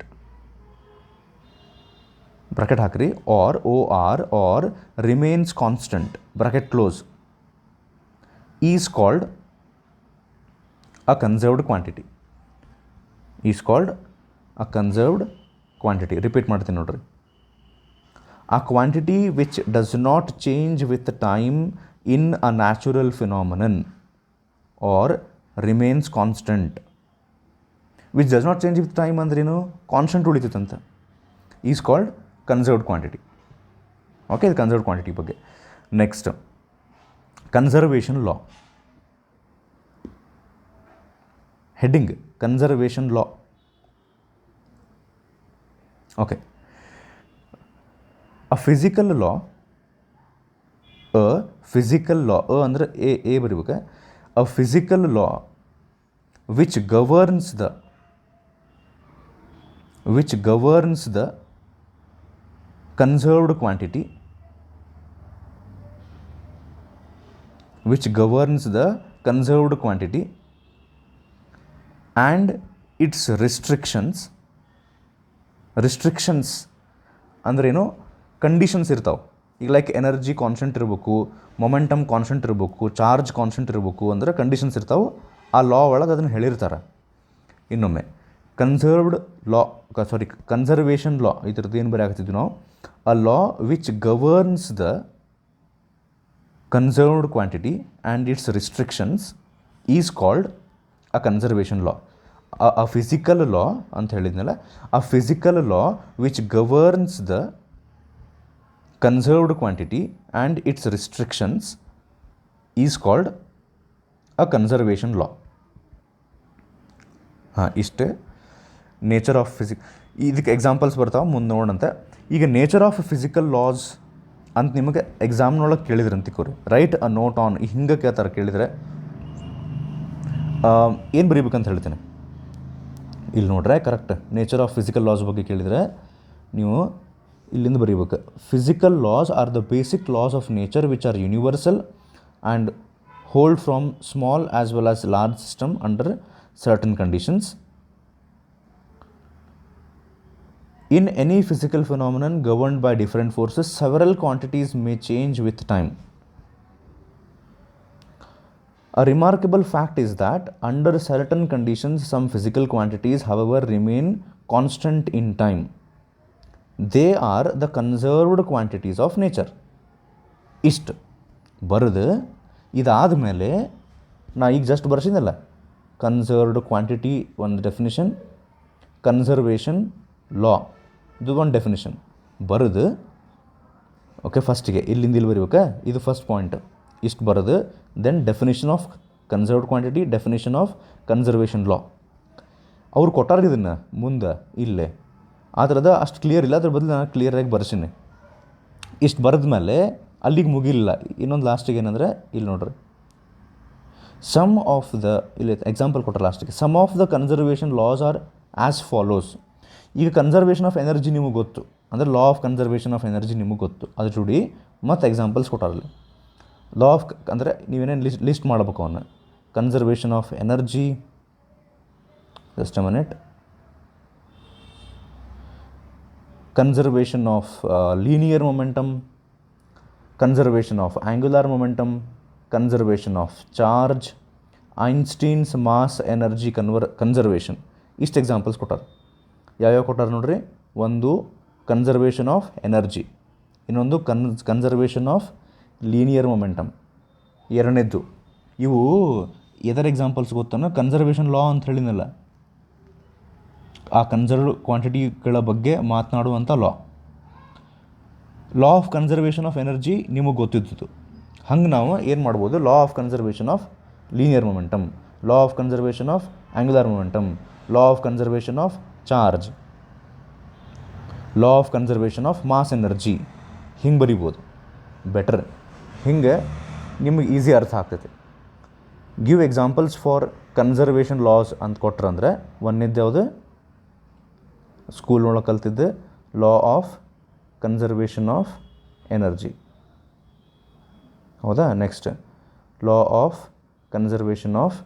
ಬ್ರಾಕೆಟ್ ಹಾಕಿರಿ, or remains constant, bracket close, is called a conserved quantity, is called a conserved quantity. Repeat ಮಾಡ್ತೀನಿ ನೋಡ್ರಿ. A quantity which does not change with time in a natural phenomenon or remains constant which does not change with time ಅಂದ್ರೇನು constant ಉಳಿತೈತಂತ is called conserved quantity. Okay, ಇದು conserved quantity ಬಗ್ಗೆ. Next conservation law. Heading conservation law. Okay, a physical law ಅಂದರೆ ಎ ಬರೀಬೇಕು. A physical law which governs the conserved quantity and its restrictions ಅಂದ್ರೇನು, conditions ಇರ್ತಾವೆ. ಈಗ ಲೈಕ್ ಎನರ್ಜಿ ಕಾನ್ಸ್ಟೆಂಟ್ ಇರಬೇಕು, momentum constant ಇರಬೇಕು, ಚಾರ್ಜ್ ಕಾನ್ಸ್ಟೆಂಟ್ ಇರಬೇಕು ಅಂದರೆ ಕಂಡೀಷನ್ಸ್ ಇರ್ತಾವೆ. ಆ ಲಾ ಒಳಗೆ ಅದನ್ನು ಹೇಳಿರ್ತಾರೆ. ಇನ್ನೊಮ್ಮೆ ಕನ್ಸರ್ವೇಷನ್ ಲಾ ಇದ್ರದ್ದು ಏನು ಬರೆಯಾಗ್ತಿದ್ವಿ ನಾವು, a law which governs the conserved quantity and its restrictions is called a conservation law. A physical law ಅಂತ ಹೇಳಿದ್ನಲ್ಲ, a physical law which governs the conserved quantity and its restrictions is called a conservation law. ಇಷ್ಟೇ nature of ಇದಕ್ಕೆ examples ಬರ್ತಾವೆ ಮುಂದೆ ನೋಡಂತೆ. ಈಗ nature of physical laws ಅಂತ ನಿಮಗೆ ಎಕ್ಸಾಮ್ನೊಳಗೆ ಕೇಳಿದ್ರೆ ಅಂತಿಕೋರಿ, ರೈಟ್ ಅ ನೋಟ್ ಆನ್ ಹಿಂಗೆ ಕೇಳ್ತಾರೆ. ಕೇಳಿದರೆ ಏನು ಬರೀಬೇಕಂತ ಹೇಳ್ತೀನಿ. ಇಲ್ಲಿ ನೋಡ್ರೆ correct nature of physical laws ಬಗ್ಗೆ ಕೇಳಿದರೆ ನೀವು ಇಲ್ಲಿಂದ ಬರೀಬೇಕು. Physical laws are the basic laws of nature which are universal and hold from small as well as large system under certain conditions. In any physical phenomenon governed by different forces, several quantities may change with time. A remarkable fact is that under certain conditions, some physical quantities, however, remain constant in time. They are the conserved quantities of nature. ಇಷ್ಟು ಬರೆದು ಇದಾದ ಮೇಲೆ ನಾ ಈಗ just ಬರ್ಸಿದ್ದಲ್ಲ, conserved quantity ಒಂದು definition, conservation ಲಾ ಇದು ಒಂದು definition ಬರೆದು, ಓಕೆ, ಫಸ್ಟಿಗೆ ಇಲ್ಲಿಂದ ಇಲ್ಲಿ ಬರೀಬೇಕಾ, ಇದು ಫಸ್ಟ್ ಪಾಯಿಂಟ್. ಇಷ್ಟು ಬರೋದು then definition of conserved quantity, definition of conservation law. ಅವ್ರು ಕೊಟ್ಟಾರ ಇದನ್ನು ಮುಂದೆ ಇಲ್ಲೇ, ಆ ಥರದ ಅಷ್ಟು ಕ್ಲಿಯರ್ ಇಲ್ಲ. ಅದ್ರ ಬದಲು ನಾನು ಕ್ಲಿಯರಾಗಿ ಬರ್ಸೀನಿ. ಇಷ್ಟು ಬರೆದ ಮೇಲೆ ಅಲ್ಲಿಗೆ ಮುಗಿಲಿಲ್ಲ. ಇನ್ನೊಂದು ಲಾಸ್ಟಿಗೆ ಏನಂದರೆ ಇಲ್ಲಿ ನೋಡ್ರಿ, ಸಮ್ ಆಫ್ ದ, ಇಲ್ಲಿ ಎಕ್ಸಾಂಪಲ್ ಕೊಟ್ಟರೆ ಲಾಸ್ಟಿಗೆ, sum of the conservation laws are as follows. ಈಗ ಕನ್ಸರ್ವೇಷನ್ ಆಫ್ ಎನರ್ಜಿ ನಿಮಗೆ ಗೊತ್ತು, ಅಂದರೆ law of conservation of energy ನಿಮಗೆ ಗೊತ್ತು. ಅದ್ರ ಜೋಡಿ ಮತ್ತು ಎಕ್ಸಾಂಪಲ್ಸ್ ಕೊಟ್ಟಾರಲ್ಲಿ. ಲಾ ಆಫ್ ಅಂದರೆ ನೀವೇನೇನು ಲಿಸ್ಟ್ ಮಾಡಬೇಕು ಅವನ್ನ. Conservation of energy, just a minute, conservation of linear momentum, conservation of angular momentum, conservation of charge, Einstein's mass energy conservation. ಇಷ್ಟು ಎಕ್ಸಾಂಪಲ್ಸ್ ಕೊಟ್ಟಾರೆ. ಯಾವ್ಯಾವ ಕೊಟ್ಟಾರೆ ನೋಡ್ರಿ, ಒಂದು ಕನ್ಸರ್ವೇಷನ್ ಆಫ್ ಎನರ್ಜಿ, ಇನ್ನೊಂದು ಕನ್ಸರ್ವೇಷನ್ ಆಫ್ ಲೀನಿಯರ್ ಮೊಮೆಂಟಮ್, ಎರಡನೇದ್ದು. ಇವು ಎದರ್ ಎಕ್ಸಾಂಪಲ್ಸ್ ಗೊತ್ತನೋ, ಕನ್ಸರ್ವೇಷನ್ ಲಾ ಅಂತ ಹೇಳಿದ್ನಲ್ಲ, ಆ ಕನ್ಸರ್ವ್ ಕ್ವಾಂಟಿಟಿಗಳ ಬಗ್ಗೆ ಮಾತನಾಡುವಂಥ law. Law of conservation of energy ನಿಮಗೆ ಗೊತ್ತಿದ್ದು. ಹಂಗೆ ನಾವು ಏನು ಮಾಡ್ಬೋದು, law of conservation of linear momentum, law of conservation of angular momentum, law of conservation of charge, law of conservation of mass energy, ಹಿಂಗೆ ಬರಿಬೋದು ಬೆಟರ್. ಹಿಂಗೆ ನಿಮಗೆ ಈಸಿ ಅರ್ಥ ಆಗ್ತೈತೆ. Give examples for conservation laws ಅಂತ ಕೊಟ್ರಂದ್ರೆ, ಒಂದನೇದು ಯಾವುದು ಸ್ಕೂಲ್ನೊಳಗೆ ಕಲ್ತಿದ್ದೆ, law of conservation of energy, ಹೌದಾ. Next law of conservation of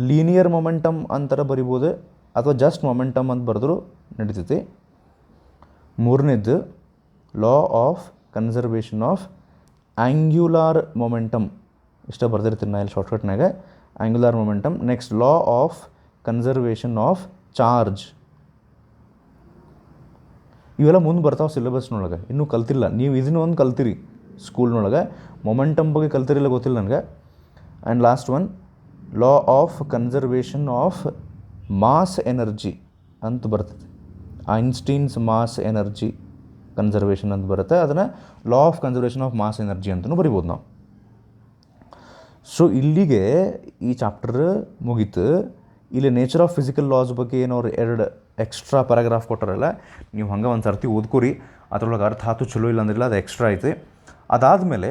linear momentum ಅಂತರ ಬರಿಬೋದು, ಅಥವಾ ಜಸ್ಟ್ ಮೊಮೆಂಟಮ್ ಅಂತ ಬರೆದ್ರು ನಡೀತೈತಿ. ಮೂರನೇದು law of conservation of angular momentum, ಇಷ್ಟ ಬರ್ದಿರ್ತೀನಿ ನಾ ಇಲ್ಲಿ ಶಾರ್ಟ್ಕಟ್ನಾಗ, angular momentum. Next law of conservation of charge. ಇವೆಲ್ಲ ಮುಂದೆ ಬರ್ತಾವೆ ಸಿಲೆಬಸ್ನೊಳಗೆ, ಇನ್ನೂ ಕಲ್ತಿಲ್ಲ ನೀವು. ಇದನ್ನೂ ಒಂದು ಕಲ್ತಿರಿ, ಸ್ಕೂಲ್ನೊಳಗೆ. ಮೊಮೆಂಟಮ್ ಬಗ್ಗೆ ಕಲ್ತಿರಿಲ್ಲ ಗೊತ್ತಿಲ್ಲ ನನಗೆ. And last one, law of conservation of mass energy ಅಂತ ಬರ್ತದೆ. ಐನ್ಸ್ಟೀನ್ಸ್ ಮಾಸ್ ಎನರ್ಜಿ ಕನ್ಸರ್ವೇಷನ್ ಅಂತ ಬರುತ್ತೆ. ಅದನ್ನು law of conservation of mass energy ಅಂತಲೂ ಬರಿಬೋದು ನಾವು. ಸೊ ಇಲ್ಲಿಗೆ ಈ ಚಾಪ್ಟರ್ ಮುಗೀತು. ಇಲ್ಲಿ ನೇಚರ್ ಆಫ್ ಫಿಸಿಕಲ್ ಲಾಸ್ ಬಗ್ಗೆ ಏನು ಅವ್ರು 2 ಎಕ್ಸ್ಟ್ರಾ ಪ್ಯಾರಾಗ್ರಾಫ್ ಕೊಟ್ಟಾರಲ್ಲ, ನೀವು ಹಂಗೆ ಒಂದು ಸರ್ತಿ ಓದ್ಕೊರಿ. ಅದ್ರೊಳಗೆ ಅರ್ಥ ಆಯ್ತು ಚಲೋ ಇಲ್ಲ ಅಂದ್ರಿಲ್ಲ, ಅದು ಎಕ್ಸ್ಟ್ರಾ ಐತೆ. ಅದಾದಮೇಲೆ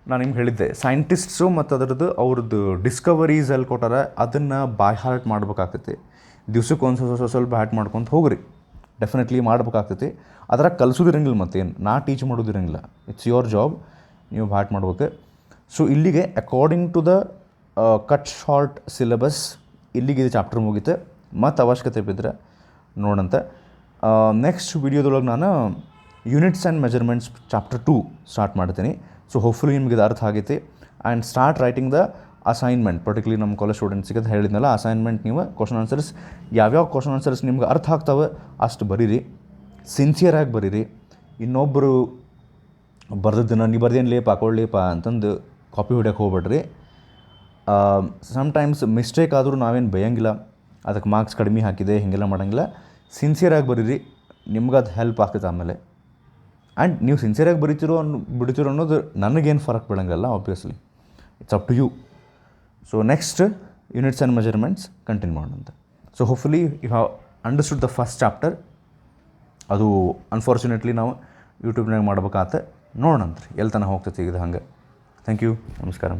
ನಾನು ನಿಮ್ಗೆ ಹೇಳಿದ್ದೆ ಸೈಂಟಿಸ್ಟ್ಸು ಮತ್ತು ಅದರದ್ದು ಅವ್ರದ್ದು ಡಿಸ್ಕವರೀಸ್ ಎಲ್ಲಿ ಕೊಟ್ಟಾರ ಅದನ್ನು ಬೈ ಹಾರ್ಟ್ ಮಾಡ್ಬೇಕಾಗ್ತೈತಿ. ದಿವ್ಸಕ್ಕೆ ಒಂದು ಸ್ವಲ್ಪ ಹ್ಯಾಟ್ ಮಾಡ್ಕೊತ ಹೋಗ್ರಿ, ಡೆಫಿನೆಟ್ಲಿ ಮಾಡ್ಬೇಕಾಗ್ತೈತಿ. ಅದರ ಕಲಿಸೋದಿರಂಗಿಲ್ಲ, ಮತ್ತೇನು ನಾ ಟೀಚ್ ಮಾಡೋದಿರಂಗಿಲ್ಲ. ಇಟ್ಸ್ ಯುವರ್ ಜಾಬ್, ನೀವು ಹ್ಯಾಟ್ ಮಾಡ್ಬೇಕು. ಸೊ ಇಲ್ಲಿಗೆ according to the cut short syllabus ಇಲ್ಲಿಗೆ ಇದು ಚಾಪ್ಟರ್ ಮುಗೀತು. ಮತ್ತು ಅವಶ್ಯಕತೆ ಬಿದ್ದರೆ ನೋಡಂತೆ. ನೆಕ್ಸ್ಟ್ ವಿಡಿಯೋದೊಳಗೆ ನಾನು units and measurements chapter 2 start ಮಾಡ್ತೀನಿ. ಸೊ ಹೋಪ್ಫುಲಿ ನಿಮಗೆ ಇದು ಅರ್ಥ ಆಗೈತಿ. And start writing the assignment. Particularly ನಮ್ಮ ಕಾಲೇಜ್ ಸ್ಟೂಡೆಂಟ್ಸಿಗೆ ಅಂತ ಹೇಳಿದ್ನಲ್ಲ, ಅಸೈನ್ಮೆಂಟ್ ನೀವು ಕ್ವಶನ್ ಆನ್ಸರ್ಸ್ ಯಾವ್ಯಾವ ಕ್ವಶನ್ ಆನ್ಸರ್ಸ್ ನಿಮ್ಗೆ ಅರ್ಥ ಆಗ್ತವೆ ಅಷ್ಟು ಬರೀರಿ, ಸಿನ್ಸಿಯರಾಗಿ ಬರೀರಿ. ಇನ್ನೊಬ್ಬರು ಬರ್ದದ್ದನ್ನು ನೀವು ಬರ್ದೇನು ಲೇಪ ಹಾಕೊಳ್ಳಿಪ ಅಂತಂದು ಕಾಪಿ ಹೊಡ್ಯಕ್ಕೆ ಹೋಗ್ಬೇಡ್ರಿ. ಸಮ್ಟೈಮ್ಸ್ ಮಿಸ್ಟೇಕ್ ಆದರೂ ನಾವೇನು ಬೈಯಂಗಿಲ್ಲ, ಅದಕ್ಕೆ ಮಾರ್ಕ್ಸ್ ಕಡಿಮೆ ಹಾಕಿದೆ ಹಿಂಗೆಲ್ಲ ಮಾಡೋಂಗಿಲ್ಲ. ಸಿನ್ಸಿಯರಾಗಿ ಬರೀರಿ, ನಿಮ್ಗೆ ಅದು ಹೆಲ್ಪ್ ಆಗ್ತೈತೆ ಆಮೇಲೆ. ಆ್ಯಂಡ್ ನೀವು ಸಿನ್ಸಿಯರಾಗಿ ಬಿಡ್ತಿರೋ ಅನ್ನೋದು ನನಗೇನು ಫರಕ್ ಬೀಳಂಗಿಲ್ಲ, obviously it's up to you. So next units and measurements continue ಮಾಡೋಂತ. ಸೊ hopefully you have understood the first chapter. ಅದು ಅನ್ಫಾರ್ಚುನೇಟ್ಲಿ ನಾವು ಯೂಟ್ಯೂಬ್ನಾಗ ಮಾಡ್ಬೇಕಾತ. ನೋಡೋಣಂತ್ರಿ ಎಲ್ಲಿ ತನಕ ಹೋಗ್ತೈತಿ ಇದು ಹಂಗೆ. ಥ್ಯಾಂಕ್ ಯು, ನಮಸ್ಕಾರ.